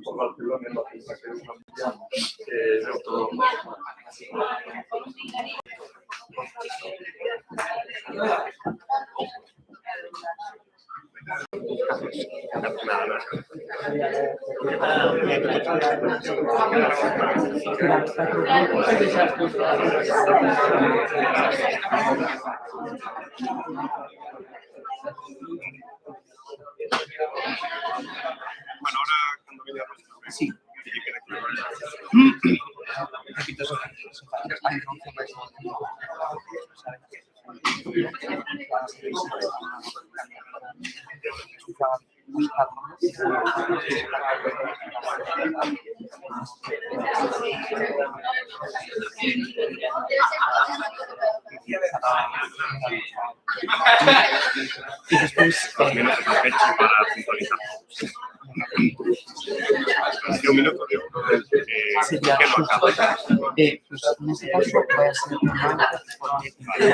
por Barcelona en la Primera Guerra Mundial, de otro. Bueno, ahora cuando vaya a Barcelona. Sí. Repito, eso. Y después, 2 minutos de fecha para puntualizar. Un minuto, digo. sería ¿Qué no acaba? pues en este caso voy a ser una porque vale.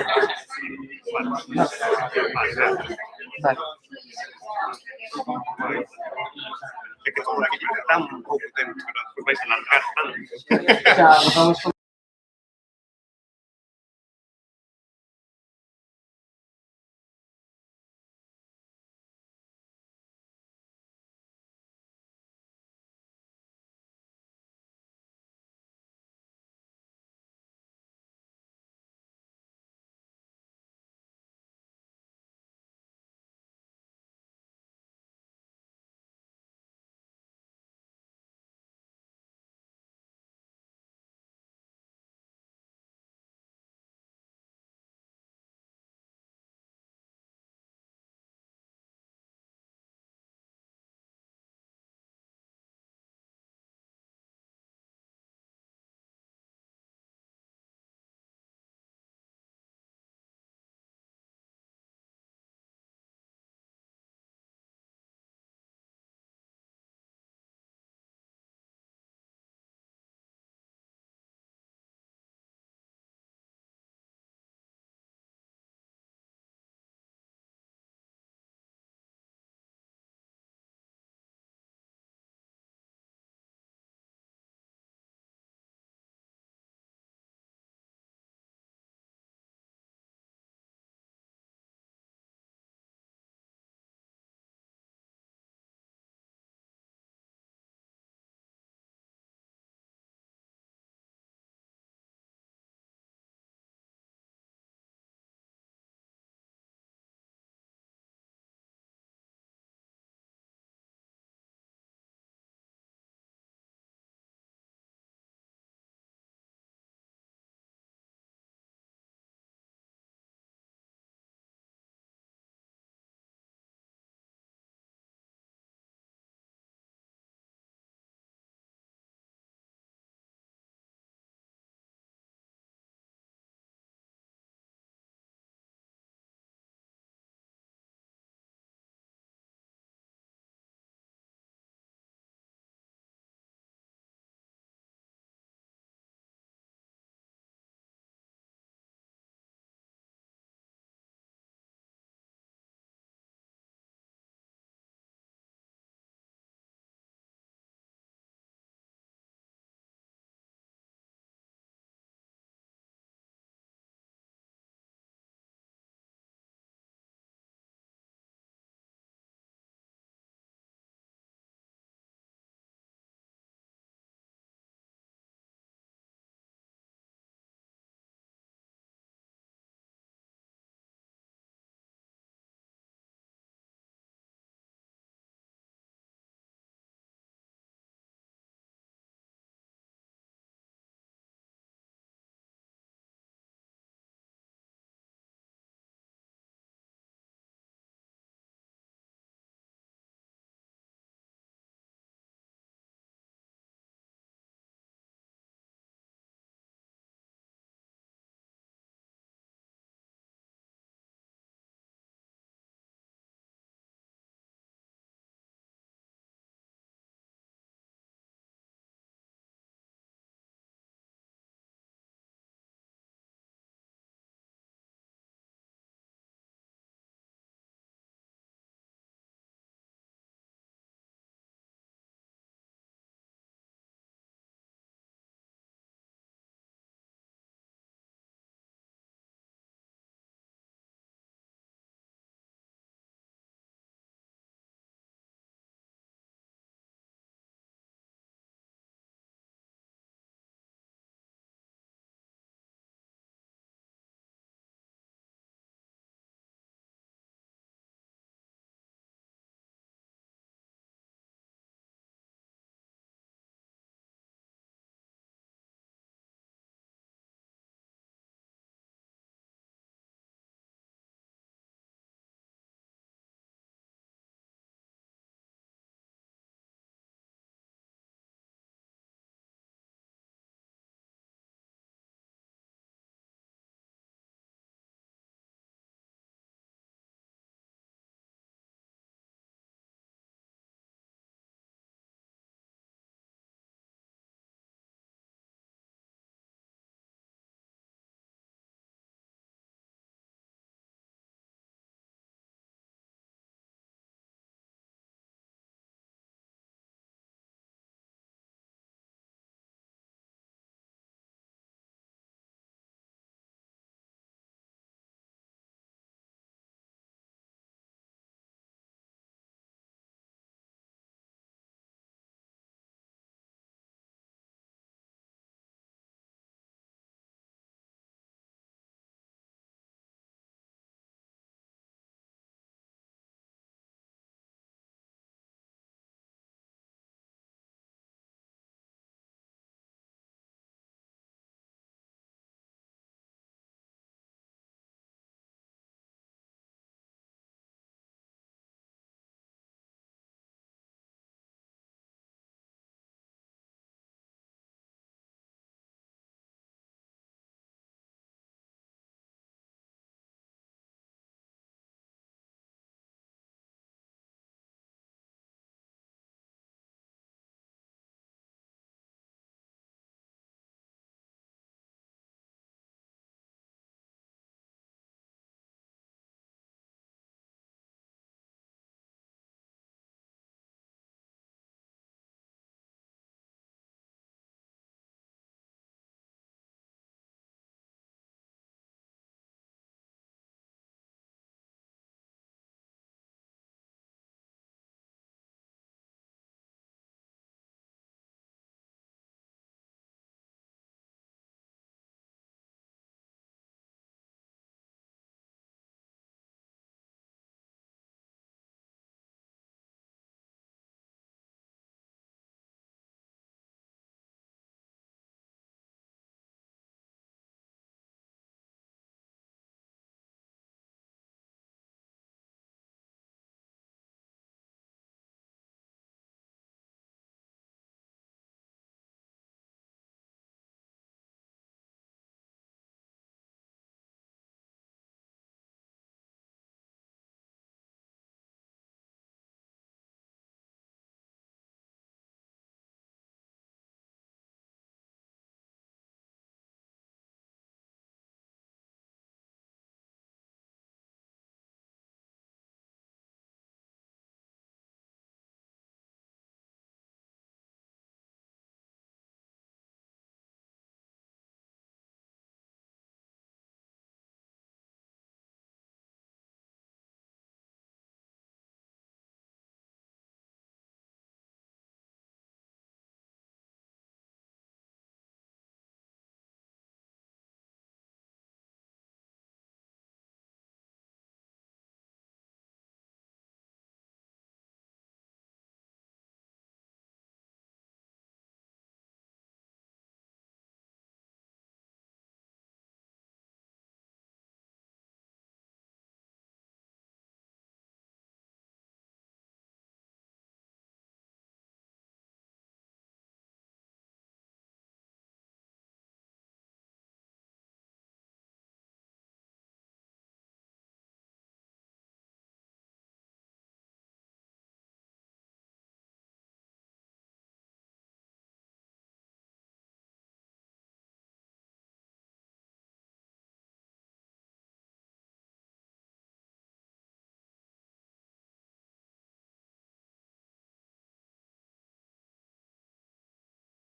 Es que como aquí me tan poco tiempo, después vais a alargar tanto. O sea, nos vamos con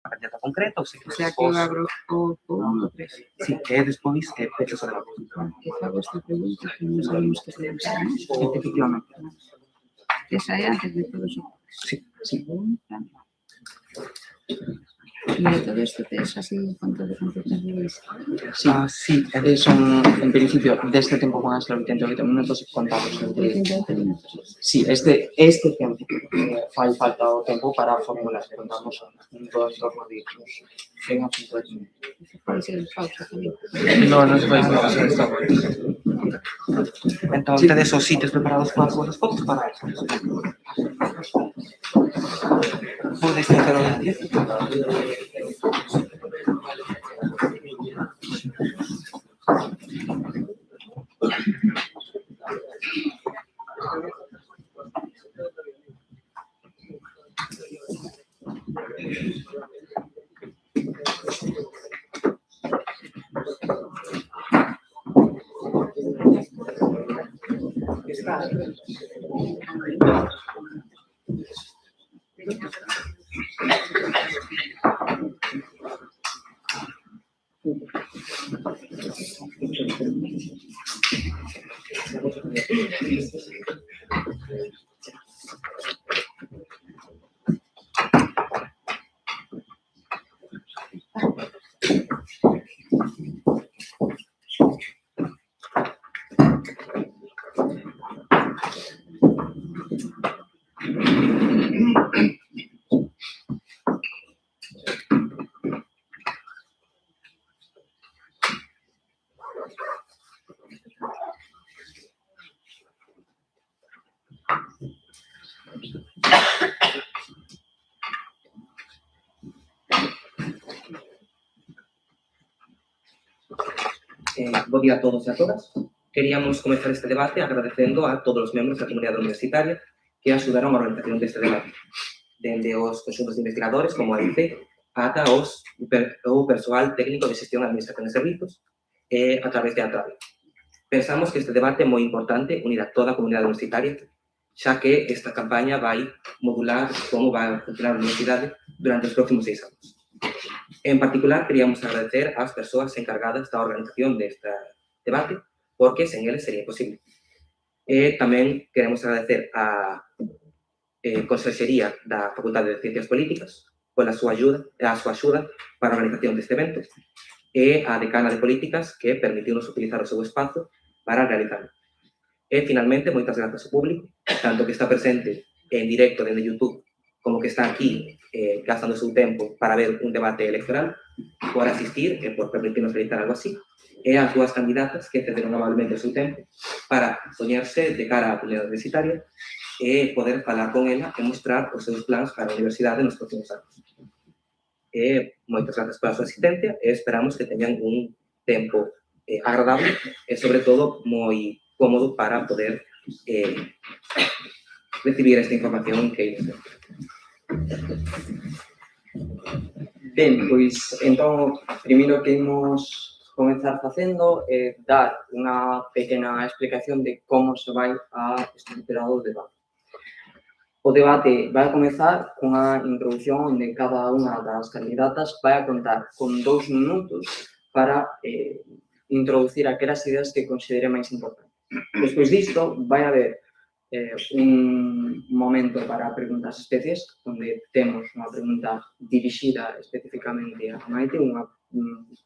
unha candidata concreta, ou se O sea, que eu abro o 1 o 3. Sí, e despois pechas o debate. Que fago esta pregunta que non sabemos que se usa, non? Efectivamente. Esa é antes de todo eso. Sí, sí. Pregunta. E de todo isto tes así cuánto de competencias? Sí, sí, son, en principio, deste tempo van a ser 88 minutos contados entre... 88 minutos. Sí, este tempo. Fai falta o tempo para formular, contamos un todo en torno de uns 100 a 50 minutos. Pode ser pausa tamén. Non se vai ser esta vez. Entón, tedes os sitios preparados para as vosas fotos para eso. Podes facer o directo. Bo día a todos e a todas. Queríamos comezar este debate agradecendo a todos os membros da comunidade universitaria que axudaron a organización deste debate, dende os conxuntos de investigadores como a IC ata o persoal técnico de xestión e administración de servizos a través de Atravi. Pensamos que este debate é moi importante unir a toda a comunidade universitaria, xa que esta campaña vai modular como vai funcionar a universidade durante os próximos 6 anos. En particular, queríamos agradecer ás persoas encargadas da organización deste debate, porque sen eles sería imposible. Tamén queremos agradecer á Consellería da Facultade de Ciencias Políticas pola súa axuda para a organización deste evento e á Decana de Políticas que permitiunos utilizar o seu espazo para realizarlo. E, finalmente, moitas grazas ao público, tanto que está presente en directo dende YouTube como que está aquí gastando o seu tempo para ver un debate electoral, por asistir e por permitirnos realizar algo así, e as dúas candidatas que cederon amablemente o seu tempo para poñerse de cara á comunidade universitaria e poder falar con ela e mostrar os seus plans para a universidade nos próximos anos. Moitas grazas pola súa asistencia e esperamos que teñan un tempo agradable e, sobre todo, moi cómodo para poder recibir esta información que iles. Ben, pois, entón, primeiro que imos comenzar facendo é dar unha pequena explicación de como se vai a estruturar o debate. O debate vai a comezar cunha introducción onde cada unha das candidatas vai a contar con 2 minutos para introducir aquelas ideas que considere máis importantes. Despois disto, vai haber un momento para preguntas especies, onde temos unha pregunta dirixida especificamente a Maite, unha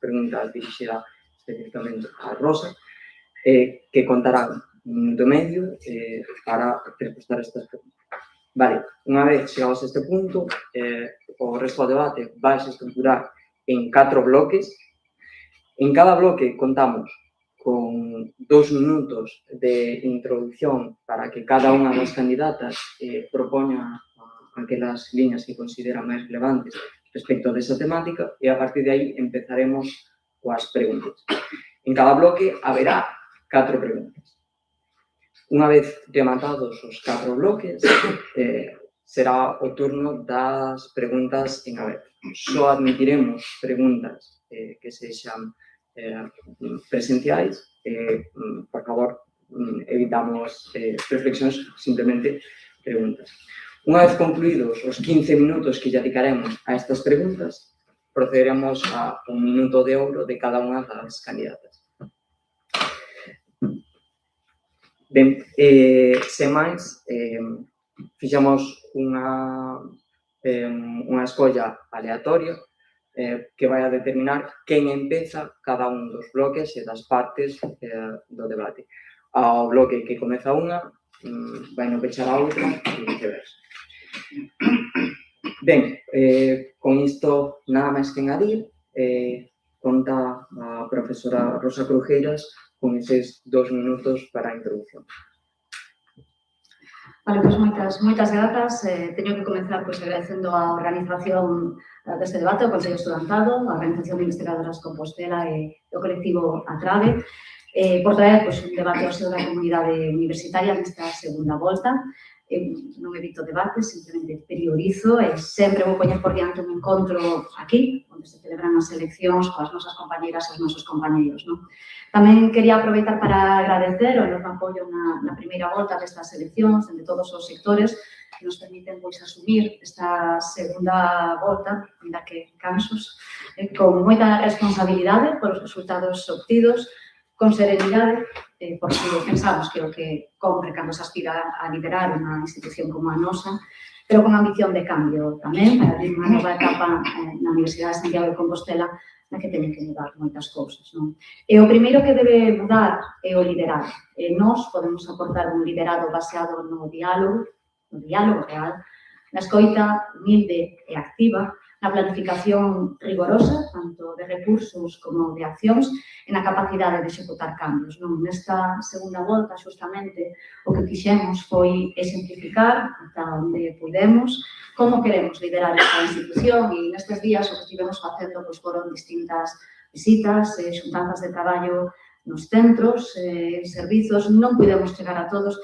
pregunta dirixida especificamente a Rosa, que contarán un minuto e medio para respostar estas preguntas. Vale, unha vez chegados a este punto, o resto do debate vai a estruturar en 4 bloques. En cada bloque contamos con 2 minutos de introducción para que cada unha das candidatas propoña aquelas liñas que considera máis relevantes respecto desa temática e a partir de aí empezaremos coas preguntas. En cada bloque haberá 4 preguntas. Unha vez rematados os 4 bloques, será o turno das preguntas en aberto. Só admitiremos preguntas que sexan presenciais, por favor, evitamos reflexións, simplemente preguntas. Unha vez concluídos os 15 minutos que lle dedicaremos a estas preguntas, procederemos a 1 minuto de ouro de cada unha das candidatas. Ben, sen máis, fixemos unha escolla aleatoria que vai a determinar quen empeza cada un dos bloques e das partes do debate. Ao bloque que comeza unha, vai non pechar a outra e viceversa. Ben, con isto nada máis que engadir, conta a profesora Rosa Crujeiras con eses 2 minutos para a introducción. Vale, pois moitas grazas. Teño que comenzar agradecendo a organización deste debate, o Consello Estudantado, a Organización de Investigadoras Compostela e o colectivo Atrave, por traer un debate ao seu da comunidade universitaria nesta segunda volta. Non evito debates, simplemente priorizo e sempre vou poñer por diante un encontro aquí, onde se celebran as eleccións coas nosas compañeras e os nosos compañeiros. Tamén quería aproveitar para agradecer o noso apoio na primeira volta destas eleccións, de todos os sectores que nos permiten asumir esta segunda volta, ainda que cansos, con moita responsabilidade por os resultados obtidos, con serenidade, porque pensamos que o que compre cando se aspira a liderar unha institución como a nosa, pero con ambición de cambio tamén, para abrir unha nova etapa na Universidade de Santiago de Compostela, na que teñen que mudar moitas cousas. E o primeiro que debe mudar é o liderado. Nós podemos aportar un liderado baseado no diálogo real, na escoita humilde e activa, na planificación rigorosa, tanto de recursos como de accións, e na capacidade de executar cambios. Nesta segunda volta, justamente, o que quixemos foi exemplificar ata onde podemos como queremos liderar esta institución e nestes días o que estivemos facendo foron distintas visitas, xuntanzas de traballo nos centros, servizos, non pudemos chegar a todos,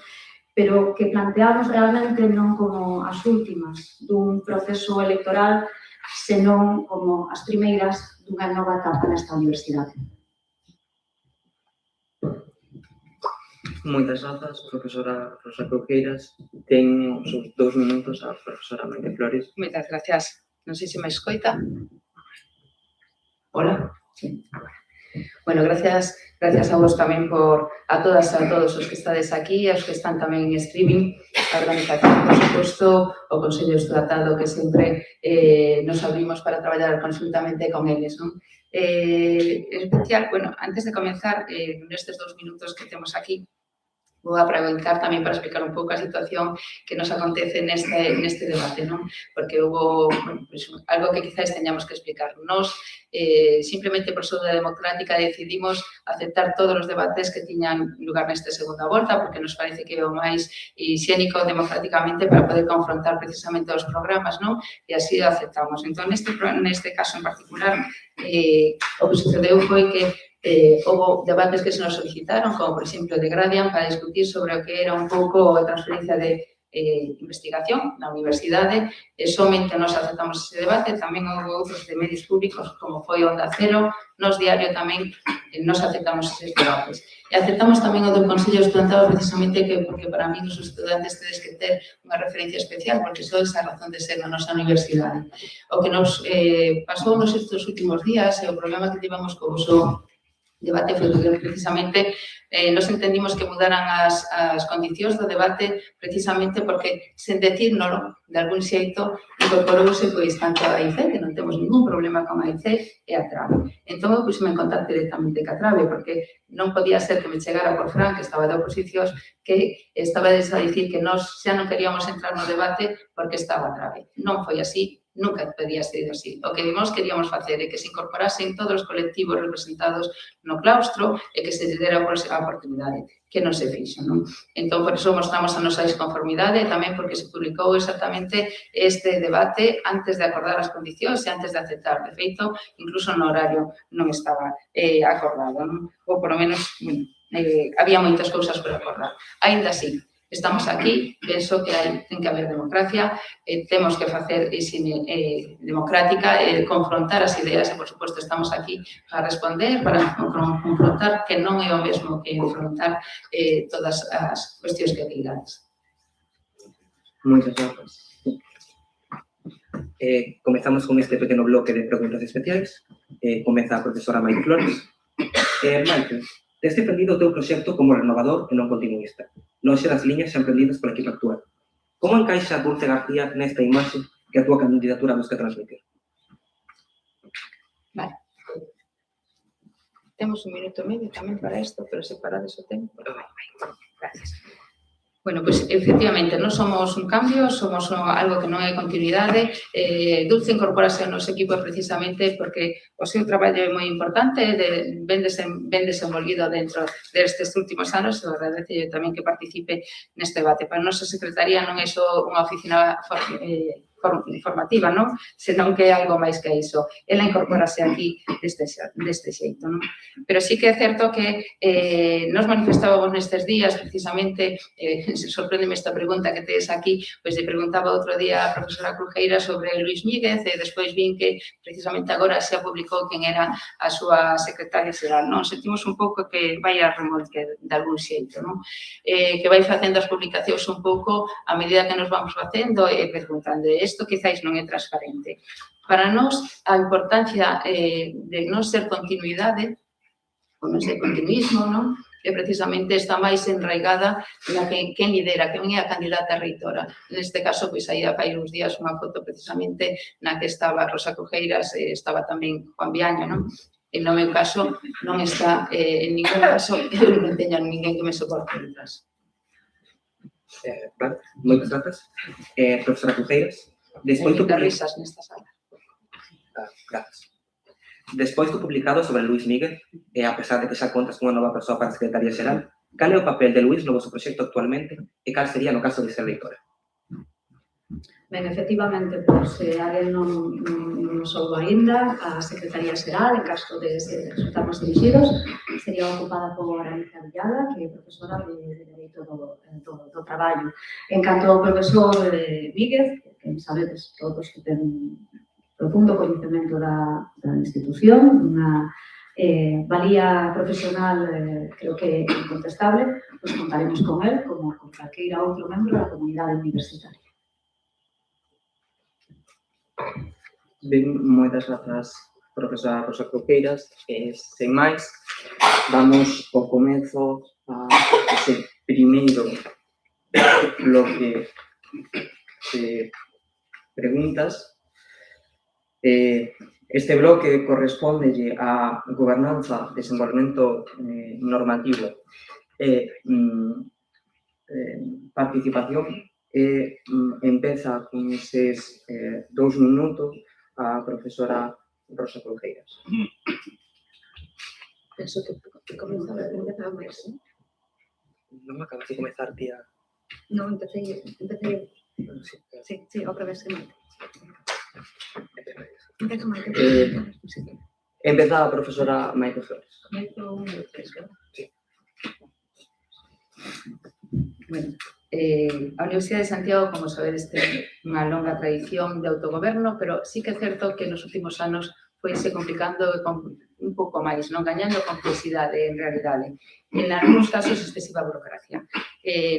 pero que planteamos realmente non como as últimas dun proceso electoral, senón como as primeiras dunha nova etapa nesta universidade. Moitas grazas, profesora Rosa Crujeiras. Ten os seus 2 minutos a profesora Maite Flores. Moitas gracias. Non sei se me escoita. Hola. Sí. Bueno, gracias a vos tamén a todas e a todos os que estades aquí e os que están tamén en streaming, a organización, por suposto, o Consello Estudantado que sempre nos abrimos para traballar conjuntamente con eles. En especial, bueno, antes de comenzar, nestes 2 minutos que temos aquí, vou aproveitar tamén para explicar un pouco a situación que nos acontece neste debate, porque houve algo que quizás teñamos que explicar. Nos, simplemente por saúde democrática, decidimos aceptar todos os debates que tiñan lugar nesta segunda volta, porque nos parece que é o máis higiénico democráticamente para poder confrontar precisamente os programas, e así o aceptamos. Entón, neste caso en particular, o que sucedeu foi que houve debates que se nos solicitaron, como por exemplo de Gradian, para discutir sobre o que era un pouco a transferencia de investigación na universidade. Somente nos aceptamos ese debate, tamén houve outros de medios públicos, como foi Onda Cero, nos Diario tamén nos aceptamos eses debates. E aceptamos tamén o do Consello Estudantado precisamente porque para mí os estudantes tedes que ter unha referencia especial, porque sois a razón de ser na nosa universidade. O que nos pasou nos estes últimos días e o problema que tivemos co voso debate foi que precisamente nos entendimos que mudaran as condicións do debate precisamente porque, sen decírnolo, de algún xeito, incorporouse tanto a AIC, que non temos ningún problema con a AIC, e a Trave. Entón, eu puxeme en contacto directamente ca Trave, porque non podía ser que me chegara por Fran, que estaba de oposicións, que estaba a dicir que nós xa non queríamos entrar no debate porque estaba a Trave. Non foi así. Nunca podía ser así. O que nós queríamos facer é que se incorporasen todos os colectivos representados no claustro e que se lle dera a oportunidade, que non se fixo. Entón, por iso mostramos a nosa desconformidade e tamén porque se publicou exactamente este debate antes de acordar as condicións e antes de aceptar. De feito, incluso no horario non estaba acordado. Ou, por lo menos, había moitas cousas por acordar. Ainda así, estamos aquí, penso que ten que haber democracia, temos que facer democrática, confrontar as ideas e, por suposto, estamos aquí para responder, para confrontar, que non é o mesmo que enfrontar todas as cuestións que queirades. Moitas grazas. Comezamos con este pequeno bloque de preguntas especiais. Comeza a profesora Maite Flores. Maite, tes defendido o teu proxecto como renovador e non continuista. Lonxe das liñas xa emprendidas polo equipo actual. Como encaixa Dulce García nesta imaxe que a túa candidatura busca transmitir? Vale. Temos un minuto e medio tamén para isto, pero separades o tempo. Gracias. Bueno, pues efectivamente, non somos un cambio, somos algo que non é continuidade. Dulce incorporase ao noso equipo precisamente porque o seu traballo é moi importante, ben desenvolvido dentro destes últimos anos, e agradece tamén que participe neste debate. Para a nosa secretaría non é só unha oficina informativa, non? Senón que é algo máis que iso. Ela incorporase aquí deste xeito, non? Pero sí que é certo que nos manifestábamos nestes días, precisamente, sorprendeme esta pregunta que tedes aquí, pois le preguntaba outro día a profesora Crujeiras sobre Luís Míguez e despois vin que precisamente agora xa publicou quen era a súa secretaria xeral, non? Sentimos un pouco que vai a remolque de algún xeito, non? Que vai facendo as publicacións un pouco a medida que nos vamos facendo e preguntando, isto quizáis non é transparente. Para nós, a importancia de non ser continuidade, ou non ser continuismo, non? Que precisamente está máis enraigada na quen lidera, quen é a candidata reitora. Neste caso, pois aí fai uns días unha foto precisamente na que estaba Rosa Crujeiras e estaba tamén Juan Viaño, non? E no meu caso non está en ningún caso, eu non teño ninguén que me soporte detrás. Vale, moitas grazas. Profesora Crujeiras, despois do risas nesta sala. Grazas. Despois do publicado sobre Luís Míguez, e a pesar de que xa contas con unha nova persoa para a Secretaría Xeral, cal é o papel de Luís no vosso proxecto actualmente e cal sería no caso de ser reitora? Ben, efectivamente, pois, alguén non soubo aínda, a Secretaría Xeral, en caso de resultarmos dirixidos, sería ocupada por Alicia Villada, que é profesora de Dereito do Traballo. En canto ao profesor Míguez, que sabedes todos que ten profundo coñecemento da institución, unha valía profesional, creo que incontestable, pois contaremos con él como con calqueira outro membro da comunidade universitaria. Ben, moitas grazas, profesora Rosa Crujeiras. Sen máis, vamos ao comezo a ese primeiro bloque de preguntas. Este bloque corresponde a gobernanza, desenvolvemento normativo e participación. Empeza con eses 2 minutos a profesora Rosa Crujeiras. Penso que comenzaba máis, non? Non acabas de comezar, tía. Non, empecé sí, outra vez que non. Empeza a profesora Maite Flores. Sí. Bueno, a Universidade de Santiago, como sabedes, ten unha longa tradición de autogoberno, pero sí que é certo que nos últimos anos foise complicando un pouco máis, non gañando complexidade en realidade. En algúns casos, excesiva burocracia.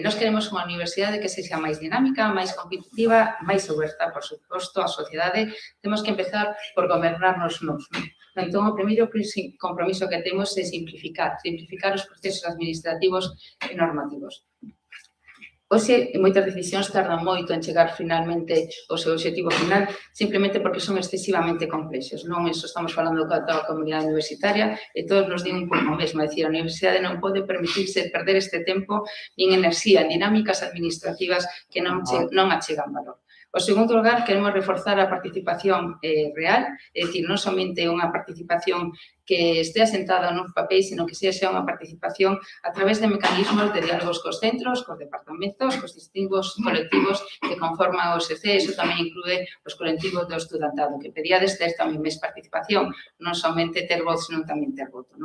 Nós queremos unha universidade que sexa máis dinámica, máis competitiva, máis aberta, por suposto, a sociedade. Temos que empezar por gobernarnos nós. Entón, o primeiro compromiso que temos é simplificar os procesos administrativos e normativos. Hoxe, moitas decisións tardan moito en chegar finalmente ao seu objetivo final, simplemente porque son excesivamente complexos. Non iso estamos falando con toda a comunidade universitaria e todos nos din un pouco mesmo. É dicir, a universidade non pode permitirse perder este tempo nin enerxía en dinámicas administrativas que non achegan valor. O segundo lugar, queremos reforzar a participación real, é dicir, non somente unha participación que estea sentada nun papel, sino que sexa unha participación a través de mecanismos de diálogos cos centros, cos departamentos, cos distintos colectivos que conforman o SC, eso tamén inclúe os colectivos do estudantado, que pedíades ter tamén máis participación, non somente ter voz, senón tamén ter voto.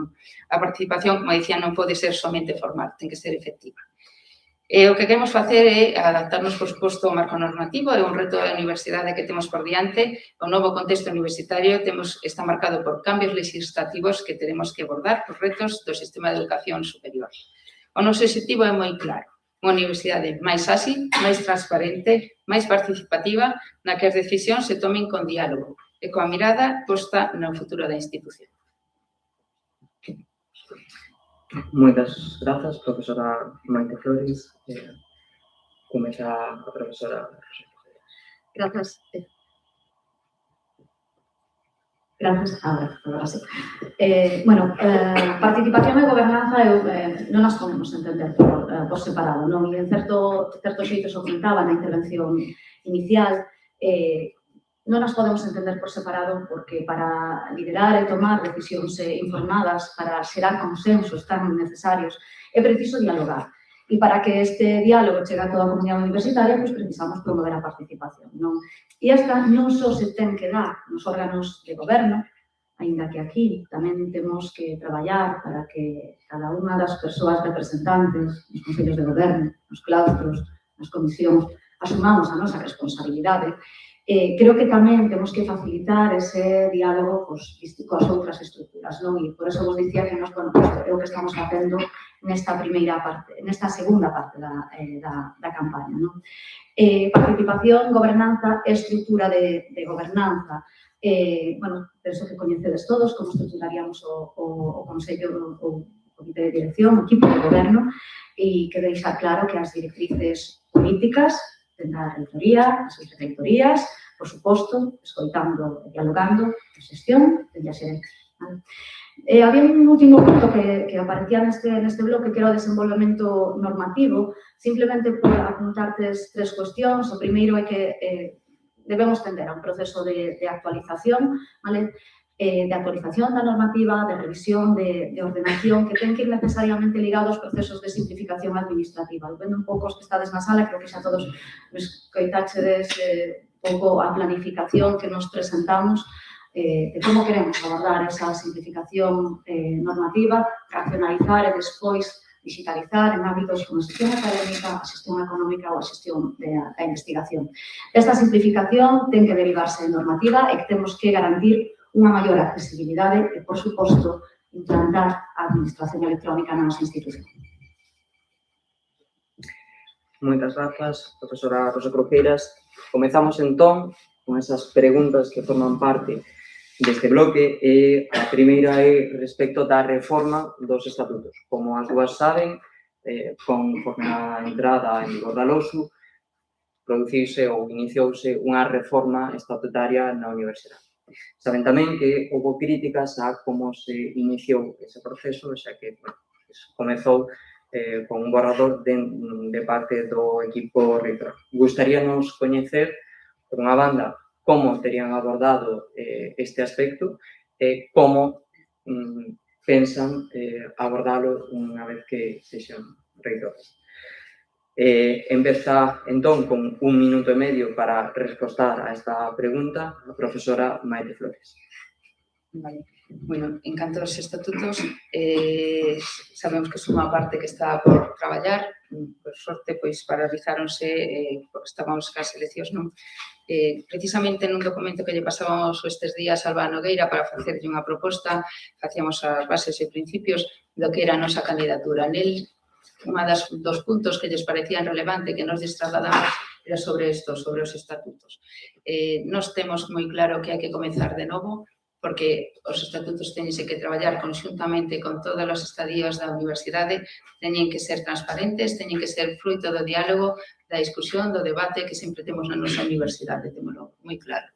A participación, como dicía, non pode ser somente formal, ten que ser efectiva. O que queremos facer é adaptarnos, por suposto, ao marco normativo, é un reto da universidade que temos por diante. O novo contexto universitario está marcado por cambios legislativos que teremos que abordar, por retos do sistema de educación superior. O noso objetivo é moi claro, unha universidade máis áxil, máis transparente, máis participativa, na que as decisións se tomen con diálogo e coa mirada posta no futuro da institución. Moitas grazas, profesora Maite Flores. Comeza a profesora Rosa. Grazas. Grazas, agora sí. Participación e gobernanza non as podemos entender por separado, non? E en certo xeito se comentaba na intervención inicial, non as podemos entender por separado porque para liderar e tomar decisións informadas, para xerar consensos tan necesarios, é preciso dialogar. E para que este diálogo chegue a toda a comunidade universitaria, pois precisamos promover a participación, non? E esta non só se ten que dar nos órganos de goberno, aínda que aquí tamén temos que traballar para que cada unha das persoas representantes nos concellos de goberno, nos claustros, nas comisións, asumamos a nosa responsabilidade. Creo que tamén temos que facilitar ese diálogo coas outras estruturas, non? E por eso vos dicía que nós, é o que estamos facendo nesta primeira parte, nesta segunda parte da campaña, non? Participación, gobernanza e estrutura de gobernanza. Penso que coñecedes todos como estruturaríamos o Consello, o Comité de Dirección, o equipo de goberno, e que deixa claro que as directrices políticas tendrá a reitoría, as subreitorías, por suposto, escoitando e dialogando, a xestión, tendría ser. Había un último punto que aparecía neste bloque, que era o desenvolvemento normativo, simplemente por apuntartes 3 cuestións. O primeiro é que debemos tender a un proceso de actualización, vale? De actualización da normativa, de revisión, de ordenación, que ten que ir necesariamente ligado aos procesos de simplificación administrativa. Vendo un pouco os que estades na sala, creo que xa todos escoitáchedes un pouco a planificación que nos presentamos de como queremos abordar esa simplificación normativa, racionalizar e despois digitalizar en ámbitos como a xestión académica, a xestión económica ou a xestión da investigación. Esta simplificación ten que derivarse en normativa e que temos que garantir unha maior accesibilidade e, por suposto, implantar a administración electrónica na nosa institución. Moitas grazas, profesora Rosa Cruqueiras. Comezamos, entón, con esas preguntas que forman parte deste bloque e a primeira é respecto da reforma dos estatutos. Como as dúas saben, conforme a entrada en vigor da LOSU, produciuse ou iniciouse unha reforma estatutaria na universidade. Saben tamén que houve críticas a como se iniciou ese proceso, xa que comezou con un borrador de parte do equipo reitor. Gustaríanos coñecer, por unha banda, como terían abordado este aspecto e como pensan abordalo unha vez que sexan reitores. Empeza, entón, con 1 minuto e medio para respostar a esta pregunta a profesora Maite Flores. Vale. Bueno, en canto aos estatutos, sabemos que é unha parte que está por traballar, por sorte, pois paralizáronse, estábamos cas eleccións, non? Precisamente nun documento que lle pasábamos estes días a Alba Nogueira para facerlle unha proposta, facíamos as bases e principios do que era a nosa candidatura. Nel, unha dos puntos que lles parecían relevante que nos trasladamos era sobre isto, sobre os estatutos. Nos temos moi claro que hai que comenzar de novo, porque os estatutos teñense que traballar conxuntamente con todos os estadios da universidade, teñen que ser transparentes, teñen que ser fruito do diálogo, da discusión, do debate que sempre temos na nosa universidade, témolo moi claro.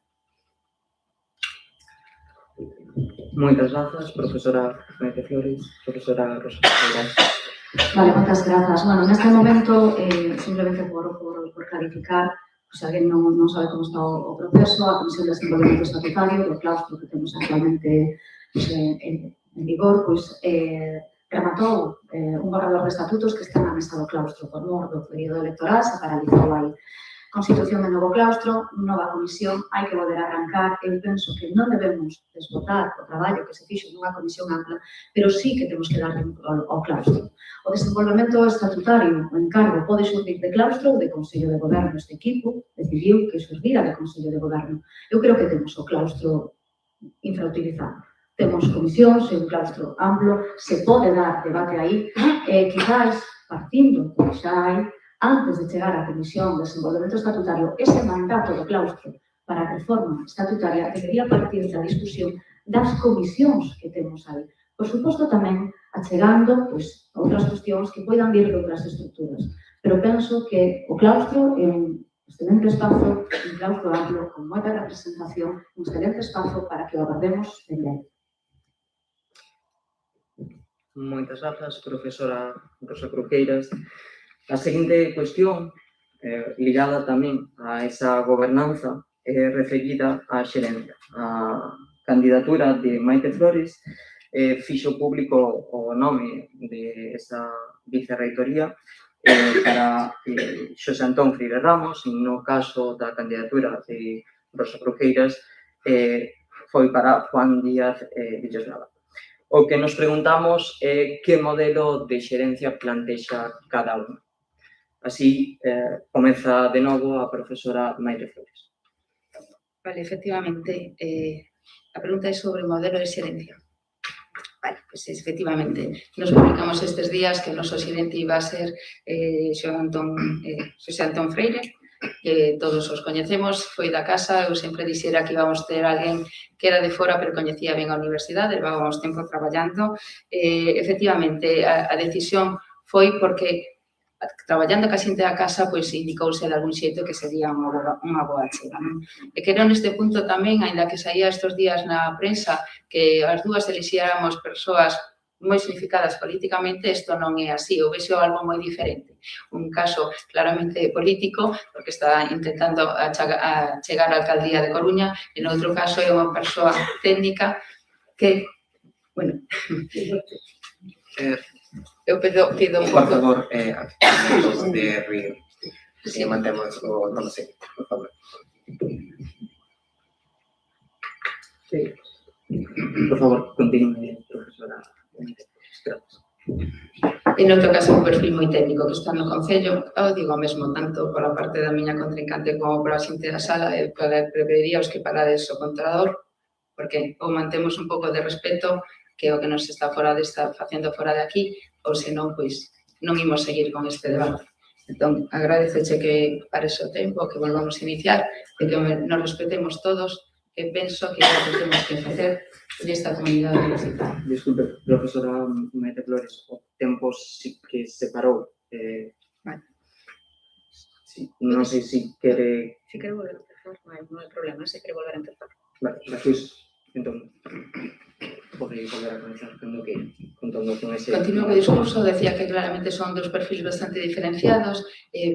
Moitas grazas, profesora Maite Flores, profesora Rosa Cruqueiras. Vale, moitas grazas. Bueno, neste momento, simplemente por clarificar, se alguén non sabe como está o proceso, a Comisión de Desenvolvemento Estatutario do claustro que temos actualmente en vigor, pois rematou un borrador de estatutos que está na mesa do claustro por mor do período electoral, se paralizou aí. Constitución de novo claustro, nova comisión, hai que volver a arrancar. Eu penso que non debemos desbotar o traballo que se fixo nunha comisión ampla, pero sí que temos que darle ao claustro. O desenvolvemento estatutario, o encargo, pode xurdir de claustro ou de Consello de Goberno. Este equipo decidiu que xurdira de Consello de Goberno. Eu creo que temos o claustro infrautilizado. Temos comisións, un claustro amplo, se pode dar debate aí, quizás partindo, xa hai antes de chegar á Comisión de Desenvolvemento Estatutario, ese mandato do claustro para a reforma estatutaria debería partir da discusión das comisións que temos aí. Por suposto, tamén achegando outras cuestións que poidan vir de outras estruturas. Pero penso que o claustro é un excelente espazo, un claustro amplo, con moita representación, un excelente espazo para que o abordemos en lei. Moitas grazas, profesora Rosa Cruqueiras. A seguinte cuestión, ligada tamén a esa gobernanza, é referida á xerencia. A candidatura de Maite Flores fixo público o nome de esa vicerreitoría para Xosé Antón Freire Ramos, e no caso da candidatura de Rosa Cruqueiras foi para Juan Díaz Villoslada. O que nos preguntamos é que modelo de xerencia plantexa cada unha. Así, comeza de novo a profesora Maite Flores. Vale, efectivamente, a pregunta é sobre o modelo de xerencia. Vale, pues efectivamente, nos publicamos estes días que o noso xerente iba a ser Xosé Antón Freire, que todos os coñecemos, foi da casa, eu sempre dixera que íbamos ter alguén que era de fora, pero coñecía ben a universidade, levábamos tempo traballando. Efectivamente, a decisión foi porque traballando ca xente da casa, pois indicouse de algún xeito que sería unha boa chega. E quero neste punto tamén, aínda que saía estes días na prensa, que as dúas elixiéramos persoas moi significadas políticamente, isto non é así, ou vexo algo moi diferente. Un caso claramente político, porque está intentando chegar á alcaldía de Coruña, e no outro caso é unha persoa técnica que, bueno, eu pido un Por pouco... favor, antes de ruido, si mantemos o non sei, por favor. Sí. Por favor, continúe, profesora. Gracias. En outro caso, un perfil moi técnico que está no Concello, eu digo o mesmo, tanto pola parte da miña contrincante como pola xente da sala, preferiría os que parades o controlador, porque ou mantemos un pouco de respeto, que é o que nos está facendo fora de aquí, ou senón, pois, non imos seguir con este debate. Entón, agradeceche que pares o tempo, que volvamos a iniciar, e que nos respetemos todos, que penso que é o que temos que facer nesta comunidade universitaria. Disculpe, profesora Maite Flores, o tempo sí que se parou. Vale. Sí, non sei se quere... Si quero volver a empezar, non hai problema, se quere volver a empezar. Vale, despois, entón, podei volver a comenzar contando con ese... Continuo co discurso, decía que claramente son dos perfis bastante diferenciados,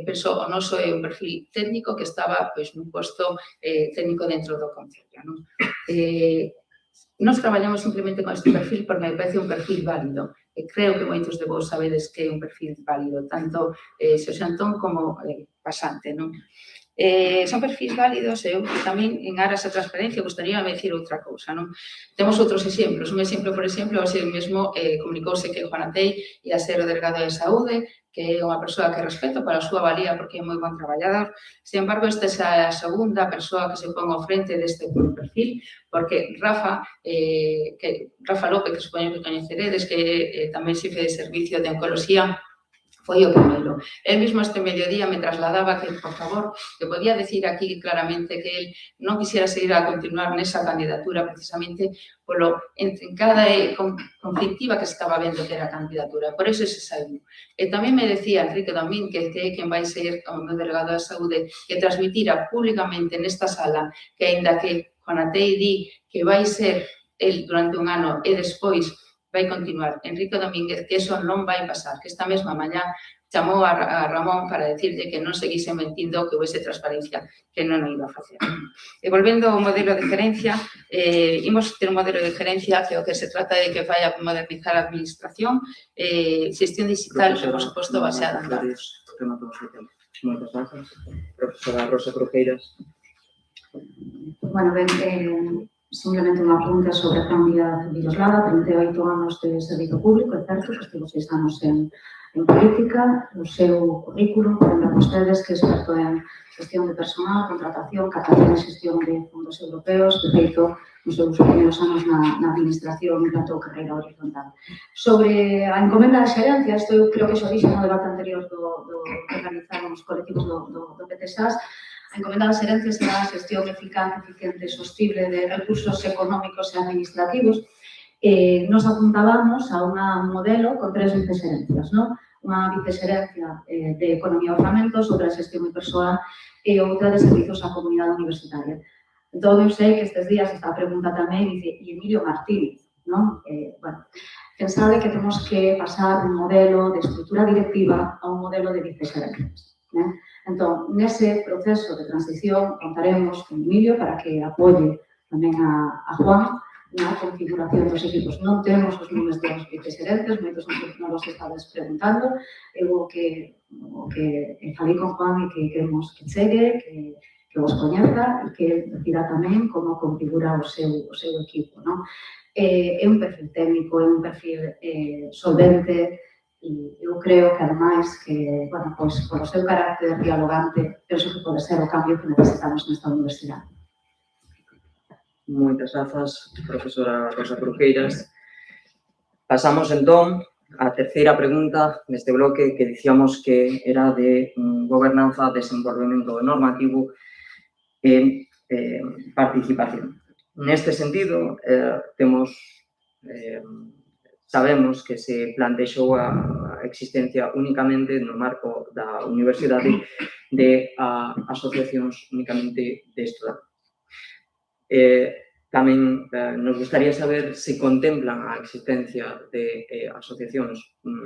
penso o noso é un perfil técnico que estaba pois, nun posto técnico dentro do Concello. Non? Nos traballamos simplemente con este perfil porque me parece un perfil válido. Creo que moitos de vos sabedes que é un perfil válido, tanto Xosé Antón como pasante. Non? Son perfis válidos e eu tamén en aras a transparencia gostaría de decir outra cousa, non? Temos outros exemplos. Un exemplo, por exemplo, hoxe mesmo comunicouse que Juan Atei ia ser o delegado de saúde, que é unha persoa que respeto para a súa valía porque é moi bon traballador. Sin embargo, esta é a segunda persoa que se pon ao frente deste perfil, porque Rafa López, que supoño que coñeceredes, que tamén xefe de servicio de oncoloxía, foi o primeiro. El mesmo este mediodía me trasladaba que, por favor, que podía decir aquí claramente que el non quixera seguir a continuar nesa candidatura precisamente polo intrincada e conflictiva que estaba vendo que era a candidatura. Por eso se saiu. E tamén me decía Enrique Domínguez, que é quen vai ser o meu delegado de saúde, que transmitira públicamente nesta sala que, aínda que Juan Atei di que vai ser el durante un ano e despois vai continuar Enrique Domínguez, que eso non vai pasar, que esta mesma mañá chamou a Ramón para decirle que non seguise mentindo, que houvese transparencia, que non o iba a facer. E volvendo ao modelo de gerencia, imos ter un modelo de gerencia que o que se trata de que vai a modernizar a administración, xestión digital, por suposto, baseada en datos. Moitas grazas. Profesora Rosa Cruqueiras. Bueno, ben, simplemente unha pregunta sobre a Juan Díaz Villoslada, 38 anos de servizo público, é certo, que estivo 6 anos en en política, o seu currículo, lembran vostedes que é experto en gestión de personal, contratación, captación e xestión de fondos europeos, de feito, nos seus primeiros anos na administración implantou carreira horizontal. Sobre a encomenda de xerencia, isto eu creo que xo dixo no debate anterior do que organizaron os colectivos do PTSAS, a encomenda de xerencia será a xestión eficaz, eficiente e sostible de recursos económicos e administrativos. Nos apuntábamos a un modelo con 3 vicexerencias, non? Unha vicexerencia de Economía e Orzamentos, outra de Xestión e Persoal e outra de Servizos á Comunidade Universitaria. Entón, eu sei que estes días esta pregunta tamén dice, e Emilio Martínez, non? Bueno, pensade que temos que pasar un modelo de estrutura directiva a un modelo de vicexerencias. Entón, nese proceso de transición contaremos con Emilio para que apoie tamén a Juan na configuración dos equipos. Non temos os nomes dos vicexerentes, moitos non os estades preguntando. Eu o que falei con Juan e que queremos que chegue, que vos coñeza e que decida tamén como configura o seu equipo. É un perfil técnico, é un perfil solvente e eu creo que, ademais, que, bueno, pois, por o seu carácter dialogante, penso que pode ser o cambio que necesitamos nesta universidade. Moitas grazas, profesora Rosa Cruqueiras. Pasamos, entón, á terceira pregunta neste bloque que dicíamos que era de gobernanza, desenvolvemento normativo e participación. Neste sentido, sabemos que se plantexou a existencia únicamente no marco da universidade de asociacións únicamente de estudantes. Tamén nos gustaría saber se contemplan a existencia de asociacións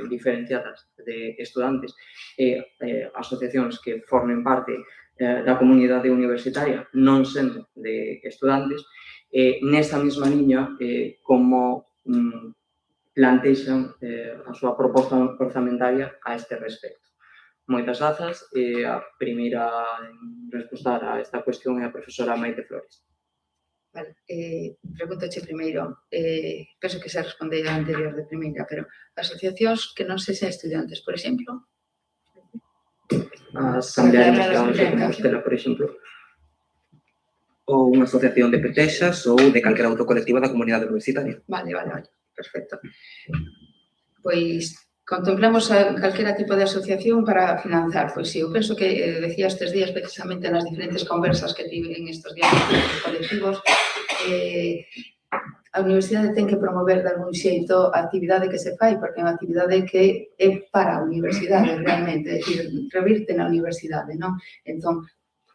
diferenciadas de estudantes e asociacións que formen parte da comunidade universitaria, non sendo de estudantes, nesa mesma liña como plantexan a súa proposta orzamentaria a este respecto. Moitas grazas. A primeira en responder a esta cuestión é a profesora Maite Flores. Vale, pregúntoche primeiro, penso que se respondei a anterior de primeira, pero asociacións que non sexan estudiantes, por exemplo? A Asamblea de Compostela, por exemplo. Ou unha asociación de petexas ou de calquera outro colectivo da comunidade universitaria. Vale, perfecto. Pois contemplamos calquera tipo de asociación para financiar. Pois sí, eu penso que decía estes días precisamente nas diferentes conversas que tive en estes días con colectivos, a universidade ten que promover de algún xeito a actividade que se fai, porque é unha actividade que é para a universidade realmente, é dicir, revirte na universidade, non? Entón,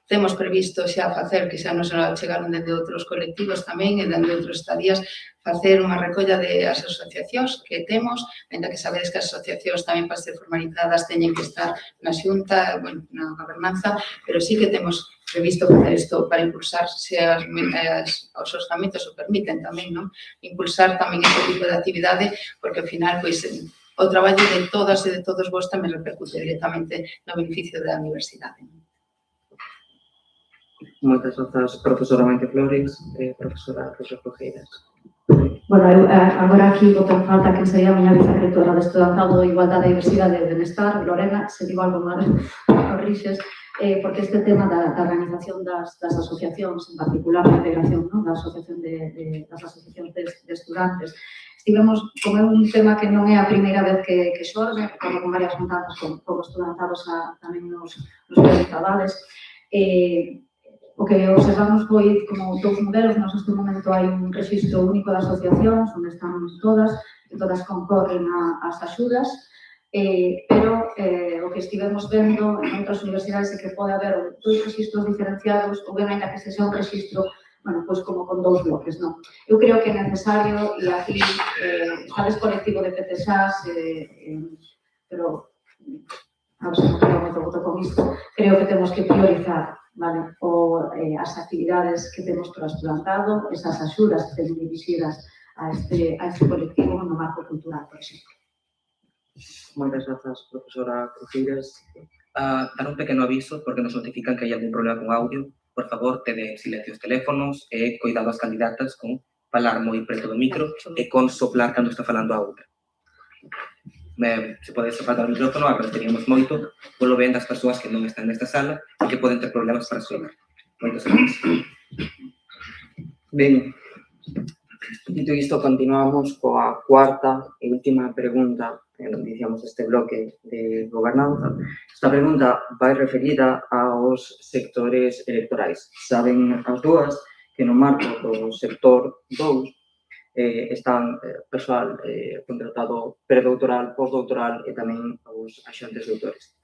temos previsto xa facer, que xa nos chegaron dende outros colectivos tamén e dende outros estadías, facer unha recolla de as asociacións que temos, ainda que sabedes que as asociacións tamén para ser formalizadas teñen que estar na xunta, bueno, na gobernanza, pero sí que temos previsto facer isto para impulsar, se os orzamentos o permiten tamén, non? Impulsar tamén este tipo de actividade, porque ao final, pois, o traballo de todas e de todos vos tamén repercute directamente no beneficio da universidade. Moitas grazas, profesora Maite Flores e profesora Rosa Cruqueiras. Bueno, eu agora aquí boto en falta que sería a miña vicerrectora de Estudantado, Igualdade e Diversidade e Benestar, Lorena, se digo algo mal, corrixes, porque este tema da organización das asociacións, en particular a integración da asociación das asociacións de estudantes, estivemos como un tema que non é a primeira vez que xorde, con varias juntanzas con estudantados tamén nos realizadades. O que observamos foi como dous modelos. Neste momento hai un rexistro único de asociacións onde están todas, que todas concorren ás axudas, pero o que estivemos vendo en outras universidades é que pode haber dois rexistros diferenciados ou ben ainda que sexa un rexistro, bueno, pois como con dous bloques, non? Eu creo que é necesario, e aquí estades colectivo de PTSAS, pero a ver se non quero moito voto con isto, creo que temos que priorizar, vale, as actividades que temos para o estudantado, esas axudas que tenen dirixidas a este colectivo no marco cultural, por exemplo. Moitas grazas, profesora Cruqueiras. Dar un pequeno aviso, porque nos notifican que hai algún problema con audio. Por favor, tede silencio os teléfonos e cuidado as candidatas con falar moi preto do micro e con soplar cando está falando a outra. se pode separar o micrófono, agradeceríamos moito polo ben das persoas que non están nesta sala e que poden ter problemas para escoitar. Moitas gracias. Ben, dito isto, continuamos coa cuarta e última pregunta que dicíamos este bloque de gobernanza. Esta pregunta vai referida aos sectores electorais. Saben as dúas que no marco do sector 2 están persoal contratado predoutoral, postdoutoral e tamén os axentes doutores.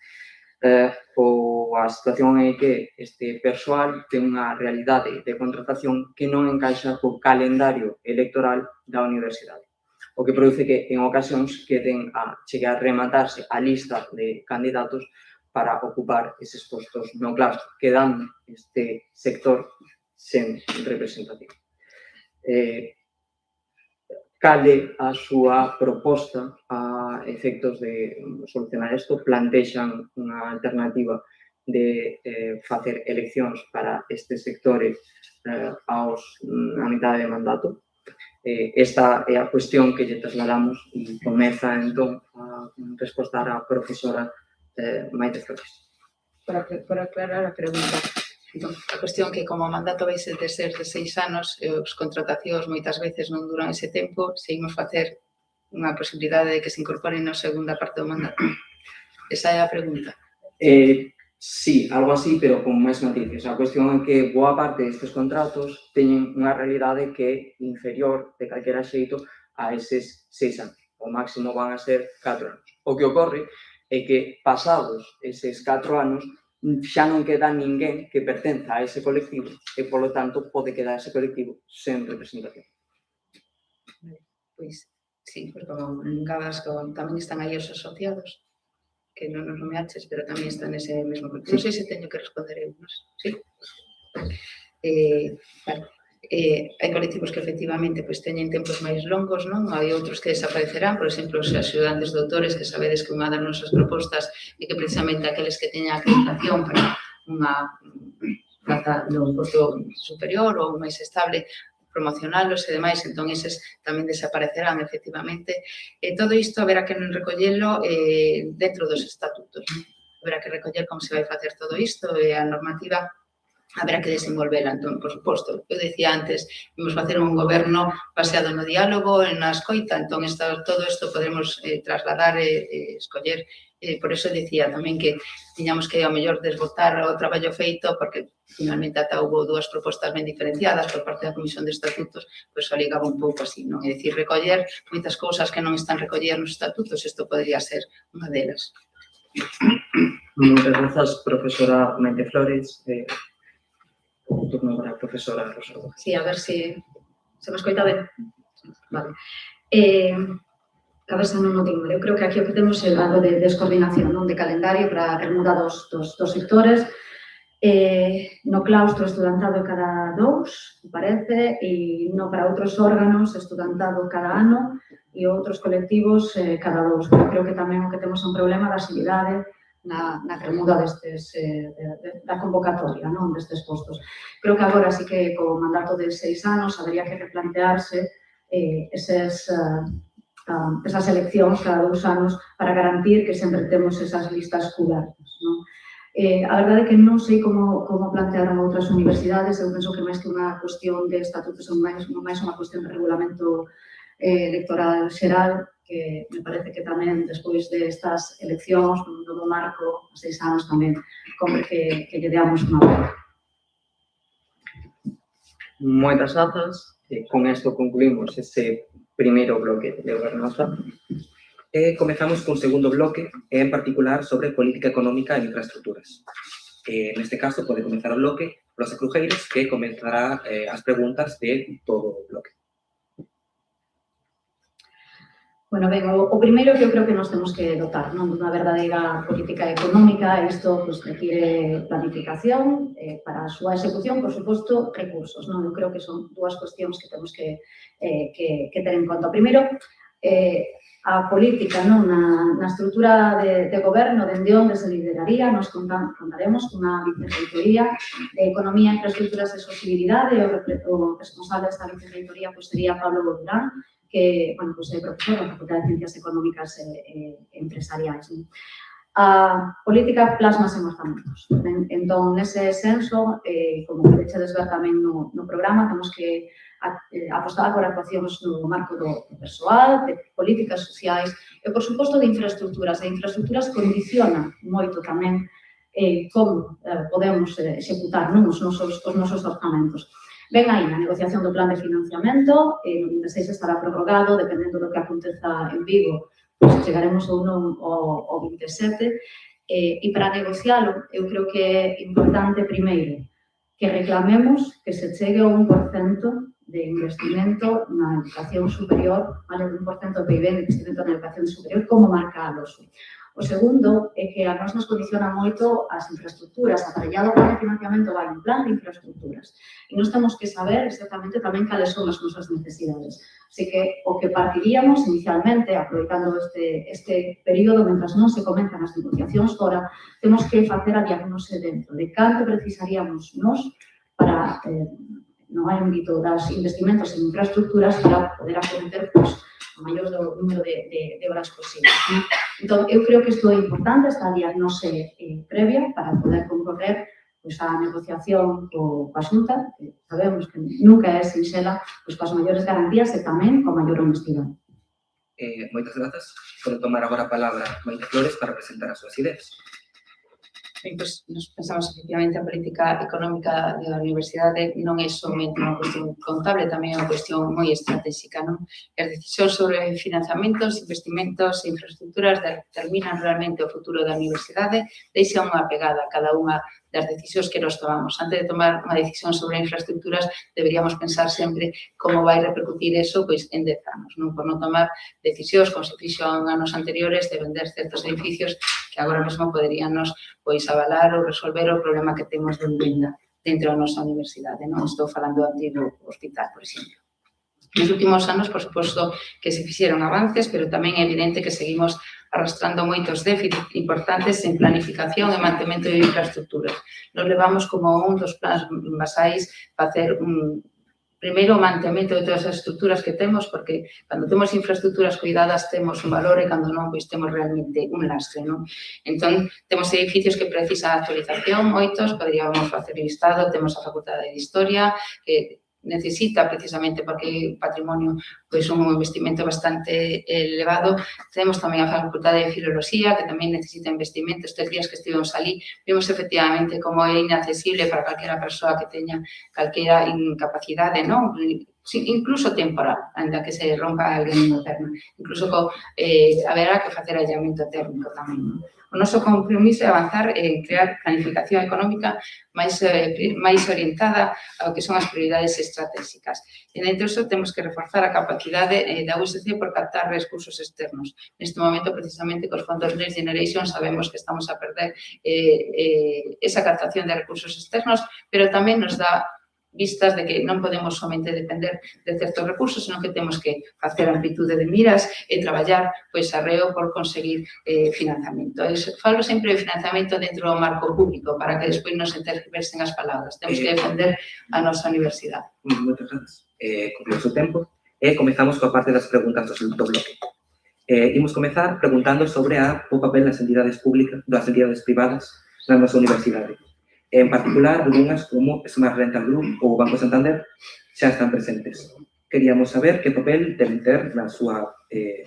A situación é que este persoal ten unha realidade de contratación que non encaixa co calendario electoral da universidade, o que produce que en ocasións queden a chegar a rematarse a lista de candidatos para ocupar eses postos no claustro, quedando este sector sen representación. Cale a súa proposta a efectos de solucionar isto? Plantexan unha alternativa de facer eleccións para estes sectores a mitad de mandato? Esta é a cuestión que lle trasladamos e comeza, entón, a respostar a profesora Maite Flores. Por aclarar a pregunta, entón, a cuestión que como mandato vai ser de 6 anos, as contratacións moitas veces non duran ese tempo, se imos facer unha posibilidade de que se incorporen na segunda parte do mandato. Esa é a pregunta. Sí, algo así, pero con máis matices. A cuestión é que boa parte destes contratos teñen unha realidade que é inferior de calquera xeito a eses 6 anos. O máximo van a ser 4 anos. O que ocorre é que pasados eses 4 anos xa non queda ninguén que pertenza a ese colectivo e, polo tanto, pode quedar ese colectivo sen representación. Pois, sí, porque como engabas, tamén están aí os asociados, que non nos nomeaches, pero tamén están nese mesmo colectivo. Non sei se teño que responder eu, non sei. Vale. Hai colectivos que efectivamente teñen tempos máis longos, non? Hai outros que desaparecerán, por exemplo, os axudantes doutores, que sabedes que unha das nosas propostas é que precisamente aqueles que teñan acreditación para unha plaza no posto superior ou máis estable, promocionalos e demais, entón eses tamén desaparecerán, efectivamente. Todo isto haberá que recollelo dentro dos estatutos. Haberá que recoller como se vai facer todo isto e a normativa haberá que desenvolvela. Entón, por suposto, eu decía antes, vamos facer un goberno baseado no diálogo, na escoita, entón todo isto podemos trasladar e escoller. Por eso decía tamén que tiñamos que, ao mellor, desbotar o traballo feito, porque finalmente ata houve dúas propostas ben diferenciadas por parte da Comisión de Estatutos, pois o ligaba un pouco así, non? É dicir, recoller moitas cousas que non están recollidas nos estatutos, isto podría ser unha delas. Moitas grazas, profesora Maite Flores. O turno para a profesora Rosalba. Sí, a ver se me escoita ben. Vale. A ver se non o digo. Eu creo que aquí o que temos é algo de descoordinación, non? De calendario para a remuda dos sectores. No claustro estudantado cada 2, me parece, e no para outros órganos estudantado cada ano e outros colectivos cada 2. Creo que tamén o que temos é un problema da agilidade na remuda da convocatoria, non, destes postos. Creo que agora sí que co mandato de 6 anos habería que replantearse esas eleccións cada 2 anos para garantir que sempre temos esas listas cubertas, non? A verdade é que non sei como plantearon outras universidades, eu penso que máis que unha cuestión de estatutos é máis unha cuestión de regulamento electoral xeral, que me parece que tamén, despois destas eleccións, con un novo marco, a 6 anos tamén, como que lle deamos unha volta. Moitas grazas. Con isto concluímos ese primeiro bloque de gobernanza. Comezamos con segundo bloque, en particular sobre política económica e infraestructuras. Neste caso, pode comenzar o bloque Rosa Crujeiros, que comenzará as preguntas de todo o bloque. Bueno, ben, o primeiro que eu creo que nos temos que dotar, non, dunha verdadeira política económica. Isto require planificación para a súa execución, por suposto, recursos, non? Eu creo que son dúas cuestións que temos que ter en conta. Primeiro, a política, non, na estrutura de goberno, dende onde se lideraría, nos contaremos cunha vicerreitoría de Economía, Infraestructuras e Sostenibilidade. O responsable desta vicerreitoría sería Pablo Bodurán, que, bueno, pues é profesor da Facultade de Ciencias Económicas e Empresariais. A política plasmase nos orzamentos. Entón, nese senso, como podedes ver tamén no programa, temos que apostar por actuacións no marco do persoal, de políticas sociais e, por suposto, de infraestructuras. E infraestructuras condicionan moito tamén como podemos executar os nosos orzamentos. Ven aí na negociación do plan de financiamento, no 26 estará prorrogado, dependendo do que aconteza en Vigo, pues chegaremos ou non ao 27, e para negocialo, eu creo que é importante, primeiro, que reclamemos que se chegue ao 1% de investimento na educación superior, vale, o 1% do PIB de investimento na educación superior, como marca a LOSU. O segundo é que a nós nos condiciona moito as infraestructuras, aparellado o plan de financiamento vai un plan de infraestructuras. E nós temos que saber exactamente tamén cales son as nosas necesidades. Así que o que partiríamos inicialmente, aproveitando este período, mentras non se comenzan as negociacións fora, temos que facer a diagnose dentro de canto precisaríamos nós para, no ámbito dos investimentos en infraestructuras, para poder acometer o maior número de horas posibles. Entón, eu creo que isto é importante, esta diagnose previa, para poder concorrer a negociación coa Xunta, que sabemos que nunca é sinxela, coas maiores garantías e tamén coa maior honestidade. Moitas grazas. Podo tomar agora a palabra Maite Flores para presentar as súas ideas. Ben, pois, nos pensamos efectivamente a política económica da universidade non é somente unha cuestión contable, tamén é unha cuestión moi estratégica, non? As decisións sobre financiamentos, investimentos e infraestructuras determinan realmente o futuro da universidade, deixan unha pegada a cada unha das decisións que nos tomamos. Antes de tomar unha decisión sobre infraestructuras, deberíamos pensar sempre como vai repercutir eso pois, en 10 anos, non? Por non tomar decisións, como se fixo en anos anteriores, de vender certos edificios que agora mesmo poderíanos pois, avalar ou resolver o problema que temos de vivenda dentro da nosa universidade. Non estou falando do antigo hospital, por exemplo. Nos últimos anos, por suposto, que se fixeron avances, pero tamén é evidente que seguimos arrastrando moitos déficits importantes en planificación e mantemento de infraestructuras. Nos levamos como un dos plans basais facer primeiro o mantemento de todas as estructuras que temos, porque cando temos infraestructuras cuidadas temos un valor e cando non, pois temos realmente un lastre, non? Entón, temos edificios que precisan actualización, moitos, poderíamos facer listado, temos a Facultade de Historia, que necesita precisamente porque patrimonio pois un investimento bastante elevado. Temos tamén a Facultade de Filoloxía, que tamén necesita investimento. Estes días que estivemos ali, vimos efectivamente como é inaccesible para calquera persoa que teña calquera incapacidade, non? Incluso temporal, ainda que se rompa alguén na perna. Incluso haberá que facer allamento térmico tamén, non? O noso compromiso é avanzar en crear planificación económica máis orientada ao que son as prioridades estratégicas. E dentro disso temos que reforzar a capacidade da USC por captar recursos externos. Neste momento, precisamente, cos fondos Next Generation sabemos que estamos a perder esa captación de recursos externos, pero tamén nos dá vistas de que non podemos somente depender de certos recursos, senón que temos que facer amplitude de miras e traballar pois arreo por conseguir financiamento. Falo sempre de financiamento dentro do marco público para que despois non se tergiversen as palabras. Temos que defender a nosa universidade. Moitas grazas. Concluímos o tempo e comezamos coa parte das preguntas do bloque. Imos comezar preguntando sobre o papel das entidades públicas, das entidades privadas na nosa universidade. En particular, algunhas como Smart Rental Group ou Banco Santander xa están presentes. Queríamos saber que papel deben ter, na súa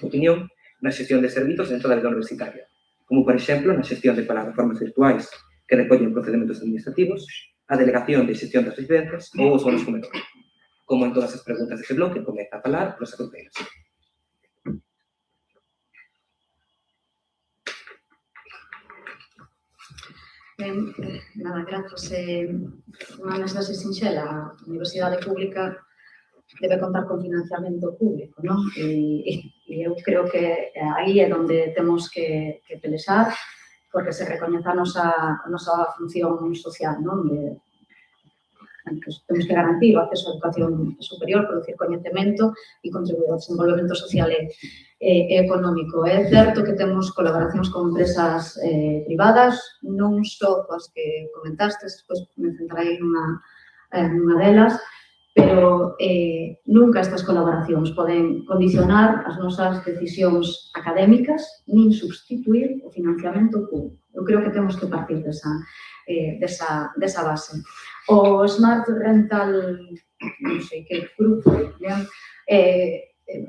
opinión, na xestión de servizos dentro da vida universitaria, como, por exemplo, na xestión de plataformas virtuais que recollen procedimentos administrativos, a delegación de xestión das residencias ou os bonos comedores. Como en todas as preguntas deste bloque, comeza a falar Rosa Cruceiras. Nada, grazas. Unha mensaxe sinxela, a universidade pública debe contar con financiamento público, non? E eu creo que aí é onde temos que pelexar, porque se recoñeza a nosa función social, non? Temos que garantir o acceso á educación superior, producir coñecemento e contribuir ao desenvolvemento social e económico. É certo que temos colaboracións con empresas privadas, non só coas que comentastes, despois me centrarei nunha delas, pero nunca estas colaboracións poden condicionar as nosas decisións académicas nin substituir o financiamento público. Eu creo que temos que partir desa base. O Smart Rental, non sei que grupo,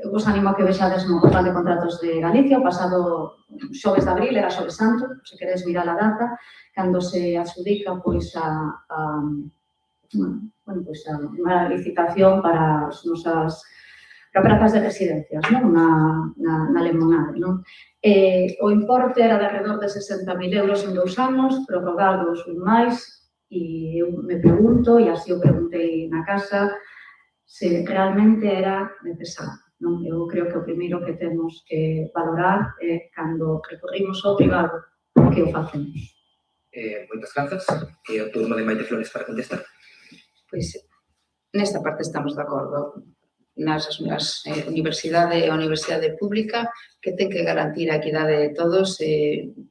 vos animo a que vexades no portal de contratos de Galicia, o pasado xoves de abril, era xoves santo, se queres mirar a data, cando se adjudica unha licitación para as nosas prazas de residencias, na Lemonade. O importe era de alrededor de 60.000 euros en 2 anos, prorrogados un máis, e eu me pregunto, e así o preguntei na casa, se realmente era necesario. Eu creo que o primeiro que temos que valorar é cando recorrimos ao privado que o facemos. Moitas grazas. E o turno de Maite Flores para contestar. Pois, nesta parte estamos de acordo. Nas universidade e a universidade pública que ten que garantir a equidade de todos.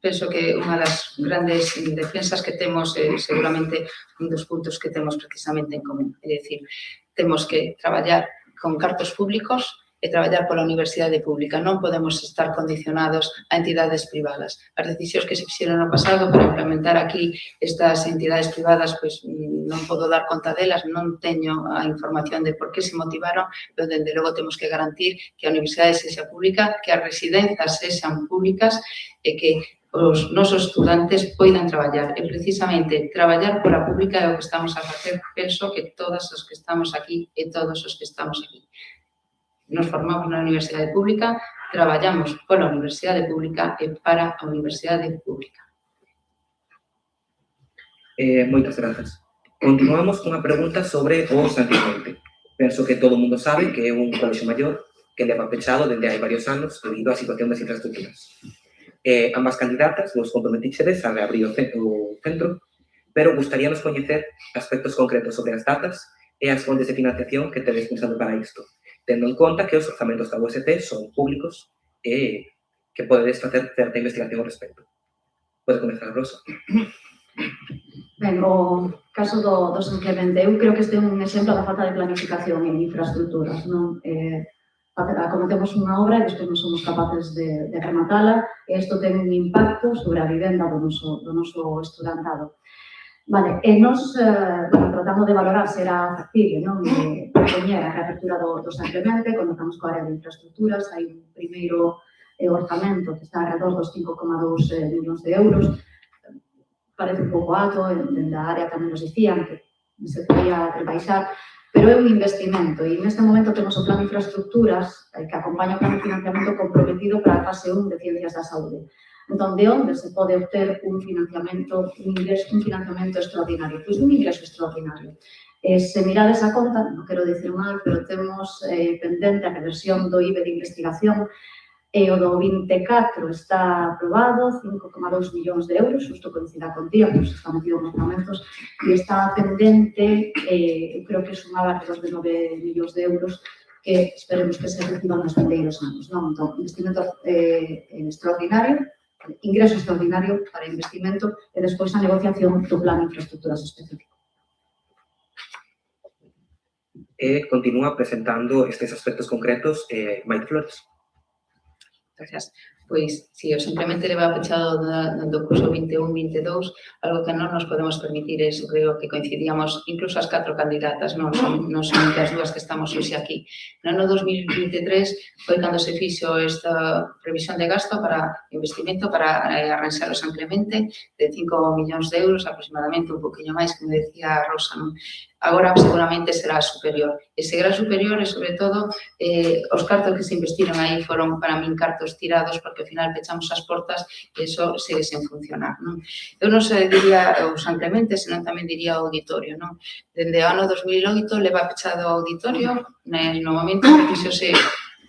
Penso que unha das grandes defensas que temos seguramente un dos puntos que temos precisamente en común. É dicir, temos que traballar con cartos públicos e traballar pola universidade pública. Non podemos estar condicionados a entidades privadas. As decisións que se fixeron no pasado para implementar aquí estas entidades privadas, pois non podo dar conta delas, non teño a información de por que se motivaron, pero dende logo temos que garantir que a universidade sexa pública, que as residencias sexan públicas e que os nosos estudantes poidan traballar. E precisamente traballar pola pública é o que estamos a facer. Penso que todos os que estamos aquí e todos os que estamos aquí. Nos formamos na universidade pública, traballamos pola universidade pública e para a universidade pública. Moitas grazas. Continuamos cunha pregunta sobre o Santimonte. Penso que todo o mundo sabe que é un colexio maior que leva pechado dende hai varios anos debido á situación das infraestructuras. Ambas candidatas nos comprometíxedes a reabrir o centro, pero gustaríanos coñecer aspectos concretos sobre as datas e as fontes de financiación que tedes pensado para isto, tendo en conta que os orzamentos da USP son públicos e que podedes facer certa investigación ao respecto. Pode comenzar, Rosa. Ben, o caso do simplemente, eu creo que este é un exemplo da falta de planificación en infraestructuras, non? Acometemos unha obra e despois non somos capaces de rematala e isto ten un impacto sobre a vivenda do noso estudantado. Vale, e nos tratamos de valorar se era factible, non? Propoñer a reapertura do Simplemente, contamos coa área de infraestructuras, hai un primeiro orzamento que está alrededor dos 5,2 millóns de euros, parece un pouco alto, dende a área tamén nos dicían que se podía rebaixar, pero é un investimento e neste momento temos o plan de infraestructuras que acompaña o plan de financiamento comprometido para a fase 1 de Ciencias da Saúde. Entón, de onde se pode obter un financiamento extraordinario? Pois un ingreso extraordinario. Se mirades a conta, non quero dicir mal, pero temos pendente a reversión do IBE de investigación e o do 24 está aprobado, 5,2 millóns de euros, xusto coincida con día, pois está metido nos orçamentos, e está pendente, eu creo que sumaba alrededor de 9 millóns de euros, que esperemos que se reciban nos vindeiros anos. Entón, investimento extraordinario, ingreso extraordinario para investimento e despois a negociación do plan de infraestructuras específico. Continúa presentando estes aspectos concretos Maite Flores. Gracias. Pois, si, o simplemente leva pechado do curso 21-22, algo que non nos podemos permitir é, creo que coincidíamos, incluso as 4 candidatas, non son as 2 que estamos hoxe aquí. No ano 2023 foi cando se fixo esta previsión de gasto para investimento para arranxar o San Clemente de 5 millóns de euros, aproximadamente un poquinho máis, como decía Rosa, non? Agora seguramente será superior. E será superior e, sobre todo, os cartos que se investiron aí foron, para min, cartos tirados, porque ao final pechamos as portas e iso segue sen funcionar, non? Eu non se diría o San Clemente, senón tamén diría o auditorio, non? Dende o ano 2008 leva pechado o auditorio, no momento que fixose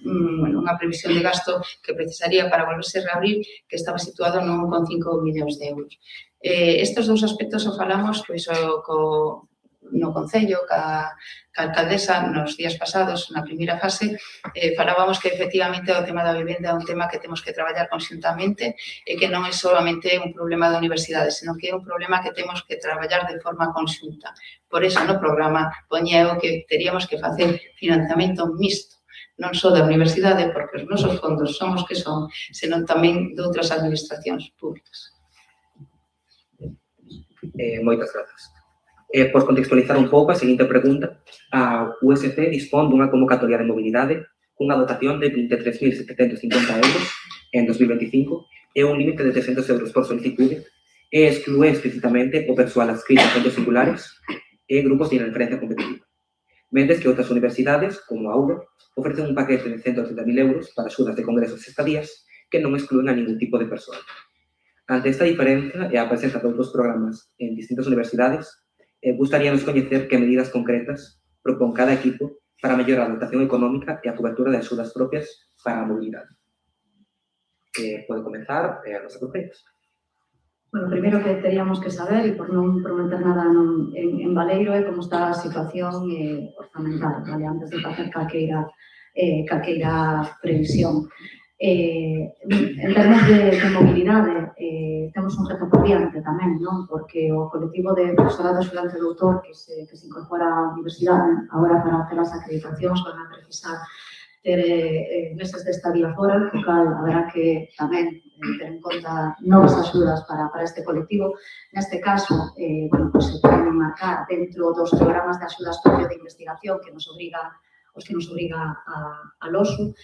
unha previsión de gasto que precisaría para volverse a reabrir, que estaba situado non con 5 millóns de euros. Estes dous aspectos o falamos co no Concello, ca alcaldesa, nos días pasados, na primeira fase, falábamos que efectivamente o tema da vivenda é un tema que temos que traballar conxuntamente e que non é solamente un problema da universidade, senón que é un problema que temos que traballar de forma conxunta. Por eso, no programa, poñeu que teríamos que facer financiamento mixto, non só da universidade, porque os nosos fondos son os que son, senón tamén de outras administracións públicas. Moitas grazas. Por contextualizar un pouco a seguinte pregunta, a USC dispón dunha convocatoria de mobilidade cunha dotación de 23.750 euros en 2025 e un límite de 300 euros por solicitude e exclúe explícitamente o persoal adscrito a centros singulares e grupos de referencia competitiva. Mentres que outras universidades, como a UDO, ofrecen un paquete de 130.000 euros para axudas de congresos e estadías que non excluen a ningún tipo de persoal. Ante esta diferencia e a presenza de outros programas en distintas universidades, gustaríanos coñecer que medidas concretas propón cada equipo para mellorar a dotación económica e a cobertura de axudas propias para a mobilidade. Pode comenzar a nosa conferencia. Bueno, primeiro que teríamos que saber, e por non prometer nada en Baleiro, é como está a situación orzamental, vale? Antes de facer calqueira previsión. En termos de mobilidade, temos un reto por diante tamén, non? Porque o colectivo de profesorado axudante de doutor que se incorpora á universidade, agora para hacer as acreditacións van a precisar ter meses de estadía fora, o cal haberá que tamén ter en conta novas axudas para este colectivo. Neste caso, se poden marcar dentro dos programas de axudas propias de investigación que nos obriga a LOSU.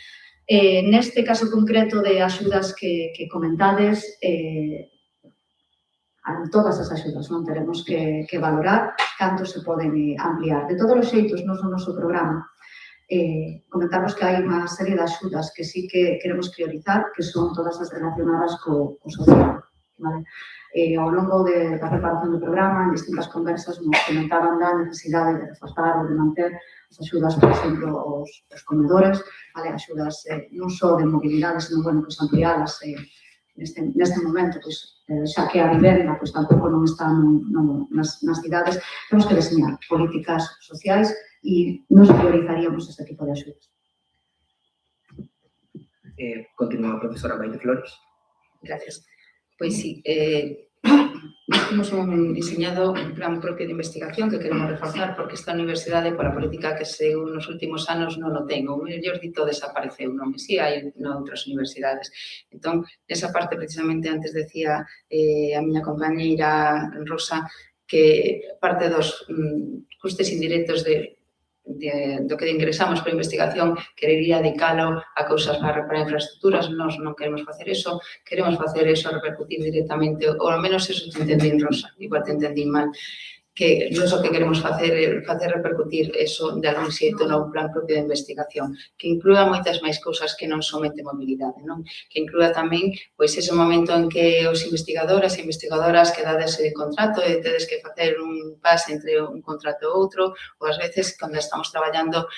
Neste caso concreto de axudas que comentades, todas as axudas non teremos que valorar canto se poden ampliar. De todos os xeitos, no noso programa, comentarnos que hai unha serie de axudas que sí que queremos priorizar, que son todas as relacionadas co social. Vale? Ao longo da preparación do programa, en distintas conversas, nos comentaban da necesidade de reforzar ou de manter as axudas, por exemplo, os comedores, vale? Axudas non só de mobilidade, senón, que son ampliadas neste momento, xa que a vivenda tampouco non está nas cidades, temos que deseñar políticas sociais e nos priorizaríamos este tipo de axudas. Continúa a profesora Maite Flores. Gracias. Pois sí, temos diseñado un plan propio de investigación que queremos reforzar porque esta universidade, pola política que seguiu nos últimos anos, non o ten. O mellor dito desapareceu, non? Si hai noutras universidades. Entón, esa parte, precisamente, antes decía a miña compañeira Rosa que parte dos custes indirectos do que ingresamos para a investigación querería dedicalo a cousas para infraestructuras. Nós non queremos facer eso, queremos facer eso repercutir directamente, ou ao menos eso te entendín, Rosa, igual te entendín mal, que non o que queremos facer é facer repercutir eso de algún xeito no plan propio de investigación, que inclúa moitas máis cousas que non somente mobilidade, non? Que inclúa tamén ese momento en que os investigadores e investigadoras quedades de contrato e tedes que facer un pase entre un contrato e outro, ou ás veces, cando estamos traballando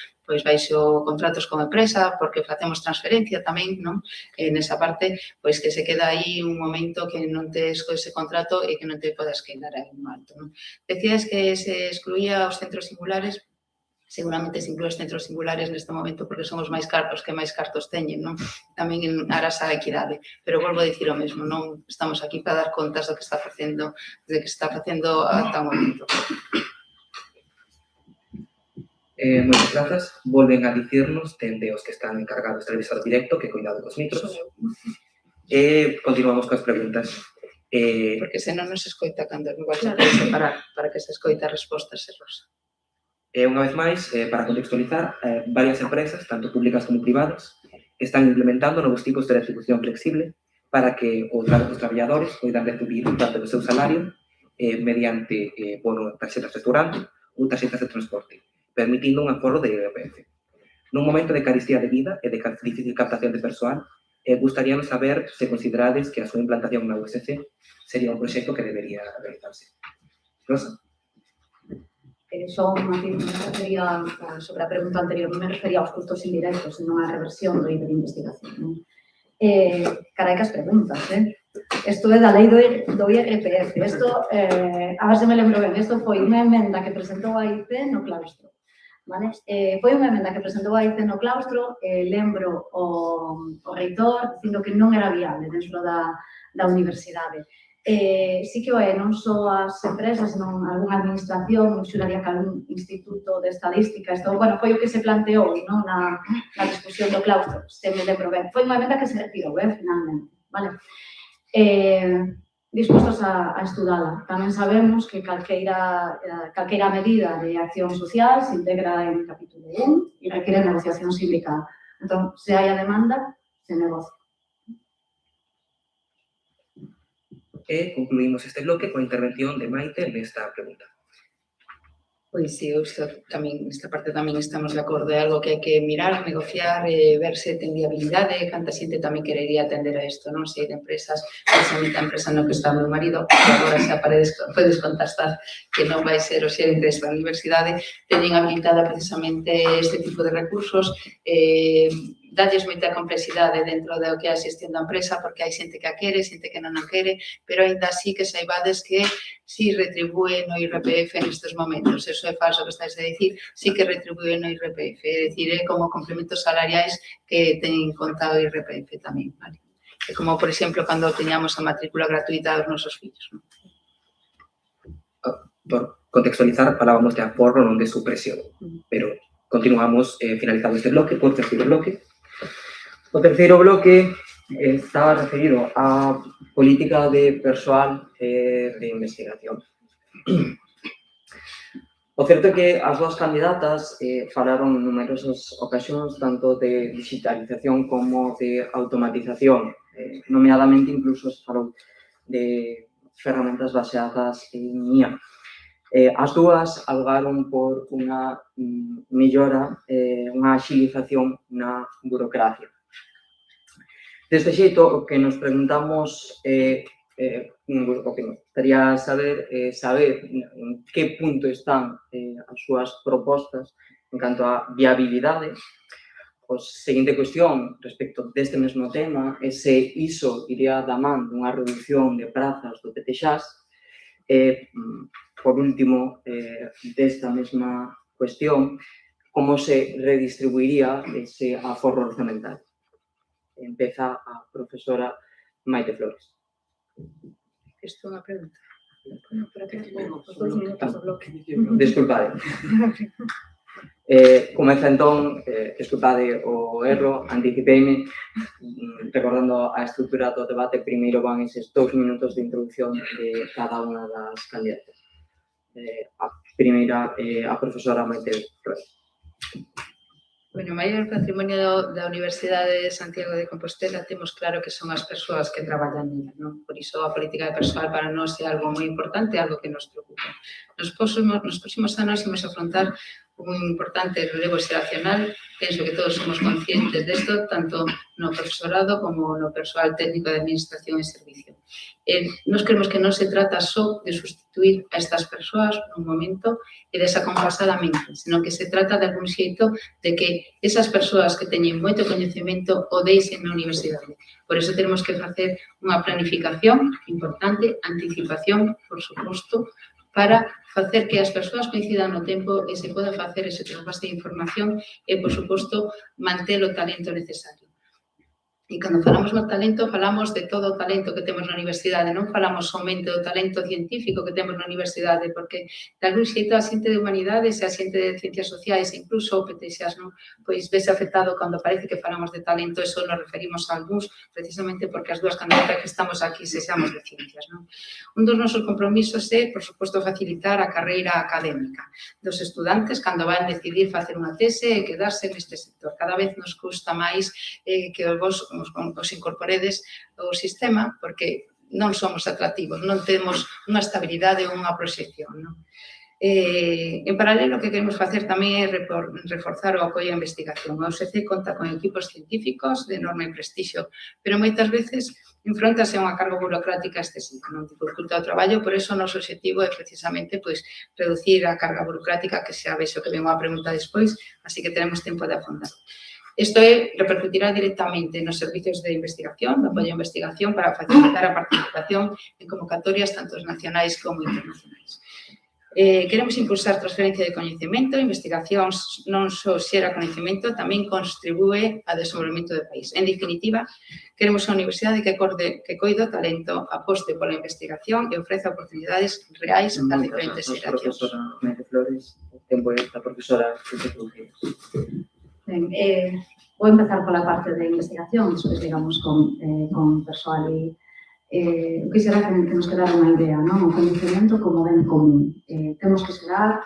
baixo contratos con empresa, porque facemos transferencia tamén, non? Nesa parte, que se queda aí un momento que non tes ese contrato e que non te podas quedar aí no alto, non? Decías que se excluía os centros singulares, seguramente se inclúe os centros singulares neste momento porque son os que máis cartos teñen, non? Tamén en aras á equidade, pero volvo a dicir o mesmo, non estamos aquí para dar contas do que está facendo ata o momento. Moitas grazas. Volven a dicirnos, dende os que están encargados de revisar o directo, que cuidado cos micros. Continuamos coas preguntas. Porque senón non se escoita cando igual se pode separar para que se escoita as respostas, Rosa. Unha vez máis, para contextualizar, varias empresas, tanto públicas como privadas, están implementando novos tipos de retribución flexible para que os traballadores poidan recibir parte do seu salario mediante tarxetas de restaurante ou tarxetas de transporte, permitindo un aforro de IRPF. Nun momento de carestía de vida e de difícil captación de persoal, gustaríanos saber se considerades que a súa implantación na USC sería un proxecto que debería realizarse. Rosa? Só un matiz, non me refería sobre a pregunta anterior, non me refería aos custos indirectos, senón á reversión do IVA de investigación. Carai que as preguntas, Isto é da lei do IRPF. Isto, a ver se me lembro ben, isto foi unha emenda que presentou a IC no claustro. Vale? Foi unha emenda que presentou a IC no claustro, lembro o reitor dicindo que non era viable dentro da universidade. Sí que o é, non só as empresas, non algunha administración, non xuraría que algún instituto de estadística, isto, bueno, foi o que se planteou non? Na discusión do claustro, se me lembro ben. Foi unha emenda que se retirou, finalmente. Vale? Dispostos a estudala. Tamén sabemos que calqueira medida de acción social se integra en capítulo 1 e requiere negociación sindical. Entón, se hai a demanda, se negocia. E concluímos este bloque coa intervención de Maite nesta pregunta. Pois sí, tamén, nesta parte tamén estamos de acordo, é algo que hai que mirar, negociar, ver se ten viabilidade, canta xente tamén querería atender a isto, non? Se hai de empresas, precisamente a empresa no que está meu marido, que agora xa podes contestar que non vai ser o xerente desta universidade, teñen habilitada precisamente este tipo de recursos, dalles moita complexidade dentro do que é a xestión da empresa, porque hai xente que a quere, xente que non a quere, pero ainda así que saibades que si retribúe no IRPF nestes momentos. Eso é falso que estáis a dicir, si que retribúe no IRPF, é dicir, é como complementos salariais que teñen en conta o IRPF tamén, vale? É como, por exemplo, cando teñamos a matrícula gratuita dos nosos fillos, non? Por contextualizar, falábamos de aforro, non de supresión, pero continuamos finalizando este bloque, por terceiro bloque. O terceiro bloque está referido á política de persoal de investigación. O certo é que as dúas candidatas falaron en numerosas ocasións tanto de digitalización como de automatización. Nomeadamente, incluso se falou de ferramentas baseadas en IA. As dúas algaron por unha mellora, unha axilización na burocracia. Deste xeito, o que nos preguntamos o que nos gustaría saber en que punto están as súas propostas en canto á viabilidade. A seguinte cuestión respecto deste mesmo tema é se iso iría da man dunha reducción de prazas do PTXAS. Por último, desta mesma cuestión, como se redistribuiría ese aforro orzamentario. Empeza a profesora Maite Flores. Isto é unha pregunta. Desculpade. Comeza entón, desculpade o erro, anticipeime, recordando a estrutura do debate, primeiro van eses 2 minutos de introducción de cada unha das candidatas. A primeira, a profesora Maite Flores. Bueno, o maior patrimonio da Universidade de Santiago de Compostela temos claro que son as persoas que traballan nela, non? Por iso a política de persoal para nós é algo moi importante, algo que nos preocupa. Nos próximos anos imos afrontar un importante relevo xeracional, penso que todos somos conscientes desto, tanto no profesorado como no persoal técnico de administración e servicio. Nos creemos que non se trata só de sustituir a estas persoas nun momento e desacompasadamente, senón que se trata de algún xeito de que esas persoas que teñen moito coñecemento o deixen na universidade. Por iso temos que facer unha planificación importante, anticipación, por suposto, para facer que as persoas coincidan no tempo e se poda facer ese trasvase de información e, por suposto, manter o talento necesario. E cando falamos do talento, falamos de todo o talento que temos na universidade, non falamos somente do talento científico que temos na universidade, porque de algún xeito a xente de humanidades e a xente de ciencias sociais, incluso o PTXAS, non? Pois vese afectado cando parece que falamos de talento, eso nos referimos a algúns, precisamente porque as dúas candidatas que estamos aquí sexamos de ciencias, non? Un dos nosos compromisos é, por suposto, facilitar a carreira académica dos estudantes cando van decidir facer unha tese e quedarse neste sector. Cada vez nos custa máis que os incorporedes ao sistema porque non somos atractivos, non temos unha estabilidade ou unha proxección, non? En paralelo, o que queremos facer tamén é reforzar o apoio á investigación. A USC conta con equipos científicos de enorme prestixio, pero moitas veces enfrontase a unha carga burocrática excesiva, non dificulta o traballo, por iso o noso objetivo é precisamente reducir a carga burocrática, que xa vexo que ven unha pregunta despois, así que tenemos tempo de afondar. Isto repercutirá directamente nos servicios de investigación, de apoio a investigación, para facilitar a participación en convocatorias tanto nacionais como internacionais. Queremos impulsar transferencia de coñecemento, investigación non só xera coñecemento, tamén contribúe ao desenvolvemento do país. En definitiva, queremos unha universidade que coide o talento, aposte pola investigación e ofreza oportunidades reais ás diferentes xeracións. Profesora Maite Flores, o tempo da profesora Maite Flores. Ben, vou empezar pola parte de investigación, despois digamos con persoal e o que será que temos que dar unha idea, non? O coñecemento como ben común. Temos que xerar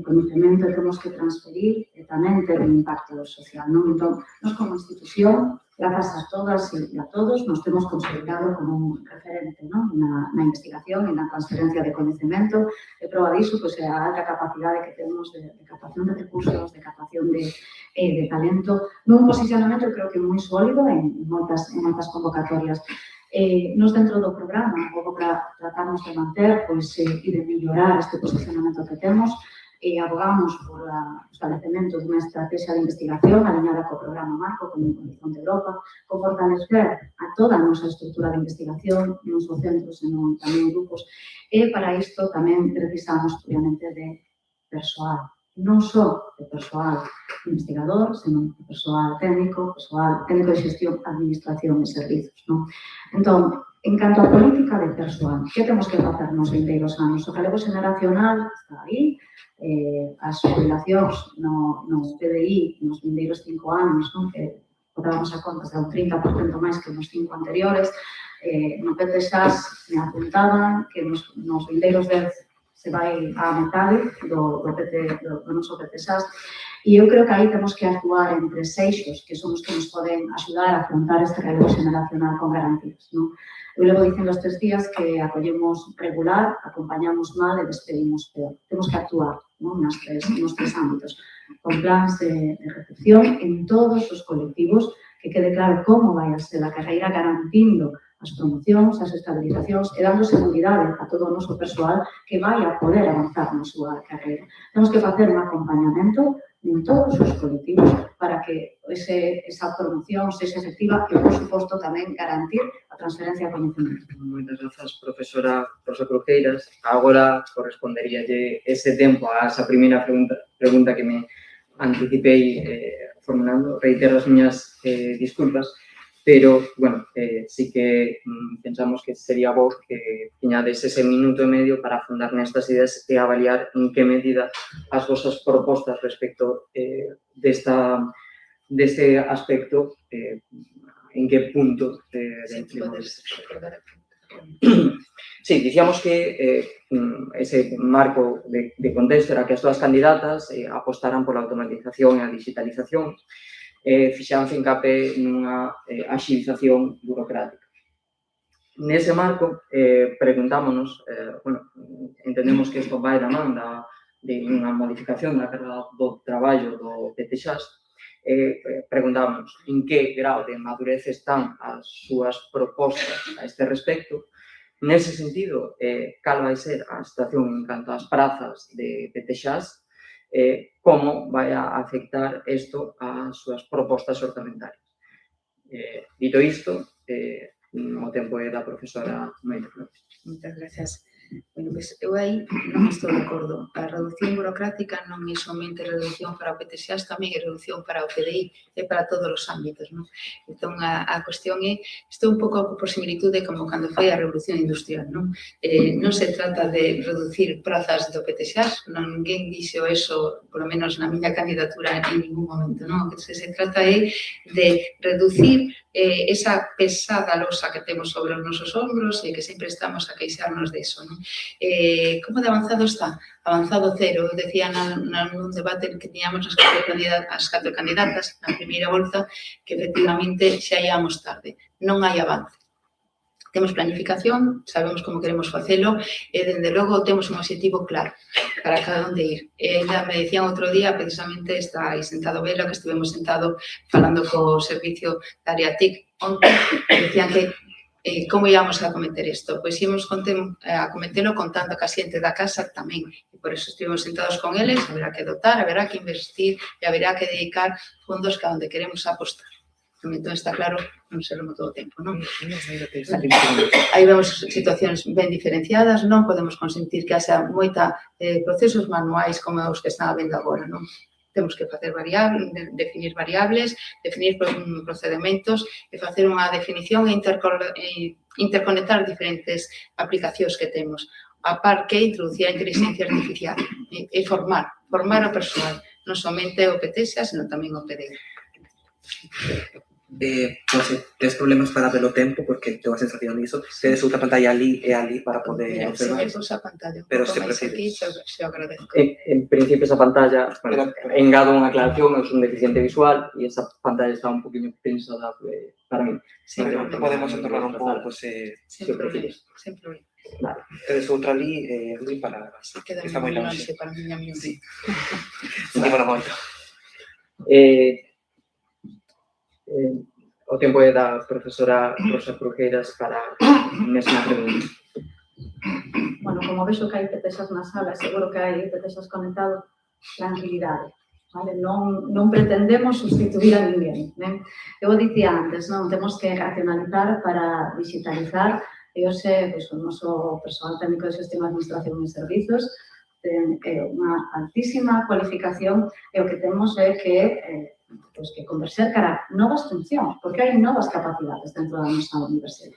coñecemento, temos que transferir e tamén ter un impacto social, non? Entón, nós como institución, grazas a todas e a todos, nos temos consolidado como un referente, non? Na investigación e na transferencia de coñecemento. E proba disso, pois, a alta capacidade que temos de captación de recursos, de captación de talento, nun posicionamento creo que moi sólido en moitas convocatorias. Nos dentro do programa, un pouco para tratarnos de manter e de mellorar este posicionamento que temos, abogamos por o establecemento dunha estrategia de investigación alineada co programa Marco, con Horizonte Europa, con fortalecer a toda a nosa estrutura de investigación, non só centros, senón tamén grupos, e para isto tamén precisamos, obviamente, de persoal. Non só de persoal investigador, senón de persoal técnico de xestión, administración e servizos, non? Entón, en canto a política de persoal, que temos que facer nos vindeiros anos? O relevo xeneracional está aí, as jubilacións no PDI nos vindeiros 5 anos, non? Que botábamos a contas de un 30% máis que nos 5 anteriores, no PTSAS me apuntaban que nos vindeiros 10 se vai a metade do noso PTSAS. E eu creo que aí temos que actuar entre seixos, que son os que nos poden axudar a afrontar este relevo xeneracional con garantías, non? Eu levo dicindo estes días que acollemos regular, acompañamos mal e despedimos peor. Temos que actuar, non? Nos tres ámbitos, con plans de recepción en todos os colectivos, que quede claro como vai a ser a carreira, garantindo as promocións, as estabilizacións e dando seguridade a todo o noso persoal que vai a poder avanzar na súa carreira. Temos que facer un acompañamento en todos os colectivos para que esa promoción sexa efectiva e, por suposto, tamén garantir a transferencia de coñecemento. Moitas grazas, profesora Rosa Cruceiras. Agora corresponderíalle ese tempo a esa primeira pregunta que me anticipei formulando. Reitero as miñas disculpas, pero, bueno, sí que pensamos que sería bo que tiñades ese minuto e medio para afondar nestas ideas e avaliar en que medida as vosas propostas respecto deste aspecto, en que punto Sí, dicíamos que ese marco de contexto era que as súas candidatas apostaran pola automatización e a digitalización, fixan fincapé nunha axilización burocrática. Nese marco, preguntámonos, entendemos que isto vai da man de unha modificación da carga do traballo do PTSAS, preguntámonos en que grau de madurez están as súas propostas a este respecto. Nese sentido, cal vai ser a situación en canto ás prazas de PTSAS, como vai a afectar isto ás súas propostas orzamentarias. Dito isto, o tempo é da profesora Maite Flores. Moitas gracias. Bueno, pois eu aí non estou de acordo. A reducción burocrática non é somente reducción para o PTSAS, tamén é reducción para o PDI e para todos os ámbitos, non? Entón, a cuestión é, isto un pouco por similitude como cando foi a Revolución Industrial, non? Non se trata de reducir prazas do PTSAS, ninguén dixo eso, polo menos na miña candidatura, en ningún momento, non? O que se trata é de reducir esa pesada losa que temos sobre os nosos ombros e que sempre estamos a queixarnos de eso, non? Como de avanzado está? Avanzado cero. Eu decía nun debate que tiñamos as 4 candidatas na primeira volta que efectivamente xa íamos tarde. Non hai avance. Temos planificación, sabemos como queremos facelo e, dende logo, temos un objetivo claro para cada onde ir. Ainda me decían outro día, precisamente, está aí sentado Bela, que estivemos sentado falando co servicio da área TIC onte, decían que Como íamos a cometer isto? Pois íamos a cometelo contando ca xente da casa tamén. E por eso estivemos sentados con eles, haberá que dotar, haberá que investir e haberá que dedicar fondos que a onde queremos apostar. Entón, está claro, non seremos todo o tempo, non? Aí vemos situacións ben diferenciadas, non podemos consentir que haxa moita procesos manuais como os que están habendo agora, non? Temos que facer definir variables, definir procedementos e facer unha definición e interconectar diferentes aplicacións que temos. A par que introducir a inteligencia artificial e formar o persoal, non somente o PTSA, senón tamén o PD. Non sei, tens problemas para ver o tempo, porque tengo a sensación diso. Tedes outra pantalla ali e ali para poder Se observar. me pousa a pantalla, Pero pouco se máis aquí, prefires. se o agradezco. En principio esa pantalla, bueno, engado unha aclaración, eu son deficiente visual e esa pantalla está un poquinho pensada para mí. Pero podemos entornar un pouco se Sen problema. tedes outra ali para... Se queda Está moi moi longe. longe para miña amiga. Sí. Sentímonos moito. O tempo é da profesora Rosa Crujeiras para a mesma pregunta. Bueno, como vexo que hai PTSAs na sala, seguro que hai PTSAs conectados, tranquilidade. Vale? Non pretendemos sustituir a ninguén. Eu dicía antes, non temos que racionalizar para digitalizar e hoxe o noso persoal técnico de xestión, administración e servizos ten unha altísima cualificación e o que temos é que converser cara a novas funcións, porque hai novas capacidades dentro da nosa universidade.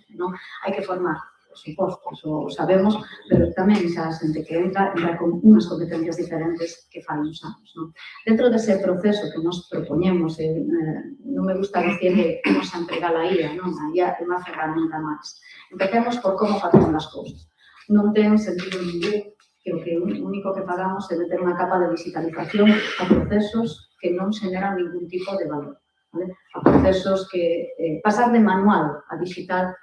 Hai que formar, por suposto, o sabemos, pero tamén xa a xente que entra con unhas competencias diferentes que fai uns anos. Dentro dese proceso que nos propoñemos, non me gusta dicir que imos a empregar a IA, non? A IA é unha ferramenta máis. Empecemos por como facemos as cousas. Non ten sentido ningún que o único que pagamos é meter unha capa de digitalización a procesos que non xeneran ningún tipo de valor. A procesos que pasar de manual a digital,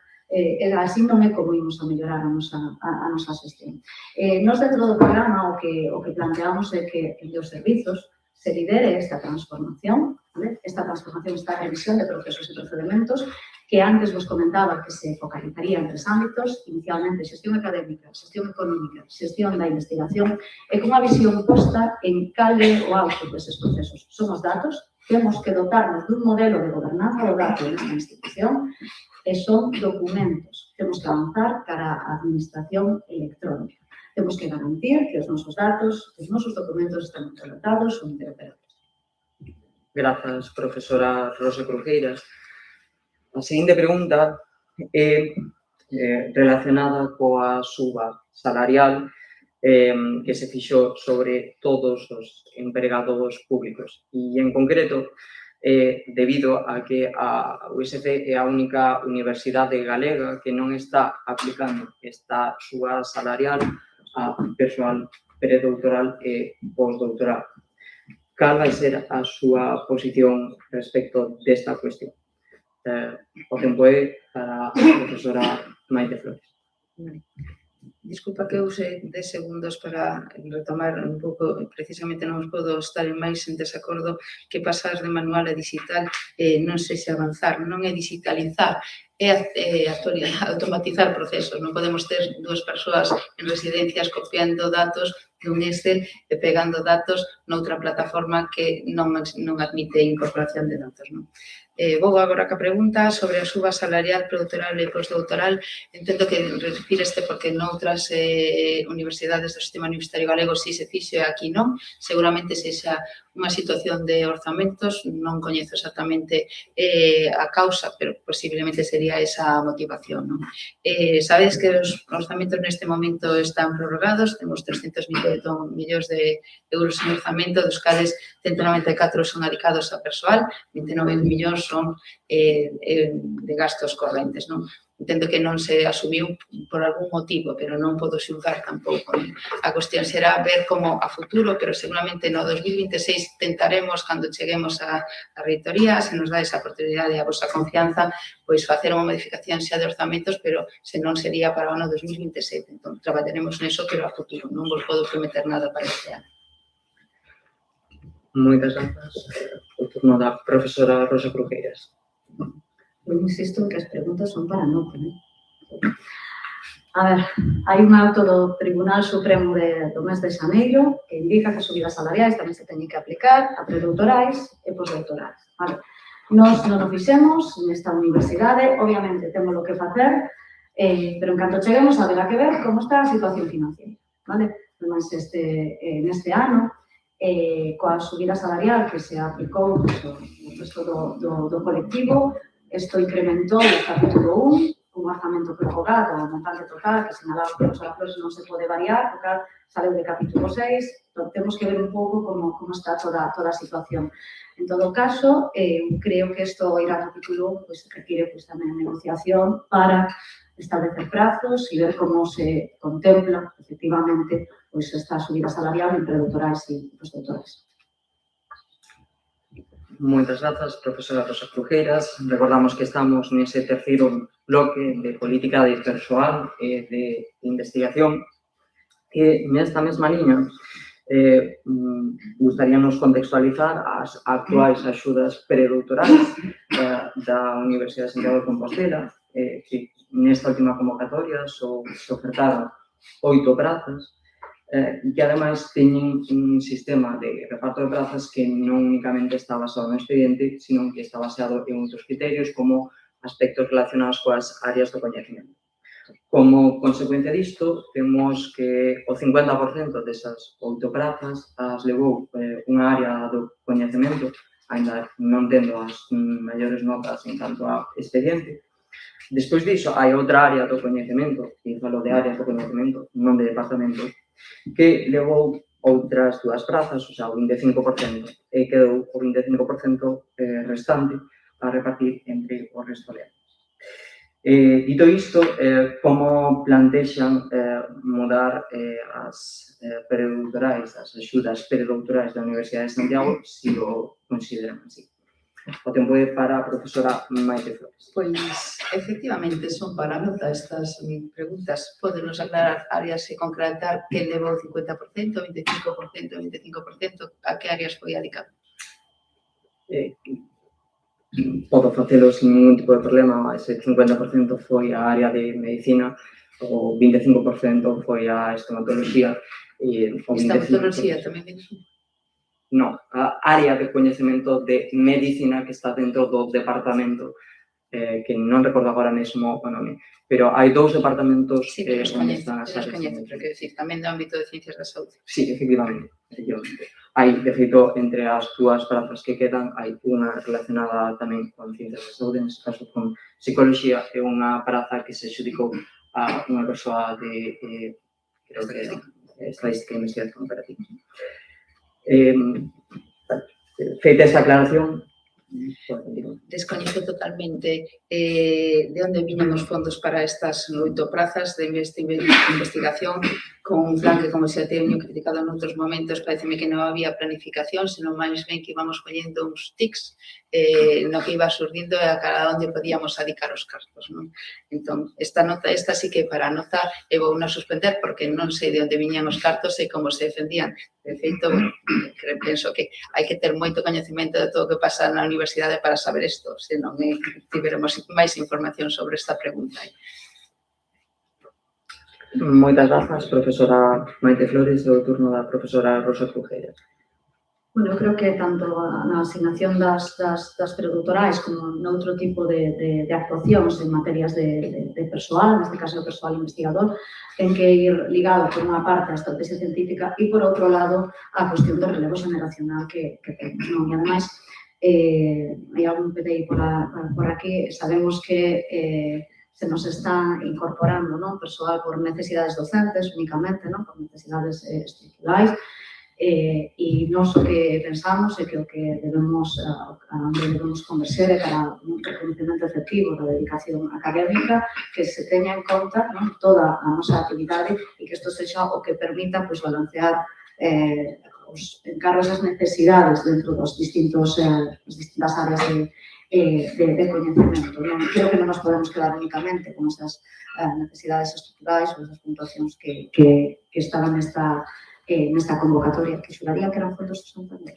así non é como imos a mellorar a nosa xestión. Nos dentro do programa o que planteamos é que os servizos se lidere esta transformación, esta revisión de procesos e procedementos, que antes vos comentaba que se focalizaría en 3 ámbitos, inicialmente xestión académica, xestión económica, xestión da investigación, e con unha visión posta en cal é o output deses procesos. Son os datos, temos que dotarnos dun modelo de gobernanza do dato nesta institución, e son documentos. Temos que avanzar cara á administración electrónica. Temos que garantir que os nosos datos, os nosos documentos están interpretados ou interoperables. Grazas, profesora Rosa Crujeiras. A seguinte pregunta é relacionada coa suba salarial que se fixo sobre todos os empregados públicos. E, en concreto, debido a que a USC é a única universidade galega que non está aplicando esta suba salarial a persoal predoutoral e postdoutoral. Cal vai ser a súa posición respecto desta cuestión? O tempo é para a profesora Maite Flores. Disculpa que use 10 segundos para retomar un pouco, precisamente non podo estar máis en desacordo que pasar de manual a digital non sexa avanzar, non é digitalizar, é automatizar procesos. Non podemos ter 2 persoas en residencias copiando datos dun Excel e pegando datos noutra plataforma que non admite incorporación de datos. Vou agora ca pregunta sobre a suba salarial predoutoral e postdoutoral. Entendo que refíreste porque noutras universidades do sistema universitario galego si se fixo e aquí non. Seguramente sexa unha situación de orzamentos, non coñezo exactamente a causa, pero posiblemente sería esa motivación. Sabedes que os orzamentos neste momento están prorrogados, temos 300.000 millóns de euros en orzamento, dos cales 194 son adicados a persoal, 29 millóns son de gastos correntes. Entendo que non se asumiu por algún motivo, pero non podo xulgar tampouco. A cuestión será ver como a futuro, pero seguramente no 2026 tentaremos, cando cheguemos á reitoría, se nos dá esa oportunidade e a vosa confianza, pois facer unha modificación xa de orzamentos, pero se non sería para o ano 2027. Entón, traballaremos neso, pero a futuro. Non vos podo prometer nada para este ano. Moitas grazas. O turno da profesora Rosa Crujeiras. Eu insisto en que as preguntas son para nota. A ver, hai un auto do Tribunal Supremo do mes de xaneiro que indica que as subidas salariais tamén se teñen que aplicar a predoutorais e posdoutorais. Vale. Nós non o fixemos nesta universidade, obviamente temos o que facer, pero en canto cheguemos haberá que ver como está a situación financiera. Vale? Mas neste ano, coa subida salarial que se aplicou no resto do colectivo, isto incrementou o capítulo 1, un orzamento prorrogado, o montante total, que sinalaba que os Flores non se pode variar, porque sale de capítulo 6, entón temos que ver un pouco como está toda a situación. En todo caso, creo que isto ir a capítulo requiere tamén negociación para establecer prazos e ver como se contempla, efectivamente, esta subida salarial entre doutorais e postdoutorais. Moitas grazas, profesora Rosa Crujeiras. Recordamos que estamos nese terceiro bloque de política de persoal e de investigación. E nesta mesma liña, gustaríanos contextualizar as actuais axudas predoutorais da Universidade de Santiago de Compostela, que nesta última convocatoria se ofertaron 8 prazas, que ademais teñen un sistema de reparto de prazas que non únicamente está basado no expediente, sino que está baseado en outros criterios como aspectos relacionados coas áreas do coñecemento. Como consecuencia disto, temos que o 50% desas 8 prazas as levou unha área do coñecemento, ainda non tendo as maiores notas en canto a expediente. Despois diso, hai outra área do coñecemento, e falo de áreas do coñecemento, non de departamentos, que levou outras 2 prazas, o sea, o 25%, e quedou o 25% restante a repartir entre o resto de áreas. Dito isto, como plantexan mudar as predoutorais, as axudas predoutorais da Universidade de Santiago, se o consideran así? O tempo é para a profesora Maite Flores. Pois, efectivamente, son para nota estas preguntas. Podenos aclarar áreas e concretar que levou 50%, 25%, 25%, a que áreas foi dedicado? Podo facelo sin ningún tipo de problema. Ese 50% foi a área de medicina, o 25% foi a estomatología. Estomatología tamén dices? Non, a área de coñecemento de medicina que está dentro do departamento, que non recordo agora mesmo o nome, pero hai 2 departamentos onde están as áreas. Pero que decir, tamén do ámbito de ciencias da saúde. Sí, efectivamente. Hai, de feito, entre as 2 prazas que quedan, hai unha relacionada tamén con ciencias da saúde, neste caso con psicología, e unha praza que se xudicou a unha persoa de, creo que estadística e investigación operativa. Feita esta aclaración, Descoñezo totalmente de onde viñan os fondos para estas 8 prazas de investigación con un plan que, como xa teño criticado en outros momentos, pareceme que non había planificación, senón máis ben que íbamos collendo uns tics no que iba surdindo e a cada onde podíamos adicar os cartos. Entón, esta sí que para a nota e vou non suspender porque non sei de onde viñan os cartos e como se defendían. De feito, penso que hai que ter moito coñecemento de todo o que pasa na universidade para saber isto, senón tiveremos máis información sobre esta pregunta. Moitas grazas, profesora Maite Flores, e o turno da profesora Rosa Crujeiras. Bueno, eu creo que tanto na asignación das predoutorais como noutro tipo de actuacións en materias de persoal, neste caso o persoal investigador, ten que ir ligado por unha parte a estrategia científica e por outro lado a cuestión do relevo xeneracional que temos. E ademais, hai algún PDI por aquí, sabemos que se nos está incorporando persoal por necesidades docentes únicamente, por necesidades estruturais, e nós o que pensamos é que o que debemos converser é para un reconhecimento efectivo da dedicación académica, que se teña en conta toda a nosa actividade e que isto sexa o que permita balancear os encargos e as necesidades dentro das distintas áreas de coñecemento. Creo que non nos podemos quedar únicamente con esas necesidades estruturais ou esas puntuacións que estaban nesta convocatoria, que xuraría que eran fondos de Santander.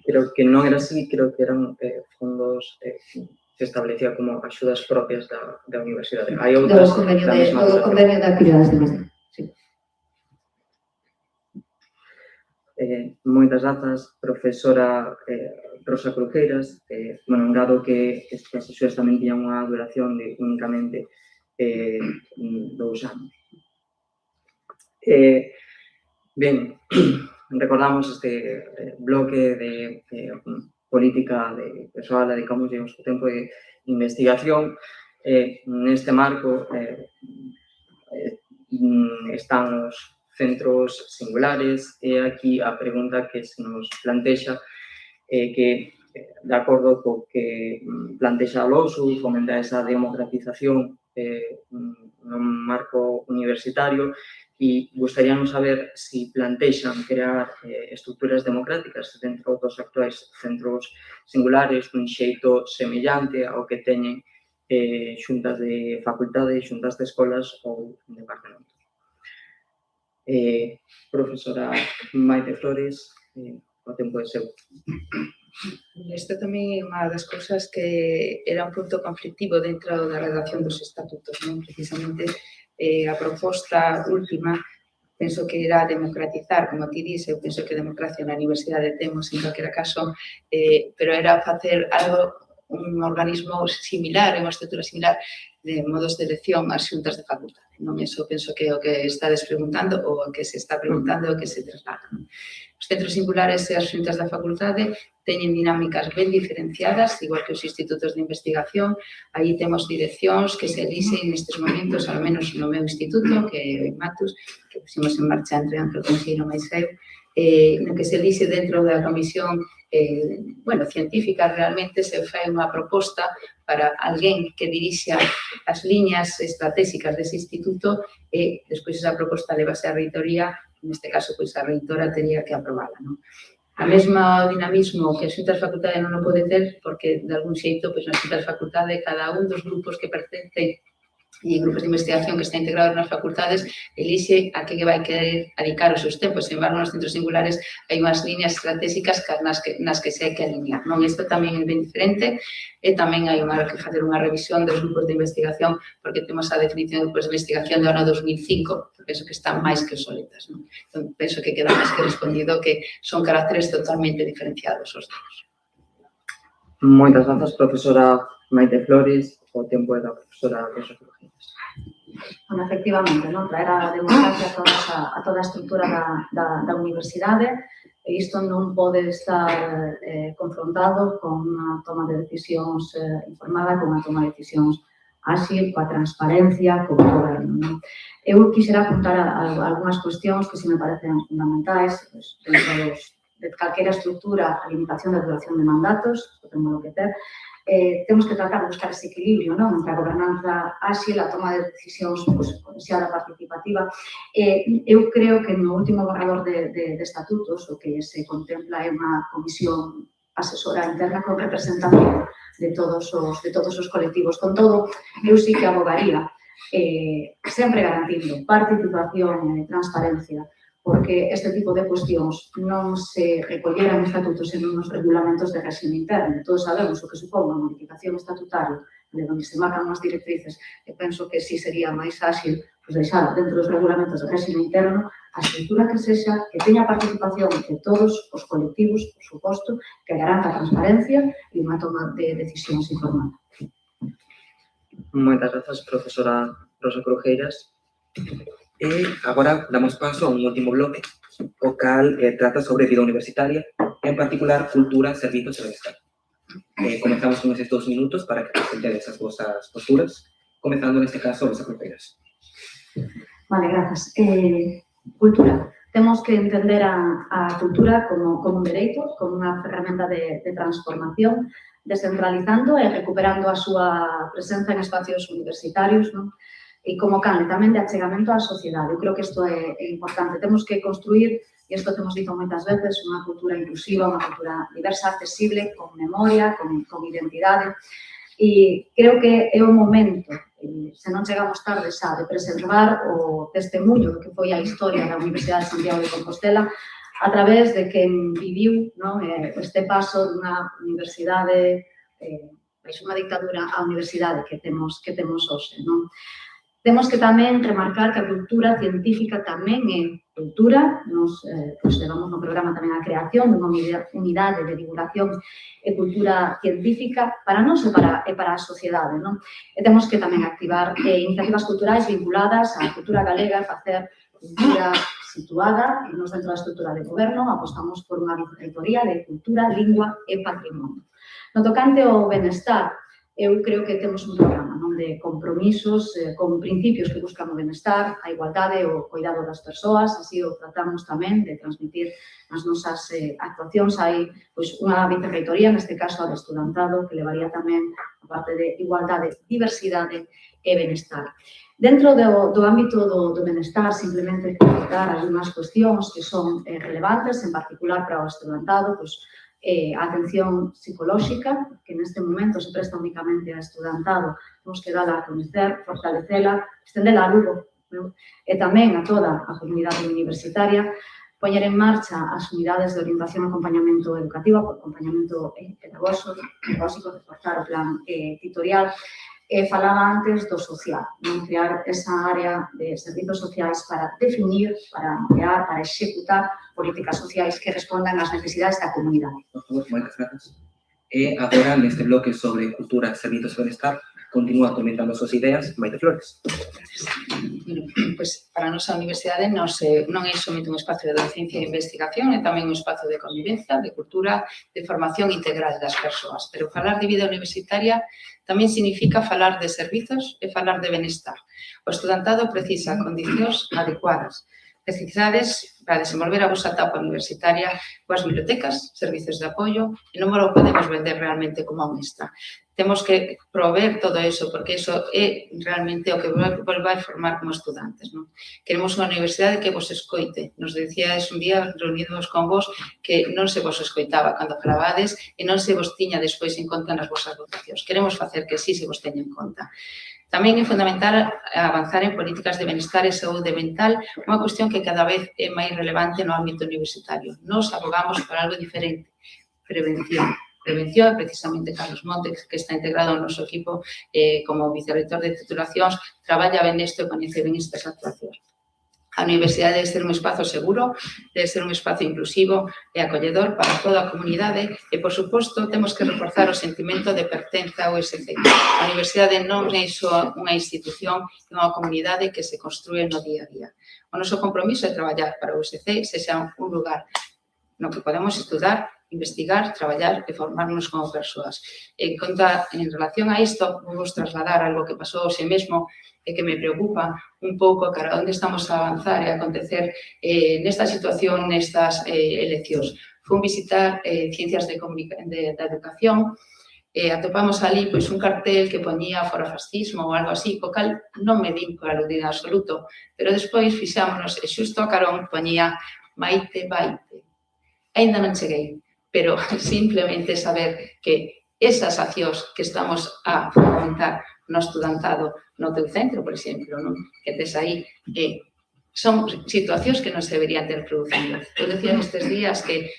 Creo que non era así, creo que eran fondos se establecía como axudas propias da universidade. Hai Do outras convenio da mesma duración. de actividades de investigación. Sí. Moitas grazas, profesora Rosa Cruqueiras. Dado que estas axudas tamén tiñan unha duración de únicamente 2 anos. Ben, recordamos este bloque de política de persoal, dedicamos o tempo de investigación. Neste marco están os centros singulares e aquí a pregunta que se nos plantexa que, de acordo co que plantexa Alonso, fomenta esa democratización no marco universitario e gustaríamos saber se plantexan crear estructuras democráticas dentro dos actuais centros singulares dun xeito semellante ao que teñen xuntas de facultade, xuntas de escolas ou departamentos. Profesora Maite Flores, o tempo é seu. Isto tamén é unha das cousas que era un punto conflictivo dentro da redacción dos estatutos, non? Precisamente a proposta última penso que era democratizar, como ti dices, eu penso que democracia na universidade temos en calquera caso, pero era facer algo, un organismo similar, unha estrutura similar de modos de elección ás xuntas de facultade. Non iso penso que é o que estades preguntando ou o que se está preguntando o que se traslada. Os centros singulares e as xuntas da facultade teñen dinámicas ben diferenciadas, igual que os institutos de investigación. Aí temos direccións que se elixen nestes momentos, ao menos no meu instituto, que é o IMATUS, que pusimos en marcha entre o Consello máis eu, no que se elixe dentro da comisión científica, realmente se fai unha proposta para alguén que dirixa as liñas estratégicas dese instituto e despois esa proposta levase á reitoría, neste caso, pois a reitora teria que aprobala, non? A mesma dinamismo que a xunta de facultade non o pode ter, porque, de algún xeito, pois na xunta de facultade, cada un dos grupos que pertencen e grupos de investigación que está integrados nas facultades elixe a que vai querer adicar os seus tempos. Sen embargo, nos centros singulares hai unhas líneas estratégicas nas que se hai que alinear, non? Isto tamén é ben diferente e tamén hai que facer unha revisión dos grupos de investigación porque temos a definición de grupos de investigación do ano 2005, que penso que están máis que obsoletas, non? Entón, penso que queda máis que respondido que son caracteres totalmente diferenciados os dos. Moitas grazas, profesora Maite Flores. O tempo é da profesora Rosa Cruqueiras. Bueno, efectivamente, non? Traer a democracia a toda a estrutura da universidade e isto non pode estar confrontado con unha toma de decisións informada, con unha toma de decisións áxil, coa transparencia, co goberno, non? Eu quixera apuntar a algunhas cuestións que se me parecen fundamentais dentro de calquera estrutura, a limitación da duración de mandatos, o temos que ter. Temos que tratar de buscar ese equilibrio, non? Entre a gobernanza áxil, a toma de decisións potenciada participativa. Eu creo que no último borrador de estatutos o que se contempla é unha comisión asesora interna con representación de todos os colectivos. Con todo, eu sí que abogaría sempre garantindo participación e transparencia, porque este tipo de cuestións non se recolleran estatutos en uns regulamentos de réxime interno. Todos sabemos o que supón unha modificación estatutaria de onde se marcan unhas directrices e penso que sí sería máis áxil deixar dentro dos regulamentos de réxime interno a estrutura que sexa, que teña participación de todos os colectivos, por suposto, que garanta a transparencia e unha toma de decisións informada. Moitas grazas, profesora Rosa Cruqueiras. E agora damos paso a un último bloque, o cal trata sobre vida universitaria, en particular cultura, servizos e bienestar. Comenzamos con esos 2 minutos para que presenten esas vosas posturas, comenzando neste caso Rosa Cruqueiras. Vale, grazas. Cultura. Temos que entender a cultura como un dereito, como unha ferramenta de transformación, descentralizando e recuperando a súa presenza en espacios universitarios, non? E como canle tamén de achegamento á sociedade. Eu creo que isto é importante. Temos que construir, e isto temos dito moitas veces, unha cultura inclusiva, unha cultura diversa, accesible, con memoria, con identidade. E creo que é o momento, se non chegamos tarde xa, de preservar o testemunho do que foi a historia da Universidade de Santiago de Compostela a través de quen viviu este paso dunha universidade baixo unha dictadura a universidade que temos hoxe, non? Temos que tamén remarcar que a cultura científica tamén é cultura. Nos levamos no programa tamén a creación dunha unidade de divulgación e cultura científica para nós e para a sociedade, non? E temos que tamén activar iniciativas culturais vinculadas á cultura galega, facer cultura situada, e nos dentro da estrutura de goberno apostamos por unha vicerreitoría de cultura, lingua e patrimonio. No tocante ao benestar, eu creo que temos un programa de compromisos con principios que buscan o benestar, a igualdade e o cuidado das persoas, así o tratamos tamén de transmitir nas nosas actuacións. Hai unha vicerreitoría, neste caso a de estudantado, que levaría tamén a parte de igualdade, diversidade e benestar. Dentro do ámbito do benestar, simplemente citar algunhas cuestións que son relevantes, en particular para o estudantado, a atención psicolóxica, que neste momento se presta únicamente a estudantado, temos que dala a conocer, fortalecela, estendela a Lugo, e tamén a toda a comunidade universitaria, poñer en marcha as unidades de orientación e acompañamento educativo, acompañamento pedagóxico, reforzar o plan tutorial. Falaba antes do social, crear esa área de servizos sociais para definir, para ampliar, para executar políticas sociais que respondan ás necesidades da comunidade. Por favor, moitas grazas. E agora, neste bloque sobre cultura, servizos e benestar, continúa comentando as súas ideas Maite Flores. Pois, para a nosa universidade non é somente un espacio de docencia e investigación, é tamén un espacio de convivencia, de cultura, de formación integral das persoas. Pero falar de vida universitaria tamén significa falar de servizos e falar de benestar. O estudantado precisa condicións adecuadas, necesidades para desenvolver a vosa etapa universitaria coas bibliotecas, servizos de apoio, e non lo podemos vender realmente como un extra. Temos que prover todo eso, porque eso é realmente o que vai formar como estudantes. Queremos unha universidade que vos escoite. Nos dicíades un día, reunidos con vos, que non se vos escoitaba cando falabades e non se vos tiña despois en conta nas vosas votacións. Queremos facer que sí se vos teña en conta. Tamén é fundamental avanzar en políticas de benestar e saúde mental, unha cuestión que cada vez é máis relevante no ámbito universitario. Nos abogamos por algo diferente, prevención. Prevención, precisamente Carlos Montes, que está integrado no noso equipo como vicerreitor de titulacións, traballa ben isto e coñece ben estas actuacións. A universidade debe ser un espazo seguro, debe ser un espazo inclusivo e acolledor para toda a comunidade e, por suposto, temos que reforzar o sentimento de pertenza ao USC. A universidade non é só unha institución, é unha comunidade que se construe no día a día. O noso compromiso é traballar para o USC se xa un lugar no que podemos estudar, investigar, traballar e formarnos como persoas. En relación a isto, vamos trasladar algo que pasou hoxe mesmo e que me preocupa un pouco cara onde estamos a avanzar e a acontecer nesta situación, nestas eleccións. Fun visitar Ciencias da Educación e atopamos ali un cartel que poñía forafascismo ou algo así, co cal non me din por aludir en absoluto, pero despois fixámonos e xusto a carón poñía Maite Baite. Ainda non cheguei, pero simplemente saber que esas accións que estamos a fomentar no estudantado no teu centro, por exemplo, que tes aí, son situacións que non se deberían ter producido. Eu decía nestes días que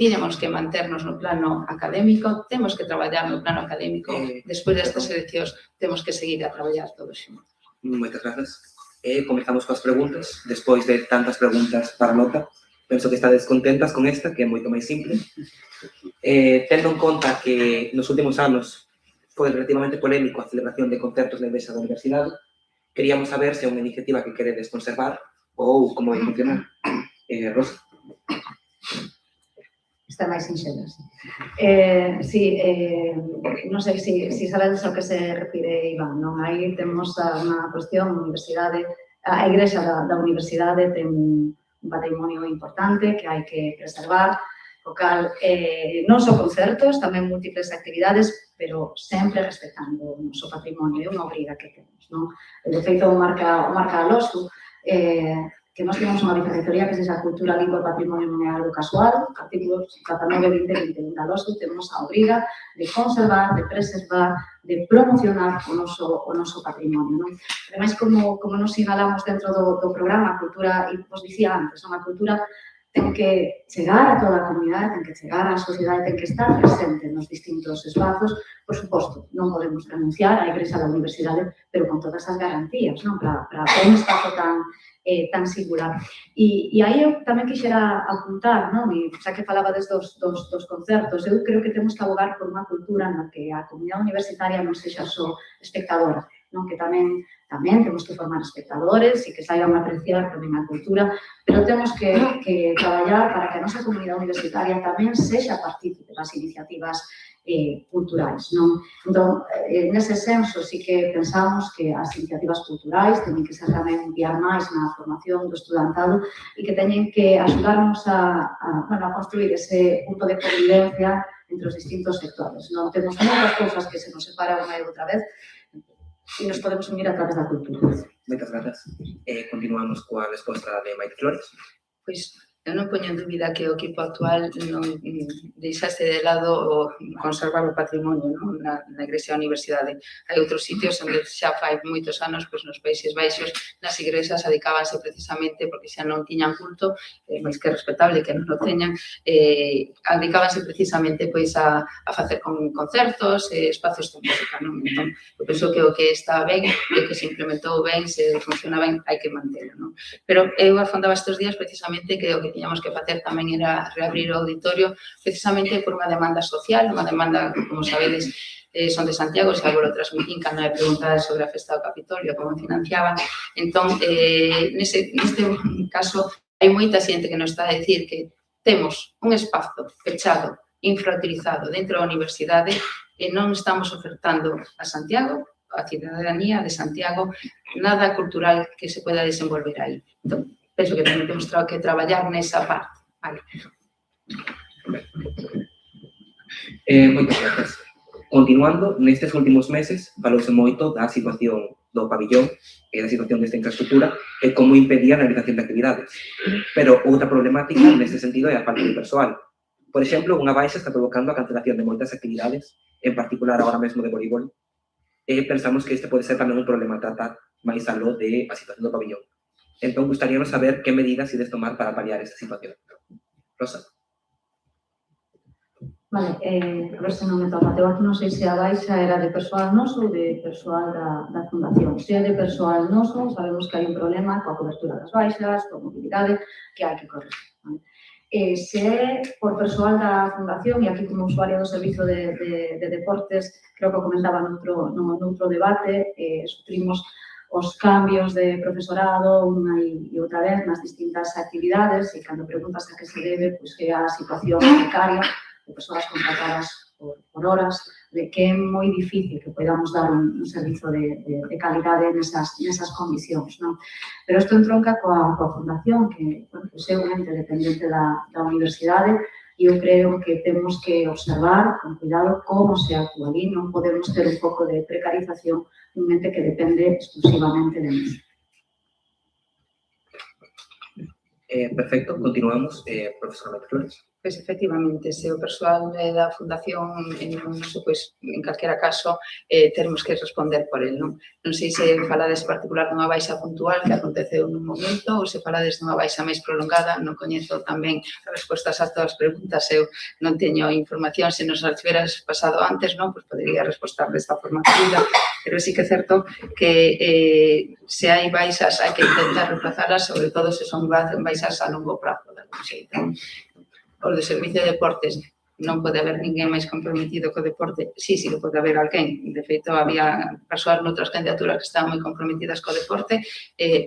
tínemos que manternos no plano académico, temos que traballar no plano académico, despois destas eleccións temos que seguir a traballar todos xuntos. Moitas grazas. Comezamos coas preguntas, despois de tantas preguntas para nota. Penso que estades contentas con esta, que é moito máis simple. Tendo en conta que nos últimos anos foi relativamente polémico a celebración de concertos na igrexa da universidade, queríamos saber se é unha iniciativa que queredes conservar ou como vai funcionar. Rosa. Está máis sinxela, sí. Non sei se sabedes ao que se refire Iván, non? Aí temos unha cuestión, a igrexa da universidade ten un patrimonio importante que hai que preservar, o cal non só concertos, tamén múltiples actividades, pero sempre respetando o noso patrimonio, é unha obriga que temos, non? De feito, marca a LOSU, que nós temos unha vicerreitoría que se xa Cultura, Lingua e Patrimonio non é algo casual, artículos 19, 20 e 21 da LOSU, temos a obriga de conservar, de preservar, de promocionar o noso patrimonio, non? Ademais, como nos sinalamos dentro do programa, a cultura, e vos dicía antes, a cultura ten que chegar a toda a comunidade, ten que chegar á sociedade, ten que estar presente nos distintos espazos. Por suposto, non podemos renunciar á Igrexa da Universidade, pero con todas as garantías, non? Para un espazo tan singular. E aí eu tamén quixera apuntar, non? E xa que falabades dos concertos, eu creo que temos que abogar por unha cultura na que a comunidade universitaria non sexa só espectadora, non? Que tamén temos que formar espectadores e que saiban a apreciar tamén a cultura, pero temos que traballar para que a nosa comunidade universitaria tamén sexa partícipe das iniciativas culturais, non? Entón, nese senso, sí que pensamos que as iniciativas culturais teñen que ser tamén enviar máis na formación do estudantado e que teñen que axudarnos a construir ese punto de convivencia entre os distintos sectores. Non temos moitas cousas que se nos separan unha e outra vez e nos podemos unir a través da cultura. Moitas grazas. Continuamos coa resposta de Maite Flores. Pois eu non poño en dúbida que o equipo actual non deixase de lado conservar o patrimonio, non? Na Igrexa da Universidade. Hai outros sitios onde xa fai moitos anos, pois nos Países Baixos, nas igrexas dedicábanse precisamente, porque xa non tiñan culto, máis que respetable que non o teñan, dedicábanse precisamente pois a facer concertos, espazos de música, non? Entón, eu penso que o que está ben, o que se implementou ben, se funciona ben, hai que mantelo, non? Pero eu afondaba estes días precisamente que o que tiñamos que facer tamén era reabrir o auditorio precisamente por unha demanda social, unha demanda, como sabedes, son de Santiago, xa vos lo transmitín cando me preguntades sobre a festa do Capitolio, como financiaban. Entón, neste caso, hai moita xente que nos está a decir que temos un espazo pechado, infrautilizado dentro da universidade e non estamos ofertando a Santiago, a cidadanía de Santiago, nada cultural que se pueda desenvolver aí. Entón, penso que tamén temos que traballar nesa parte. Vale. Moitas grazas. Continuando, nestes últimos meses, falouse moito da situación do pabillón e da situación desta infraestructura e como impedía a realización de actividades. Pero outra problemática neste sentido é a falta de persoal. Por exemplo, unha baixa está provocando a cancelación de moitas actividades, en particular agora mesmo de voleibol, e pensamos que este pode ser tamén un problema a tratar máis aló de a situación do pabillón. Entón, gustaríamos saber que medidas ides tomar para paliar esta situación. Rosa. Vale, a ver se non me toca. Eu aquí non sei se a baixa era de persoal noso ou de persoal da Fundación. Se é de persoal noso, sabemos que hai un problema coa cobertura das baixas, coa mobilidade, que hai que corregir. Vale? Se é por persoal da Fundación, e aquí como usuario do Servizo de Deportes, creo que o comentaba noutro debate, sufrimos os cambios de profesorado unha e outra vez nas distintas actividades e cando preguntas a que se debe, pois que a situación precaria de persoas contratadas por horas, de que é moi difícil que podamos dar un servizo de calidade nesas condicións, non? Pero isto entronca coa Fundación, que é un ente dependente da universidade, e eu creo que temos que observar con cuidado como se actúa ali. Non podemos ter un pouco de precarización un ente que depende exclusivamente de nós. Perfecto, continuamos. Profesora Maite Flores. Pois, efectivamente, se o persoal da Fundación, en calquera caso, teremos que responder por el, non? Non sei se falades en particular dunha baixa puntual que aconteceu nun momento ou se falades dunha baixa máis prolongada. Non coñezo tamén as respostas a todas as preguntas, eu non teño información, se nos as tiveras pasado antes, non? Pois podería responder desta forma fluida, pero sí que é certo que se hai baixas hai que intentar reemplazalas, sobre todo se son baixas a longo prazo, de algún xeito. Os de Servicio de Deportes non pode haber ninguén máis comprometido co deporte. Sí que pode haber alguén. De feito, había persoas noutras candidaturas que estaban moi comprometidas co deporte,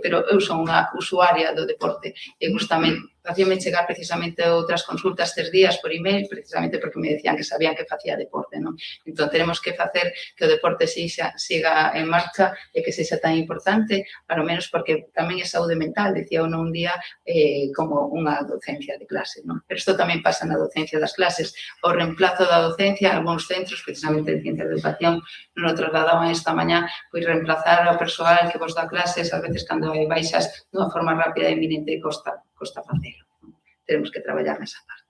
pero eu son unha usuaria do deporte e justamente facíame chegar precisamente outras consultas estes días por email, precisamente porque me decían que sabían que facía deporte, non? Entón, tenemos que facer que o deporte siga en marcha e que sexa tan importante, para o menos porque tamén é saúde mental, decía uno un día, como unha docencia de clase, non? Pero isto tamén pasa na docencia das clases. O reemplazo da docencia, algúns centros, precisamente de Ciencias de Educación, non o trasladaban esta mañá, pois reemplazar ao persoal que vos dá clases, ás veces cando hai baixas, dunha forma rápida e eminente, costa facelo. Tenemos que traballar nesa parte.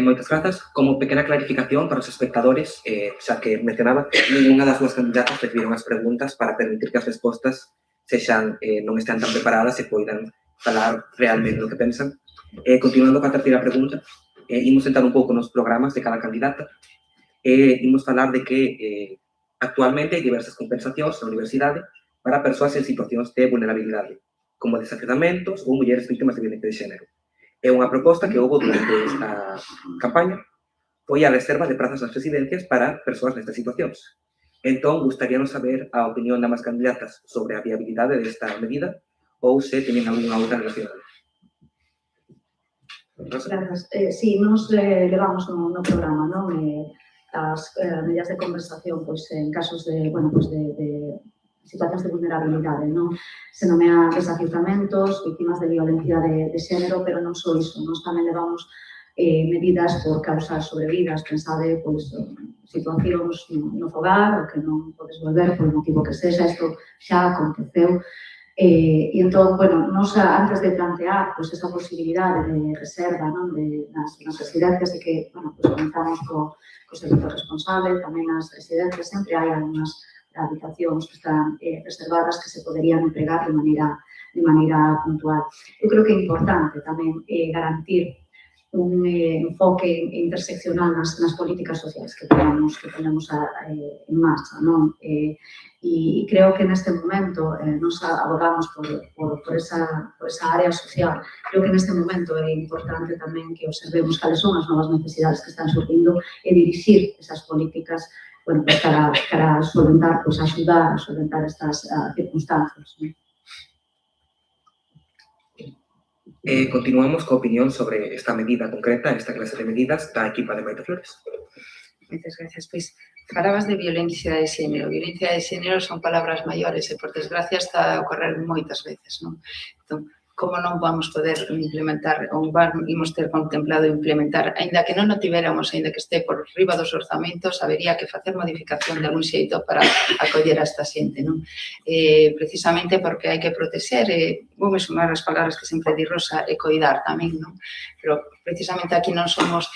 Moitas grazas. Como pequena clarificación para os espectadores, xa que mencionaba, ninguna das súas candidatas recibiron as preguntas para permitir que as respostas non estean tan preparadas e poidan falar realmente do que pensan. Continuando coa terceira pregunta, imos entrar un pouco nos programas de cada candidata. Imos falar de que actualmente hai diversas compensacións na universidade para persoas en situacións de vulnerabilidade, como desafiamentos ou mulleres vítimas de violencia de xénero. É unha proposta que houve durante esta campaña, foi a reserva de prazas nas residencias para persoas nestas situacións. Entón, gustaríanos saber a opinión das candidatas sobre a viabilidade desta medida ou se teñen algunha outra relacionada. Grazas. Sí, nos levamos no programa, non? As medidas de conversación, pois, en casos de, bueno, pois de situacións de vulnerabilidade, non? Se nomea desafiuzamentos, vítimas de violencia de xénero, pero non só iso, nos tamén levamos medidas por causas sobrevidas, pensade, pois, situacións no fogar, o que non podes volver por o motivo que sexa, isto xa aconteceu. E entón, bueno, nos antes de plantear pois, esa posibilidade de reserva non, nas residencias e que, bueno, pois, comenzamos co servizo responsable, tamén nas residencias sempre hai algunhas habitacións que están reservadas que se poderían empregar de maneira puntual. Eu creo que é importante tamén garantir un enfoque interseccional nas políticas sociais que tenemos en marcha, non? E creo que neste momento nos abogamos por esa área social. Creo que neste momento é importante tamén que observemos cales son as novas necesidades que están surgindo e dirixir esas políticas, bueno, pues para solventar, pues axudar a solventar estas circunstancias, non? Continuamos coa opinión sobre esta medida concreta, esta clase de medidas da equipa de Maite Flores. Moitas gracias. Pois, falabas de violencia de xénero. Violencia de xénero son palabras maiores e, por desgracia, está a ocorrer moitas veces, non? Entón, como non vamos poder implementar ou imos ter contemplado implementar, aínda que non o tiveramos, aínda que este por riba dos orzamentos, habería que facer modificación de algún xeito para acoller a esta xente, non? Precisamente porque hai que protexer, voume sumar as palabras que sempre di Rosa, e coidar tamén, non? Pero precisamente aquí non somos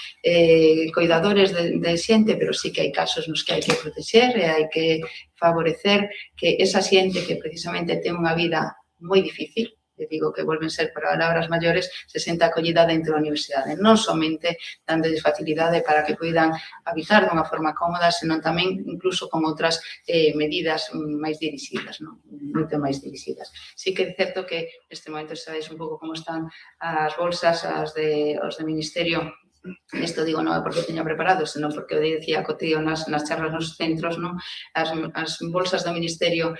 coidadores de xente, pero sí que hai casos nos que hai que protexer e hai que favorecer que esa xente que precisamente ten unha vida moi difícil, te digo que volven ser palabras maiores, se senta acollida dentro da universidade. Non somente dándoles facilidade para que poidan habitar dunha forma cómoda, senón tamén incluso con outras medidas máis dirixidas, non? Moito máis dirixidas. Sí que é certo que neste momento sabes un pouco como están as bolsas, os de Ministerio. Isto digo non é porque teña preparado, senón porque o dicía Cotío nas charlas nos centros, non? As bolsas do Ministerio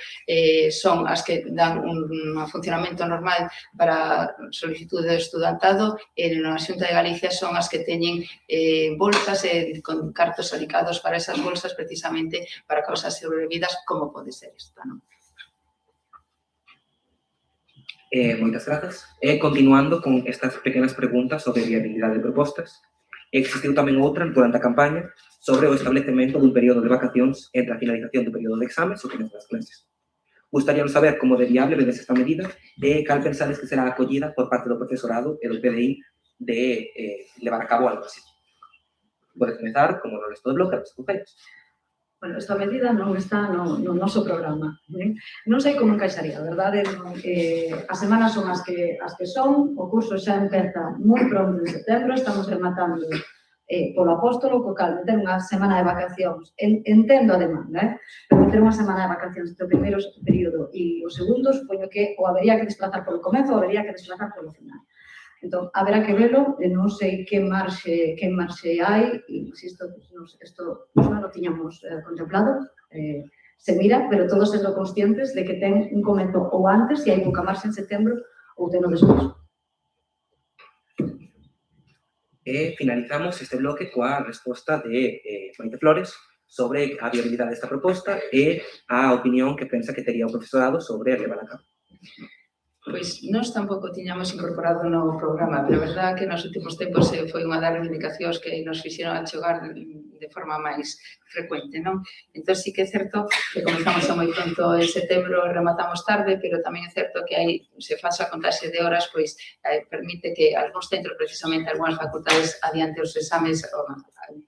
son as que dan un funcionamento normal para solicitude de estudantado e na Xunta de Galicia son as que teñen bolsas con cartos alicados para esas bolsas precisamente para causas sobrevidas como pode ser esta, non? Moitas grazas. Continuando con estas pequenas preguntas sobre viabilidade de propostas, existiu tamén outra durante a campaña sobre o establecemento dun período de vacacións entre a finalización do período de exames e o comezo das clases. Gustaríamos saber como de viable vedes esta medida e cal pensades que será acollida por parte do profesorado e do PDI de levar a cabo algo así. Pode comezar, como no resto do bloque, as compañeras. Bueno, esta medida non está no noso programa. Non sei como encaixaría, a verdade, as semanas son as que son, o curso xa empeza moi pronto en setembro, estamos rematando polo apóstolo, co cal meter unha semana de vacacións, entendo a demanda, pero meter unha semana de vacacións entre o primeiro período e o segundo, supoño que o habería que desplazar polo comezo ou habería que desplazar polo final. Entón, haberá que velo, non sei que marxe hai, e insisto, isto non o tiñamos contemplado, se mira, pero todos sendo conscientes de que ten un comezo ou antes, se hai pouca marxe en setembro, ou ten o despois. E finalizamos este bloque coa resposta de Maite Flores sobre a viabilidade desta proposta e a opinión que pensa que tería o profesorado sobre levar a cabo. Pois nós tampouco tiñamos incorporado no programa, pero a verdade que nos últimos tempos foi unha das reivindicacións que nos fixeron achegar de forma máis frecuente, non? Entón, sí que é certo que comenzamos moi pronto en setembro, rematamos tarde, pero tamén é certo que se faxa contaxe de horas, pois permite que algúns centros, precisamente algunhas facultades, adiante os exames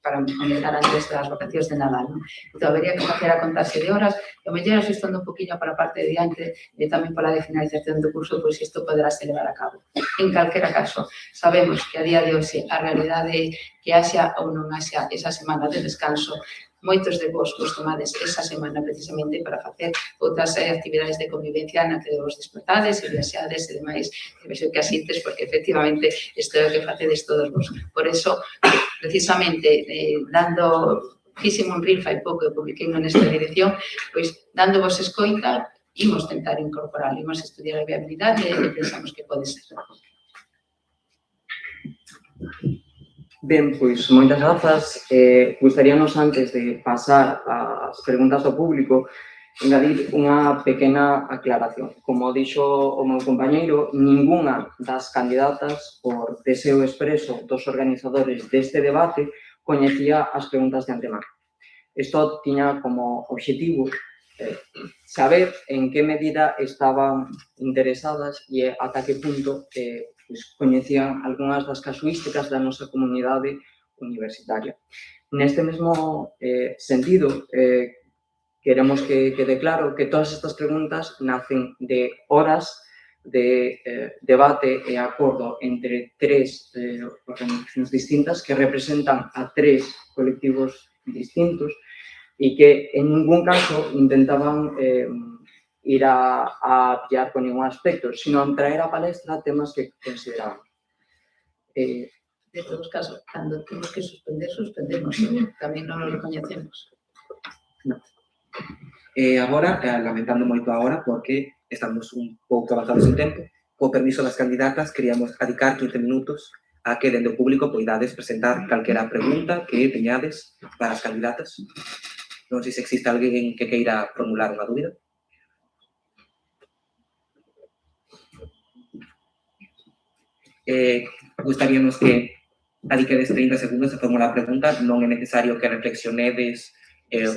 para comenzar antes das vacacións de Nadal, non? Entón, habería que facer a contarse de horas, e o mellor asustando un poquinho para a parte de diante e tamén pola de finalización do curso, pois isto poderase levar a cabo. En calquera caso, sabemos que a día de hoxe a realidade que haxa ou non haxa esa semana de descanso, moitos de vos tomades esa semana precisamente para facer outras actividades de convivencia na que vos despertades e viaxades e demais, que vexo que asintes porque efectivamente isto é o que facedes todos vos. Por eso, precisamente, fixen un reel fai pouco e publiquei nesta dirección, pois, dando vos escoita, imos tentar incorporar, imos estudiar a viabilidade e pensamos que pode ser. Ben, pois, moitas grazas. Gustaríanos, antes de pasar ás preguntas ao público, engadir unha pequena aclaración. Como dixo o meu compañeiro, ningunha das candidatas, por deseo expreso dos organizadores deste debate, coñecía as preguntas de antemán. Isto tiña como obxectivo saber en que medida estaban interesadas e ata que punto coñecían algunhas das casuísticas da nosa comunidade universitaria. Neste mesmo sentido, queremos que quede claro que todas estas preguntas nacen de horas de debate e acordo entre tres organizacións distintas que representan a tres colectivos distintos e que en ningún caso intentaban ir a pillar con ningún aspecto, sino traer a palestra temas que consideramos. De todos os casos, cando temos que suspendemos, tamén non nos recoñecemos. Agora, lamentando moito a hora, porque estamos un pouco avanzados en tempo, co permiso das candidatas, queríamos dedicar 15 minutos a que dende o público poidades presentar calquera pregunta que teñades para as candidatas. Non sei se existe alguén que queira formular unha dúbida. Gustaríanos que dediquedes 30 segundos a formular a pregunta, non é necesario que reflexionedes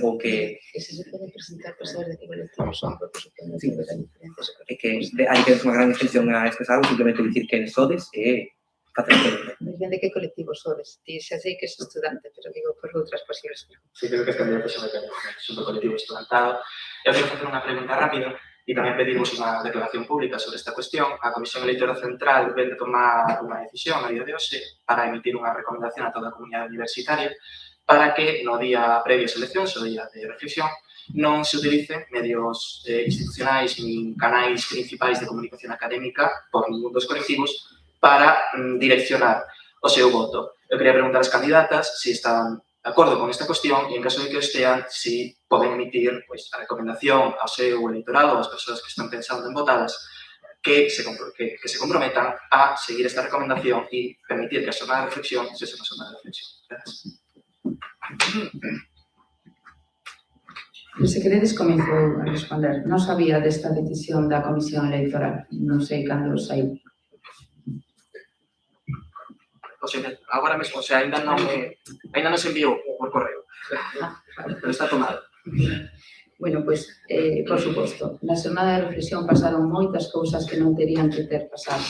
ou que... Ese se pode presentar para saber de que colectivos son, porque supoño que haberá diferentes. É que dediquedes unha gran extensión a expresar, simplemente dicir que sodes e facer a pregunta. Depende de que colectivo sodes. Ti xa sei que és estudante, pero digo por outras posibles. Sí, creo que as candidatas xa me quedan xunto colectivo estudantado. Eu quero facer unha pregunta rápida e tamén pedimos unha declaración pública sobre esta cuestión. A Comisión Electoral Central ven de tomar unha decisión a día de hoxe para emitir unha recomendación a toda a comunidade universitaria para que no día previo ás eleccións, o día de reflexión, non se utilicen medios institucionais nin canais principais de comunicación académica por ningún dos colectivos para direccionar o seu voto. Eu quería preguntar ás candidatas se están de acordo con esta cuestión e, en caso de que o estean, si poden emitir a recomendación ao seu eleitorado, ás persoas que están pensando en votadas, que se comprometan a seguir esta recomendación e permitir que a xornada de reflexión sexa unha xornada de reflexión. Gracias. Se queredes, comezo a responder. Non sabía desta decisión da Comisión Electoral. Non sei cando saiu. Agora mesmo, ainda non se enviou por correo, pero está tomado. Bueno, pois, por suposto, na xornada de reflexión pasaron moitas cousas que non terían que ter pasado.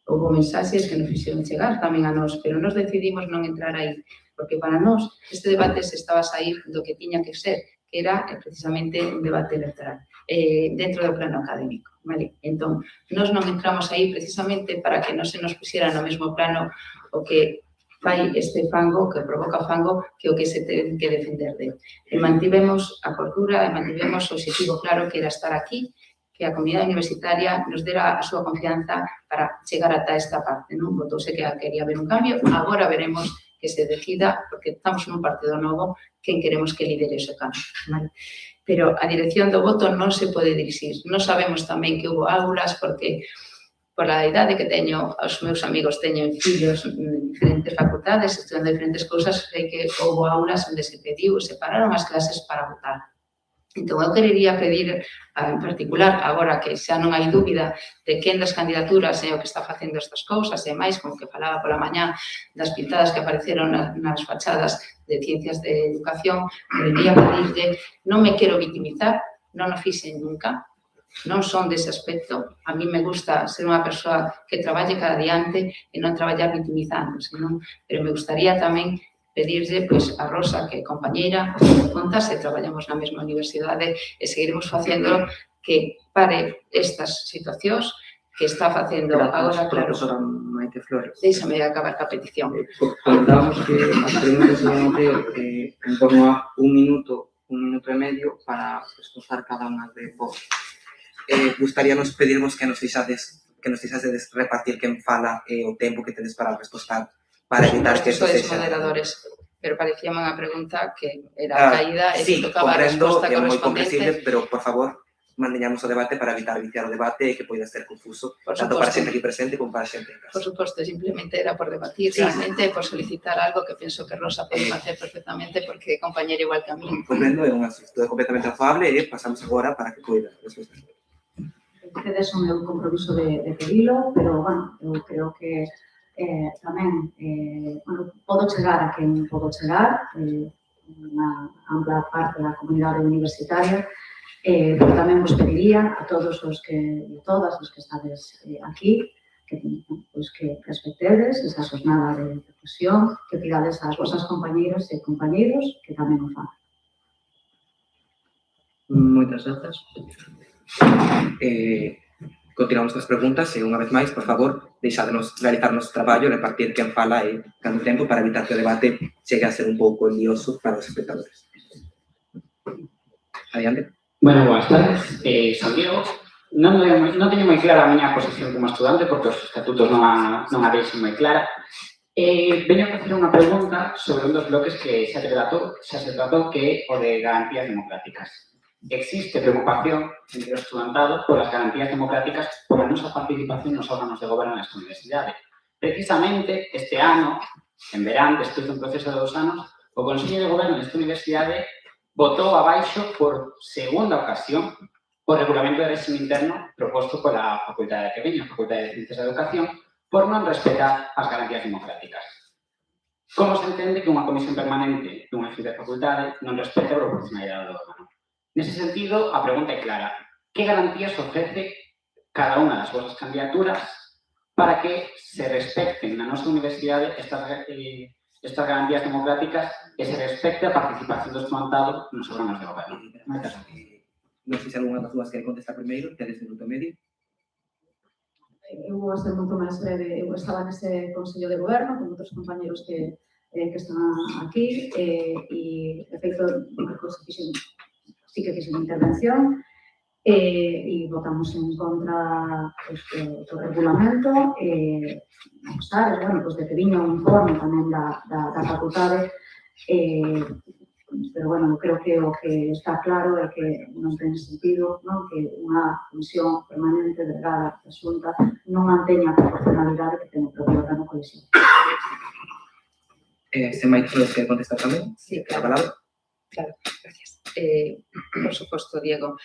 Houve mensaxes que nos fixeron chegar tamén a nós, pero nos decidimos non entrar aí, porque para nós este debate se estaba a sair do que tiña que ser, que era precisamente un debate electoral dentro do plano académico. Vale? Entón, nós non entramos aí precisamente para que non se nos pusiera no mesmo plano o que fai este fango, que provoca fango, que o que se ten que defender de. E mantivemos a cordura, e mantivemos o objetivo claro que era estar aquí, que a comunidade universitaria nos dera a súa confianza para chegar ata esta parte, non? Votouse que quería haber un cambio, agora veremos que se decida, porque estamos nun partido novo, quen queremos que lidere ese cambio. Vale? Pero a dirección do voto non se pode dirixir. Non sabemos tamén que houve aulas, porque por a idade que teño, os meus amigos teñen fillos en diferentes facultades, estudando diferentes cousas, sei que houve aulas onde se pediu, separaron as clases para votar. Entón, eu querería pedir, en particular, agora que xa non hai dúbida de quen das candidaturas é o que está facendo estas cousas, e máis, como que falaba pola mañá das pintadas que apareceron nas fachadas de Ciencias de Educación, querería pedirle, non me quero vitimizar, non o fixen nunca, non son dese aspecto. A mí me gusta ser unha persoa que traballe cada diante e non traballar vitimizando, senón, pero me gustaría tamén pedirlle pois, a Rosa, que é compañeira, contas e traballamos na mesma universidade e seguiremos facendo que pare estas situacións que está facendo agora, claro. Profesora Maite Flores. Déixame acabar ca petición. Comentábamos que as preguntas iban a ter en torno a un minuto e medio para escorzar cada unha de vos. Gustaríanos pedirvos que nos deixades repartir quen fala e o tempo que tedes para responder para evitar que eso sois sexa... moderadores, pero parecíame unha pregunta que era caída e Sí, que tocaba a comprendo, resposta é moi comprensible, correspondente. pero, por favor, manteñamos o debate para evitar viciar o debate e que poida ser confuso, Por tanto para a suposto. xente aquí presente como para a xente en Por casa. suposto, simplemente era por debatir, Sí. realmente, por solicitar algo que penso que Rosa pode facer perfectamente porque é compañera igual que a mí. Comprendo, é un asunto completamente afable e pasamos agora para que poida responder. Tedes o meu compromiso de pedilo, pero, bueno, eu creo que tamén, bueno, podo chegar a quen podo chegar, unha ampla parte da comunidade universitaria, pero tamén vos pediría a todos os que, e todas os que estades aquí, que, pois, que respectedes esa xornada de difusión, que pidades ás vosas compañeiras e compañeiros que tamén o fan. Moitas grazas. Continuamos as preguntas e, unha vez máis, por favor, deixádenos realizar o noso traballo, repartir quen fala e cando tempo para evitar que o debate chegue a ser un pouco lioso para os espectadores. Adiante. Bueno, boas tardes. Son Diego. Non teño moi clara a miña posición como estudante porque os estatutos non a deixen moi clara. Veño a facer unha pregunta sobre un dos bloques que xa se tratou, que é o de garantías democráticas. Existe preocupación entre o estudantado por as garantías democráticas por a nosa participación nos órganos de goberno nesta universidade. Precisamente, este ano, en verán, despois dun proceso de 2 anos, o Consello de Goberno desta universidade votou abaixo por segunda ocasión o regulamento de réxime interno proposto pola Facultade que veña, a Facultade de Ciencias da Educación, por non respetar as garantías democráticas. Como se entende que unha comisión permanente dunha institución de facultade non respeta a proporcionalidade do órgano? Nese sentido, a pregunta é clara. Que garantías ofrece cada unha das vosas candidaturas para que se respecten na nosa universidade estas garantías democráticas e se respecte a participación do estudantado nos órganos de goberno? Moitas gracias. Non sei se algunha das dúas quere contestar primeiro, tedes minuto e medio. Eu vou ser moito máis breve. Eu estaba nese Consello de Goberno con outros compañeros que están aquí e, de feito, sí que fixen intervención e votamos en contra do regulamento sabes, bueno, de que viña un informe tamén da facultade pero, bueno, creo que o que está claro é que non ten sentido, non, que unha comisión permanente delegada da Xunta non manteña a proporcionalidade que ten o propio órgano colexio. Se Maite Flores quere contestar tamén, Sí, a palabra. Claro, gracias. Por suposto, Diego,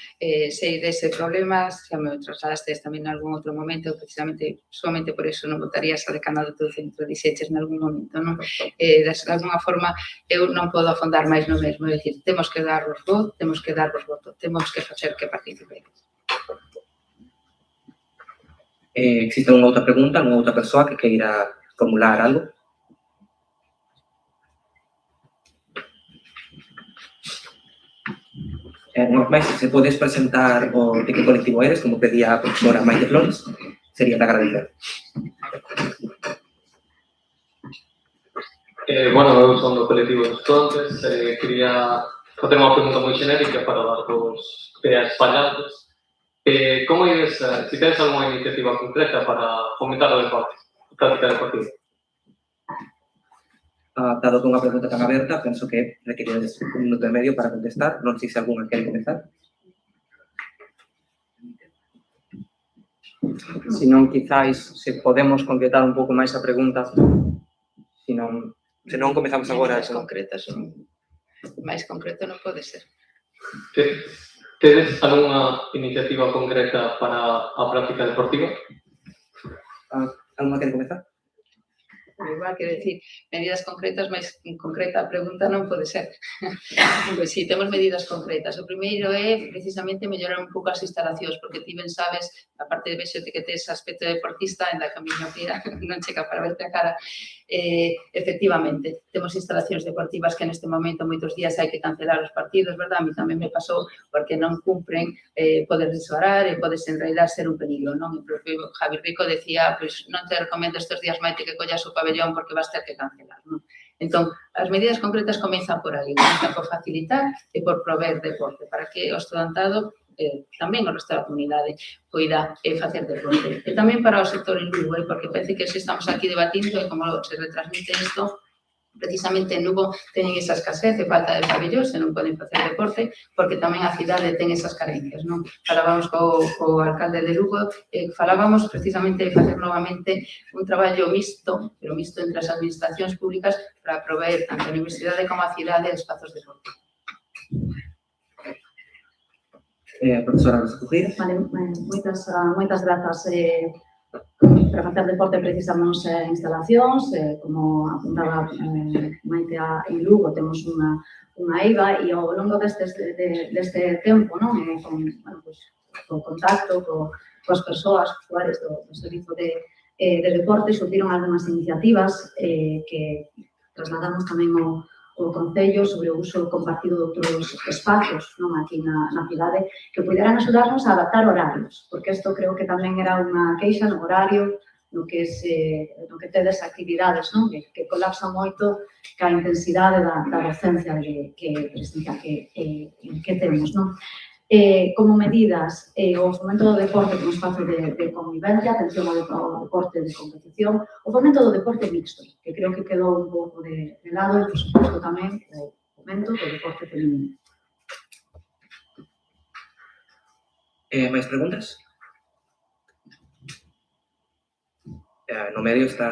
sei dese problema, xa me trasladaste tamén en algún outro momento, precisamente, somente por eso non votarías a decana do teu centro, dixeches en algún momento, non? De alguna forma, eu non podo afondar máis no mesmo, é dicir, temos que darvos voto, temos que facer que participedes. Existe unha outra pregunta, unha outra persoa que queira formular algo? Mais, se podes presentar de que colectivo eres, como pedía a profesora Maite Flores, sería de agradecer. Bueno, eu son do colectivo de estudantes, quería facer unha pregunta moi xenérica para darvos ideas espallantes. Como ides, se tens algunha iniciativa concreta para fomentar o debate, a práctica deportiva? Dado que unha pregunta tan aberta, penso que requeriredes un minuto e medio para contestar. Non sei se algunha quere comenzar. Se non, quizáis, se podemos concretar un pouco máis a pregunta, se non... Se non, comezamos agora. Máis concreto non pode ser. Tedes algunha iniciativa concreta para a práctica deportiva? Algunha quere comenzar? Igual, quero dicir, medidas concretas, máis concreta a pregunta non pode ser. Pois si, temos medidas concretas. O primeiro é, precisamente, mellorar un pouco as instalacións, porque ti ben sabes, a parte de vexo que tes aspecto deportista, en da que a miñopía non chega para verte a cara, efectivamente, temos instalacións deportivas que neste momento moitos días hai que cancelar os partidos, verdad? A mí tamén me pasou porque non cumpren poder desorar e podes en realidad ser un peligro, non? O propio Javi Rico decía, pois non te recomendo estes días, Maite, que collas o pabellón porque vas ter que cancelar, non? Entón, as medidas concretas comenzan por aí, comenzan por facilitar e por prover deporte para que o estudantado, tamén o resto da comunidade, poida facer deporte. E tamén para o sector en Lugo, porque parece que se estamos aquí debatindo e como se retransmite isto, precisamente en Lugo teñen esa escasez e falta de pabellóns e non poden facer deporte porque tamén a cidade ten esas carencias, non? Falábamos co alcalde de Lugo, falábamos precisamente de facer novamente un traballo mixto, pero mixto entre as administracións públicas para proveer tanto a universidade como a cidade de espazos de deporte. Profesora Rosa Cujeira. Vale, moitas grazas. Para facer deporte precisamos instalacións, como apuntaba Maite en Lugo, temos unha eiva e ao longo deste tempo, non? Co contacto coas persoas usuarias do servizo de deporte, surtiron algunhas iniciativas que trasladamos tamén o Concello sobre o uso compartido de outros espazos aquí na cidade que puderan axudarnos a adaptar horarios, porque isto creo que tamén era unha queixa no horario no que tedes actividades, que colapsa moito ca intensidade da docencia presencial que temos. Como medidas, o fomento do deporte como espazo de convivencia, atención ao deporte de competición, o fomento do deporte mixto, que creo que quedou un pouco de lado, e, por suposto, tamén o fomento do deporte feminino. Máis preguntas? No medio está...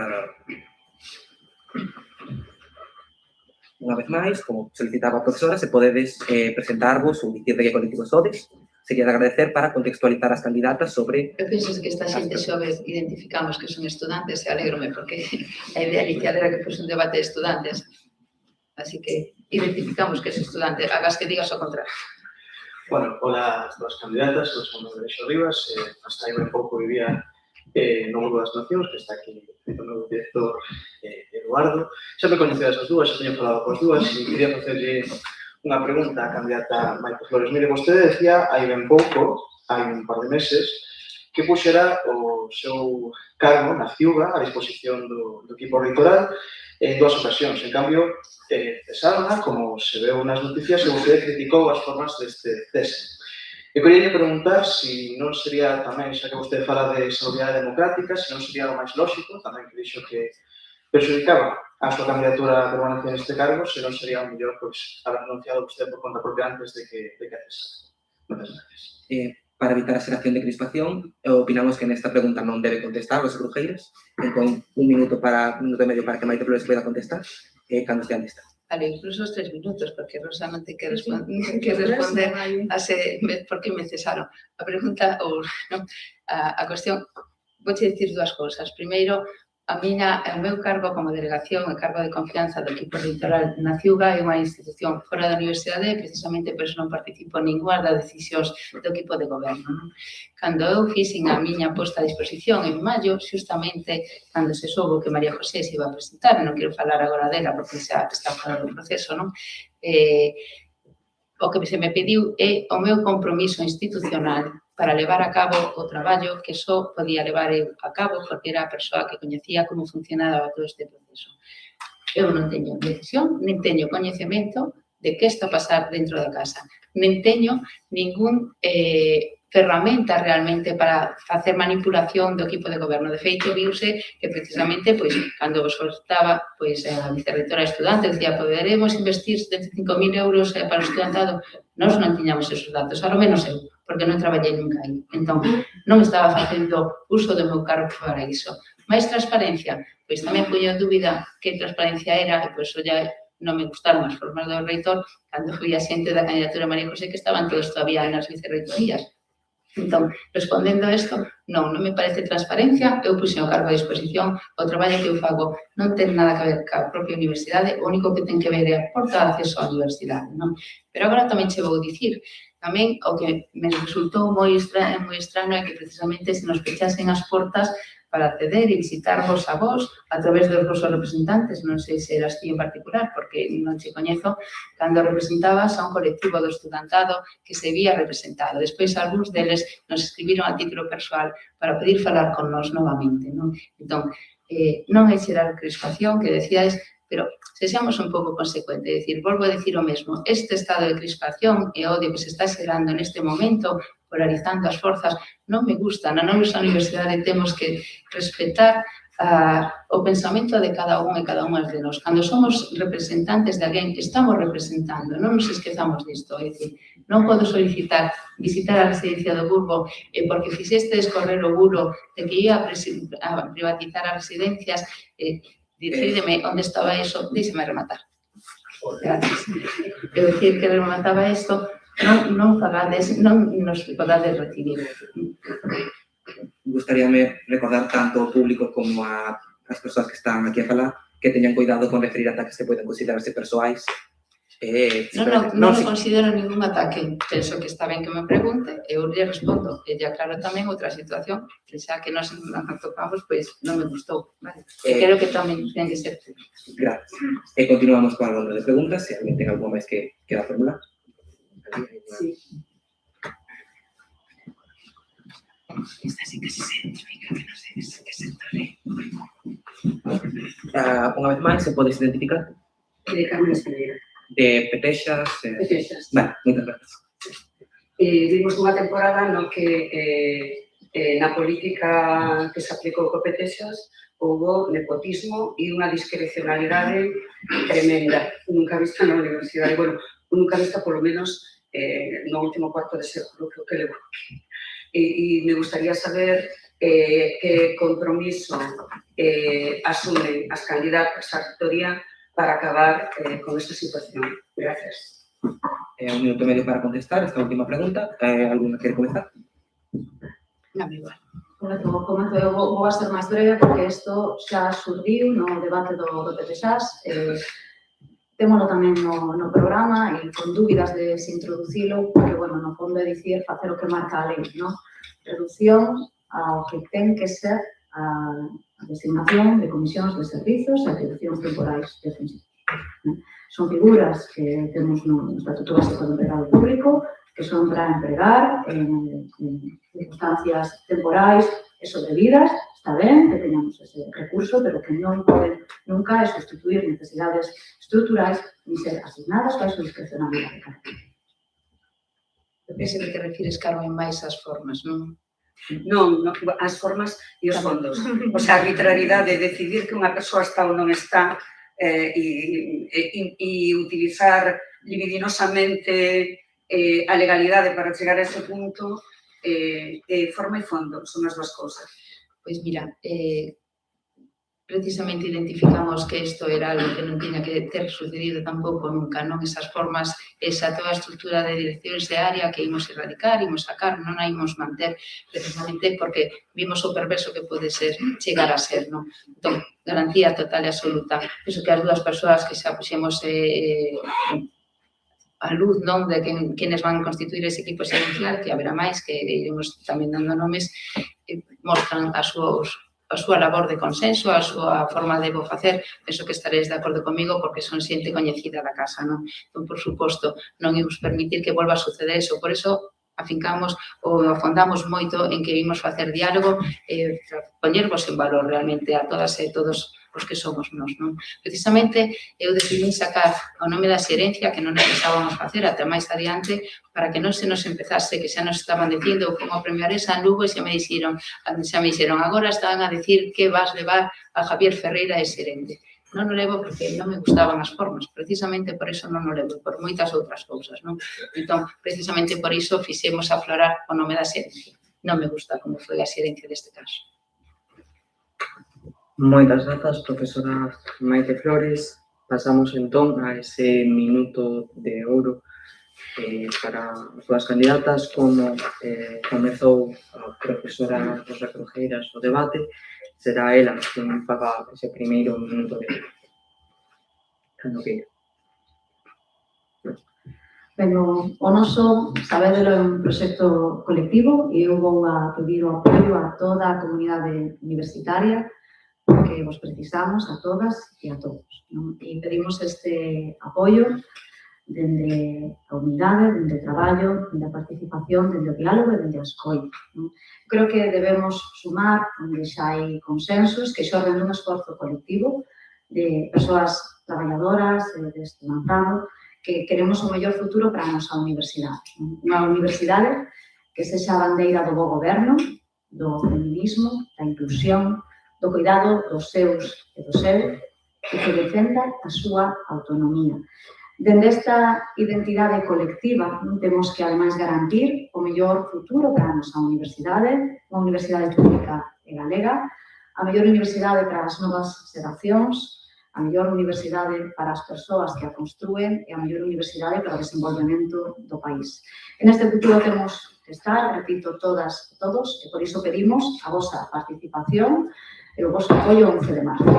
Unha vez máis, como solicitaba a profesora, se podedes presentarvos ou dicir de que colectivo sodes, sería de agradecer para contextualizar as candidatas sobre... Eu penso que esta xente xove identificamos que son estudantes e alégrome porque a idea inicial era que fose un debate de estudantes. Así que identificamos que es estudante, hagas que digas o contrario. Bueno, hola a todas as candidatas, eu son Alexo Rivas, hasta aí un pouco vivía no Mundo das Nacións, que está aquí o meu director Eduardo. Xa me coñecedas as dúas, xa teño falado coas dúas e quería facerlle unha pregunta á candidata Maite Flores. Mire, vostede decía hai ben pouco, hai un par de meses, que puxera o seu cargo na CIUGA a disposición do equipo reitoral en dúas ocasións. En cambio, cesaron, como se veu nas noticias, e vostede criticou as formas deste cese. Eu queria preguntar se non sería tamén, xa que vostede fala de seguridade democrática, se non sería o máis lógico, tamén que dixo que perxudicaba a súa candidatura a permanencia neste cargo, se non sería o mellor haber renunciado vostede por conta propia antes de que cesase. Moitas gracias. Para evitar a xeración de crispación, opinamos que nesta pregunta non debe contestar os Brujeiros. Entón, un minuto e medio para que Maite Flores poida contestar, cando estea lista. Vale, incluso os 3 minutos, porque Rosa non ten que responder por que me cesaron. A pregunta, a cuestión, vou dicir dúas cousas. Primeiro, o meu cargo como delegación, o cargo de confianza do equipo reitoral na CIUGA é unha institución fora da universidade e precisamente por eso non participo en ninguna das decisións do equipo de goberno. Cando eu fixen a miña posta a disposición en maio, xustamente cando se soubo que María José se iba a presentar, non quero falar agora dela porque xa está fora do proceso, o que se me pediu é o meu compromiso institucional para levar a cabo o traballo que só podía levar a cabo porque era a persoa que coñecía como funcionaba todo este proceso. Eu non teño decisión, nin teño coñecemento de que está a pasar dentro da casa, nin teño ningún ferramenta realmente para facer manipulación do equipo de goberno. De feito, viuse que precisamente, cando vos faltaba a vicerreitora estudante, dicía, poderemos investir 75.000 euros para o estudantado. Nós non tiñamos esos datos, ao menos eu, porque non traballei nunca aí. Entón, non estaba facendo uso do meu cargo para iso. Mais transparencia, tamén puño en dúbida que transparencia era, e ya non me gustaron as formas do reitor cando fui a xente da candidatura María José que estaban todos todavía nas vicerreitorías. Entón, respondendo a isto, non me parece transparencia, eu puxen o cargo a disposición, o traballo que eu fago non ten nada que ver ca propia universidade, o único que ten que ver é a porta de acceso á universidade, non? Pero agora tamén che vou dicir, tamén o que me resultou moi extraño é que precisamente se nos pechasen as portas para acceder e visitarvos a vos a través dos vosos representantes, non sei se eras ti en particular, porque non te coñezo, cando representabas a un colectivo do estudantado que se vía representado. Despois, algúns deles nos escribiron a título persoal para pedir falar con nós novamente, non? Entón, non é xerar crispación que decíais, pero sexamos un pouco consecuentes, é dicir, volvo a dicir o mesmo, este estado de crispación e odio que se está xerando neste momento, polarizando as forzas, non me gusta. Na nosa universidade temos que respetar o pensamento de cada un e cada unha de nós. Cando somos representantes de alguén, estamos representando, non nos esquezamos disto, é dicir, non podo solicitar visitar a residencia do Burgo porque fixeste escorrer o bulo de que ia a privatizar as residencias, dicídeme onde estaba eso, díxeme rematar. Gracias. Eu dicir que remataba isto, non fagades, non nos podades recibir. Gustaríame recordar tanto ao público como as persoas que están aquí a falar que teñan cuidado con referir ataques que poden considerarse persoais. Non considero ningún ataque. Penso que está ben que me pregunte, eu lle respondo. E lle aclaro tamén outra situación, que xa que nos atopamos, pois non me gustou. Creo que tamén ten que ser. Gracias. E continuamos con a ronda de preguntas, se alguén ten algo máis que queda formular. Sí. Esta sí que se identifica, que non sei que sector é. Unha vez máis, se podes identificar? De Carmen Espinera. De Petexas. Petexas. Vale, moitas gracias. Vimos unha temporada no que na política que se aplicou co Petexas houve nepotismo e unha discrecionalidade tremenda, nunca vista na universidade. Bueno, nunca vista polo menos no último cuarto de século, creo que levou. E me gustaría saber que compromiso asumen as candidatas á rectoría para acabar con esta situación. Gracias. Un minuto e medio para contestar esta última pregunta. Alguna quere comenzar? Non, igual. Comento, eu vou a ser máis breve porque isto xa surdiu no debate do PPSAS. Témolo tamén no programa e con dúbidas de se introducilo, porque, bueno, no fondo é dicir facer o que marca a lei, non? Reducción ao que ten que ser a designación de comisións de servizos e atribucións temporais defensivas. Son figuras que temos no Estatuto Básico do Empregado Público que son para empregar en circunstancias temporais e sobrevidas. Está ben que teñamos ese recurso, pero que non poden nunca sustituir necesidades estruturais ni ser asignadas para a súa discrecionalidade. Eu penso que te refires, Carmen, máis ás formas, non? Non, as formas e os fondos. O sea, a arbitrariedade de decidir que unha persoa está ou non está e utilizar libidinosamente a legalidade para chegar a ese punto, forma e fondo, son as dúas cousas. Pois mira, precisamente identificamos que isto era algo que non tiña que ter sucedido tampouco nunca, non? Esas formas, esa toda a estrutura de direccións de área que imos erradicar, imos sacar, non a imos manter precisamente porque vimos o perverso que pode ser, chegar a ser, non? Entón, garantía total e absoluta. Penso que as dúas persoas que xa puxemos a luz, non, de quenes van constituir ese equipo xerencial, que haberá máis, que iremos tamén dando nomes, mostran a súa labor de consenso, a súa forma de facer. Penso que estaréis de acordo comigo porque son xente coñecida da casa, non? Entón, por suposto, non imos permitir que volva a suceder eso. Por eso, afincamos ou afondamos moito en que vimos facer diálogo e poñervos en valor realmente a todas e todos os que somos nós, non? Precisamente, eu decidí sacar o nome da xerencia que non necesitábamos facer até máis adiante para que non se nos empezase, que xa nos estaban dicindo como premiaresa en Lugo e xa me dixeron agora estaban a dicir que vas levar a Javier Ferreira e xerente. Non o levo porque non me gustaban as formas, precisamente por iso non o levo, por moitas outras cousas, non? Entón, precisamente por iso fixemos aflorar o nome da xerencia. Non me gusta como foi a xerencia deste caso. Moitas grazas, profesora Maite Flores. Pasamos entón a ese minuto de ouro para as súas candidatas. Como comezou a profesora Rosa Crujeiras o debate, será ela quen faga ese primeiro minuto de ouro. Cando queira. Ben, o noso, sabédelo, é un proxecto colectivo e eu vou a pedir o apoio a toda a comunidade universitaria porque vos precisamos a todas e a todos. Non? E pedimos este apoio dende a unidade, dende o traballo, dende a participación, dende o diálogo e dende a escoita. Non? Creo que debemos sumar onde xa hai consensos que xorden dun esforzo colectivo de persoas traballadoras, de estudantado, que queremos o mellor futuro para a nosa universidade. Unha universidade que sexa a bandeira do bo goberno, do feminismo, da inclusión, do cuidado dos seus e do seu, e que defenda a súa autonomía. Dende esta identidade colectiva, temos que, ademais, garantir o mellor futuro para a nosa universidade, unha universidade pública e galega, a mellor universidade para as novas xeracións, a mellor universidade para as persoas que a construen e a mellor universidade para o desenvolvemento do país. En este futuro temos que estar, repito, todas e todos, e por iso pedimos a vosa participación e o vosso apoio ao 11 de marzo.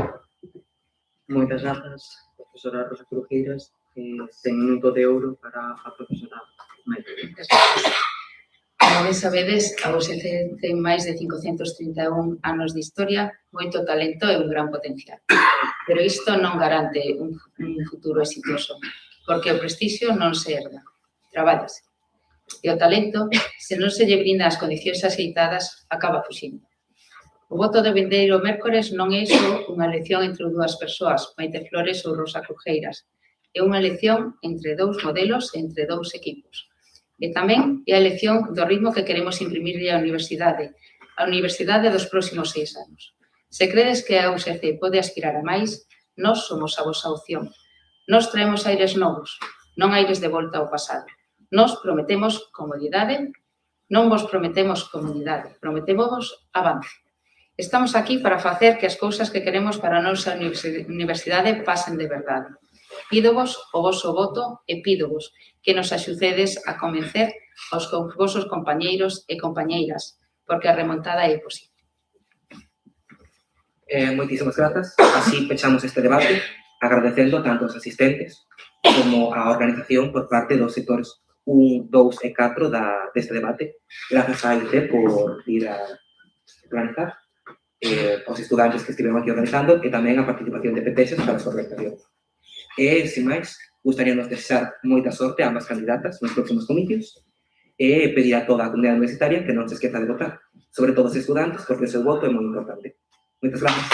Moitas grazas, profesora Rosa Crujeiras. 100 minutos de ouro para a profesora Maite. Como ben sabedes, a USC ten máis de 531 anos de historia, moito talento e un gran potencial. Pero isto non garante un futuro exitoso, porque o prestixio non se herda, traballase. E o talento, se non se lle brinda as condicións axeitadas, acaba fuxindo. O voto do vindeiro mércores non é só unha elección entre dúas persoas, Maite Flores ou Rosa Crujeiras. É unha elección entre dous modelos e entre dous equipos. E tamén é a elección do ritmo que queremos imprimirle á universidade dos próximos 6 anos. Se credes que a USC pode aspirar a máis, nós somos a vosa opción. Nós traemos aires novos, non aires de volta ao pasado. Nós prometemos comodidade, non vos prometemos comodidade, prometemos avance. Estamos aquí para facer que as cousas que queremos para a nosa universidade pasen de verdade. Pídovos o voso voto e pídovos que nos axudedes a convencer aos vosos compañeiros e compañeiras, porque a remontada é posible. Moitísimas grazas. Así pechamos este debate, agradecendo tanto aos asistentes como a organización por parte dos sectores 1, 2 e 4 deste debate. Grazas a IT por ir a organizar, aos estudantes que estiveron aquí organizando e tamén a participación de Petexas para a súa organización. E, sin máis, gustaríanos desexar moita sorte a ambas candidatas nos próximos comicios e pedir a toda a comunidade universitaria que non se esqueza de votar, sobre todo os estudantes, porque o seu voto é moi importante. Moitas grazas.